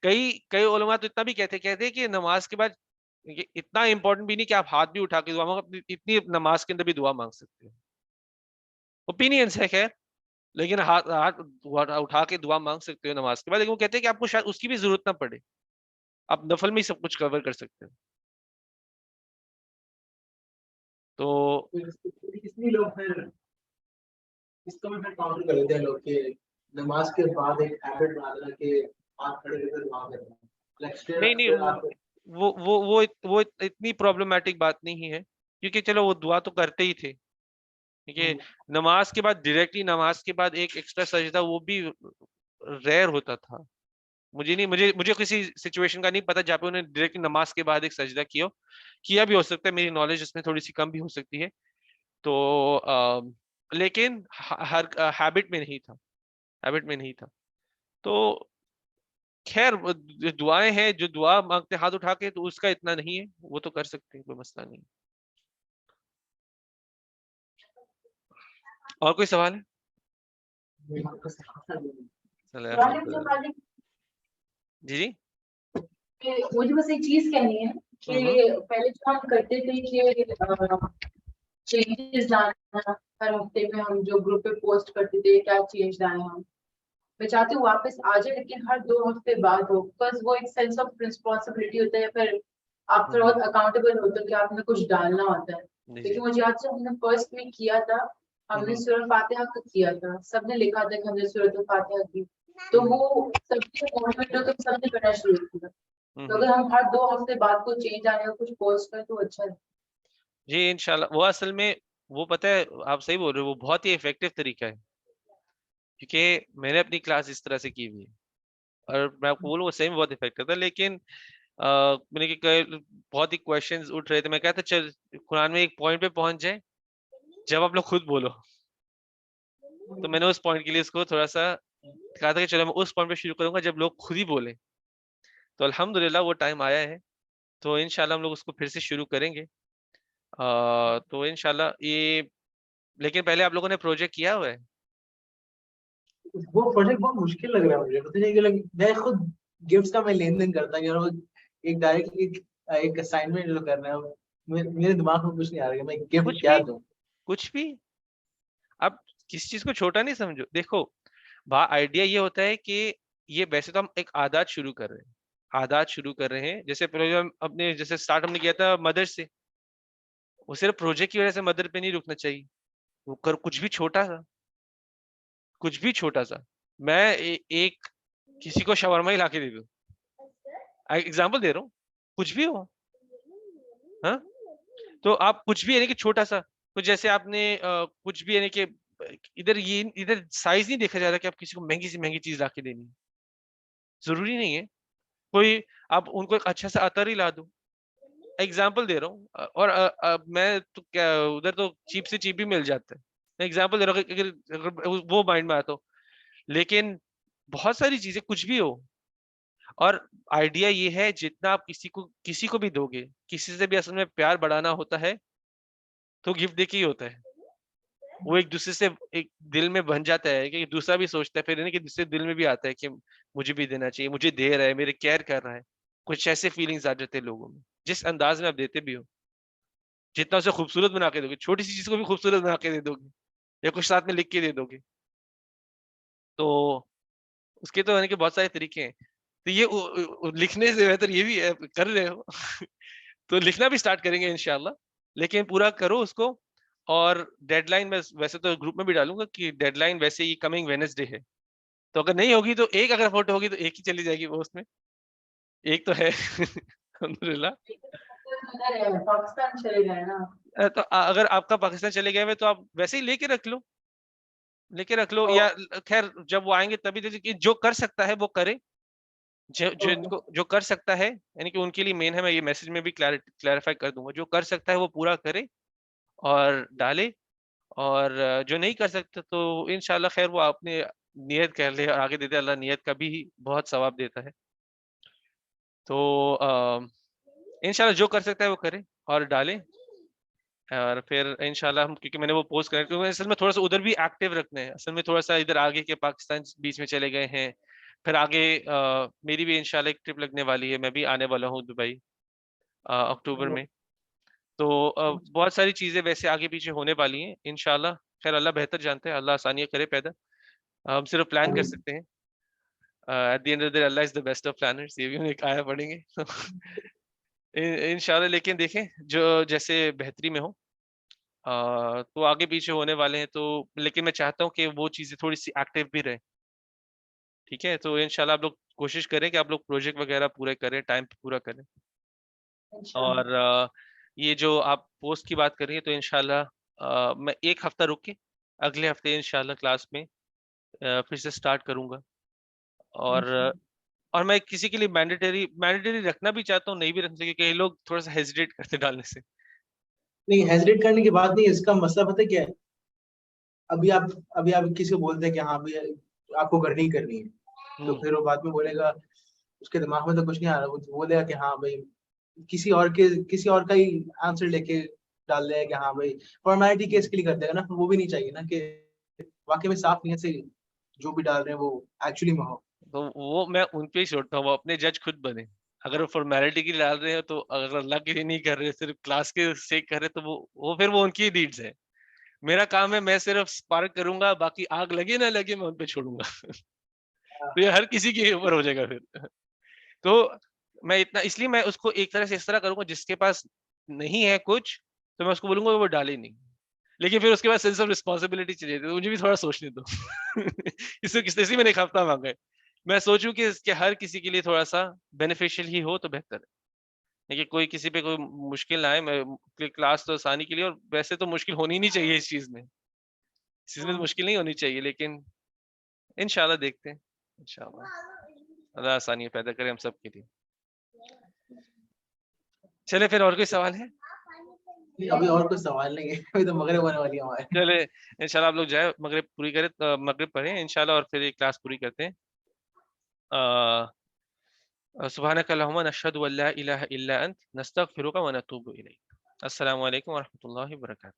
کئی علماء تو اتنا بھی کہتے کہ نماز کے بعد اتنا امپورٹنٹ بھی نہیں کہ آپ ہاتھ بھی اٹھا کے دعا مانگو، اتنی نماز کے اندر بھی دعا مانگ سکتے ہیں. اوپینینس ہے خیر، لیکن ہاتھ اٹھا کے دعا مانگ سکتے ہو نماز کے بعد. لیکن وہ کہتے ہیں کہ آپ کو شاید اس کی بھی ضرورت نہ پڑے، آپ نفل میں ہی سب کچھ کور کر سکتے ہیں. تو اس لیے لوگ پھر اس کو بھی پھر کاؤنٹر کر لیتے ہیں لوگ کہ نماز کے بعد ایک ہیبٹ بنا لینا کہ ہاتھ کھڑے کر کے دعا کرنا. نہیں وہ اتنی پرابلمٹک بات نہیں ہے، کیونکہ چلو وہ دعا تو کرتے ہی تھے. کیونکہ نماز کے بعد ڈائریکٹلی نماز کے بعد ایک ایکسٹرا سجدہ وہ بھی ریئر ہوتا تھا. مجھے کسی سچویشن کا نہیں پتا جہاں پہ انہیں ڈائریکٹ نماز کے بعد ایک سجدہ کیا بھی ہو سکتا ہے, میری نالج اس میں تھوڑی سی کم بھی ہو سکتی ہے, تو لیکن ہر ہیبٹ میں نہیں تھا. تو خیر دعائیں ہیں, جو دعا مانگتے ہاتھ اٹھا کے, تو اس کا اتنا نہیں ہے, وہ تو کر سکتے ہیں, کوئی مسئلہ نہیں. اور کوئی سوال ہے؟ جی مجھے بس ایک چیز کہنی ہے کہ پہلے جو ہم کرتے تھے کہ چینجز لانا ہر ہفتے میں, ہم جو گروپ پہ پوسٹ کرتے تھے کیا چینج لائے ہم, میں چاہتی ہوں واپس آ جائے, لیکن ہر 2 ہفتے بعد ہو, بکاز وہ ایک سینس آف رسپانسبلٹی ہوتا ہے, پھر آپ تھوڑا بہت اکاؤنٹیبل ہوتے ہیں کہ آپ نے کچھ ڈالنا ہوتا ہے. لیکن مجھے یاد سے ہم نے فرسٹ میں کیا تھا, ہم نے سورۃ الفاتحہ کا کیا تھا, سب نے لکھا تھا کہ ہم نے سورۃ الفاتحہ کی, تو وہ سب کے موومنٹ ہو تو سب نے کرنا شروع کیا. تو اگر ہم ہر 2 ہفتے بعد کو چینج آنے کا کچھ پوسٹ کریں تو اچھا ہے. جی انشاءاللہ, وہ اصل میں وہ پتہ ہے, آپ صحیح بول رہے ہو, وہ بہت ہی افیکٹو طریقہ ہے, کیونکہ میں نے اپنی کلاس اس طرح سے کی ہوئی ہے, اور میں آپ کو بولوں وہ صحیح میں بہت افیکٹو تھا. لیکن میں نے بہت ہی کوشچنز اٹھ رہے تھے, میں کہتا چل قرآن میں ایک پوائنٹ پہ پہنچ جائے جب آپ لوگ خود بولو, تو میں نے اس پوائنٹ کے لیے اس کو تھوڑا سا کہا تھا کہ چلو میں اس پوائنٹ پہ شروع کروں گا جب لوگ خود ہی بولیں. تو الحمدللہ وہ ٹائم آیا ہے, تو انشاءاللہ ہم لوگ اس کو پھر سے شروع کریں گے. تو انشاءاللہ یہ, لیکن پہلے آپ لوگوں نے پروجیکٹ کیا ہوا ہے؟ وہ پروجیکٹ بہت مشکل لگ رہا ہے مجھے, پتہ نہیں کہ میں خود گفٹس کا میں لین دین کرتا ہوں, ایک ڈائریکٹ ایک اسائنمنٹ جو کرنا ہے, میرے دماغ میں کچھ نہیں آ رہا کہ میں گفٹ کیا دوں. کچھ بھی اب کسی چیز کو چھوٹا نہیں سمجھو. دیکھو آئیڈیا یہ ہوتا ہے کہ یہ ویسے تو ہم ایک عادات شروع کر رہے ہیں, جیسے پروگرام اپنے جیسے سٹارٹ ہم نے کیا تھا مدر سے, وہ صرف پروجیکٹ کی وجہ سے مدر پہ نہیں رکنا چاہیے, وہ کچھ بھی چھوٹا سا, میں ایک کسی کو شاورما ہی لا کے دے دوں, ایگزامپل دے رہا ہوں, کچھ بھی ہو, ہاں, تو آپ کچھ بھی یعنی کہ چھوٹا سا کچھ, جیسے آپ نے کچھ بھی یعنی کہ ادھر سائز نہیں دیکھا جا رہا کہ آپ کسی کو مہنگی سے مہنگی چیز لا کے دینی, ضروری نہیں ہے. کوئی آپ ان کو ایک اچھا سا عطر ہی لا دو, ایگزامپل دے رہا ہوں, اور میں تو کیا ادھر تو چیپ سے چیپ بھی مل جاتا ہے, میں ایگزامپل دے رہا ہوں اگر وہ مائنڈ میں آتا ہو. لیکن بہت ساری چیزیں کچھ بھی ہو, اور آئیڈیا یہ ہے جتنا آپ کسی کو بھی دو گے, کسی سے بھی اصل میں پیار بڑھانا ہوتا ہے تو گفٹ دے کے ہی ہوتا ہے. وہ ایک دوسرے سے ایک دل میں بن جاتا ہے کہ دوسرا بھی سوچتا ہے, پھر کہ دوسرے دل میں بھی آتا ہے کہ مجھے بھی دینا چاہیے, مجھے دے رہا ہے, میرے کیئر کر رہا ہے. کچھ ایسے فیلنگز آ جاتے ہیں لوگوں میں, جس انداز میں آپ دیتے بھی ہو, جتنا اسے خوبصورت بنا کے دو گے, چھوٹی سی چیز کو بھی خوبصورت بنا کے دے دو گے, یا کچھ ساتھ میں لکھ کے دے دو گے, تو اس کے تو کہ بہت سارے طریقے ہیں. تو یہ لکھنے سے بہتر یہ بھی ہے, کر رہے ہو تو لکھنا بھی سٹارٹ کریں گے انشاءاللہ, لیکن پورا کرو اس کو. اور ڈیڈ لائن میں ویسے تو گروپ میں بھی ڈالوں گا کہ ڈیڈ لائن ویسے ہی کمنگ وینسڈے ہے, تو اگر نہیں ہوگی تو ایک اگر فوٹو ہوگی تو ایک ہی چلی جائے گی, وہ اس میں ایک تو ہے الحمدللہ. پاکستان چلے گئے نا, تو اگر آپ کا پاکستان چلے گئے ہوئے تو آپ ویسے ہی لے کے رکھ لو, یا خیر جب وہ آئیں گے تبھی جو کر سکتا ہے وہ کرے, جو کر سکتا ہے, یعنی کہ ان کے لیے مین ہے, میں یہ میسج میں بھی کلیریفائی کر دوں گا, جو کر سکتا ہے وہ پورا کرے اور ڈالے, اور جو نہیں کر سکتا تو انشاءاللہ خیر وہ آپ نے نیت کر لے اور آگے دیتے, اللہ نیت کا بھی بہت ثواب دیتا ہے. تو انشاءاللہ جو کر سکتا ہے وہ کرے اور ڈالے, اور پھر انشاءاللہ ہم, کیونکہ میں نے وہ پوسٹ کرا, کیونکہ اصل میں تھوڑا سا ادھر بھی ایکٹیو رکھنا ہے, اصل میں تھوڑا سا ادھر آگے کے پاکستان بیچ میں چلے گئے ہیں, پھر آگے میری بھی انشاءاللہ ایک ٹرپ لگنے والی ہے, میں بھی آنے والا ہوں دبئی اکتوبر میں, تو بہت ساری چیزیں ویسے آگے پیچھے ہونے والی ہیں انشاءاللہ. خیر اللہ بہتر جانتے ہیں, اللہ آسانیاں کرے پیدا, ہم صرف پلان کر سکتے ہیں. At the end of the day Allah is the best of planners, یہ بھی ہم ایک آیا پڑھیں گے انشاءاللہ. لیکن دیکھیں جو جیسے بہتری میں ہو, تو آگے پیچھے ہونے والے ہیں, تو لیکن میں چاہتا ہوں کہ وہ چیزیں تھوڑی سی ایکٹیو بھی رہیں, ٹھیک ہے. تو انشاءاللہ آپ لوگ کوشش کریں کہ آپ لوگ پروجیکٹ وغیرہ پورے کریں, ٹائم پہ پورا کریں. اور یہ جو آپ پوسٹ کی بات کر رہی ہیں, تو انشاءاللہ میں ایک ہفتہ رک کے اگلے ہفتے انشاءاللہ کلاس میں پھر سے سٹارٹ کروں گا, اور میں کسی کے لیے مینڈیٹری رکھنا بھی چاہتا ہوں, نہیں بھی رکھ سکتے, کئی لوگ تھوڑا سا ہیزیٹیٹ کرتے ڈالنے سے. نہیں ہیزیٹیٹ کرنے کی بات نہیں, اس کا مسئلہ پتہ کیا ہے, ابھی آپ کسی کو بولتے ہیں کہ ہاں بھائی آپ کو کرنی ہے, تو پھر وہ بعد میں بولے گا, اس کے دماغ میں تو کچھ نہیں آ رہا, وہ بولے گا کہ ہاں بھائی کسی اور کا ہی آنسر لے کے ڈال دے گا کہ ہاں بھائی فارمیلٹی کیس کے لیے کر دے گا نا. وہ بھی نہیں چاہیے نا کہ واقعی میں صاف نیت سے جو بھی ڈال رہے ہیں وہ ایکچولی میں ہو. تو وہ میں ان پہ ہی چھوڑتا ہوں, وہ اپنے جج خود بنے. اگر وہ فارمیلٹی کے لیے ڈال رہے ہیں تو اگر اللہ کے لیے نہیں کر رہے, صرف کلاس کے سیک کر رہے, تو وہ پھر وہ ان کی نیڈز ہے. میرا کام ہے میں صرف سپارک کروں گا, باقی آگ لگے نہ لگے میں ان پہ چھوڑوں گا. تو یہ ہر کسی کے اوپر ہو جائے گا پھر. تو میں اتنا, اس لیے میں اس کو ایک طرح سے اس طرح کروں گا, جس کے پاس نہیں ہے کچھ تو میں اس کو بولوں گا وہ ڈالے نہیں, لیکن پھر اس کے بعد سینس آف رسپانسبلٹی چاہیے, تو مجھے بھی تھوڑا سوچنے دو. اس سے کس طرح میں نے ایک ہفتہ مانگا ہے, میں سوچوں کہ اس کے ہر کسی کے لیے تھوڑا سا بینیفیشیل ہی ہو تو بہتر ہے, لیکن کوئی کسی پہ کوئی مشکل نہ آئے. میں کلاس تو آسانی کے لیے, اور ویسے تو مشکل ہونی نہیں چاہیے اس چیز میں مشکل نہیں ہونی چاہیے, لیکن انشاءاللہ دیکھتے ہیں, انشاءاللہ اللہ آسانی پیدا کرے ہم سب کے لیے. چلے پھر اور کوئی سوال ہے؟ ابھی اور کوئی سوال نہیں ہے, ابھی تو مغرب ہونے والی ہے ہمارے. چلے انشاءاللہ آپ لوگ جائے مغرب پوری کریں, مغرب پڑھیں انشاءاللہ, اور پھر یہ کلاس پوری کرتے ہیں. سبحانک اللہم نشہد ان لا الہ الا انت نستغفرک ونتوب الیک. السلام علیکم ورحمۃ اللہ وبرکاتہ.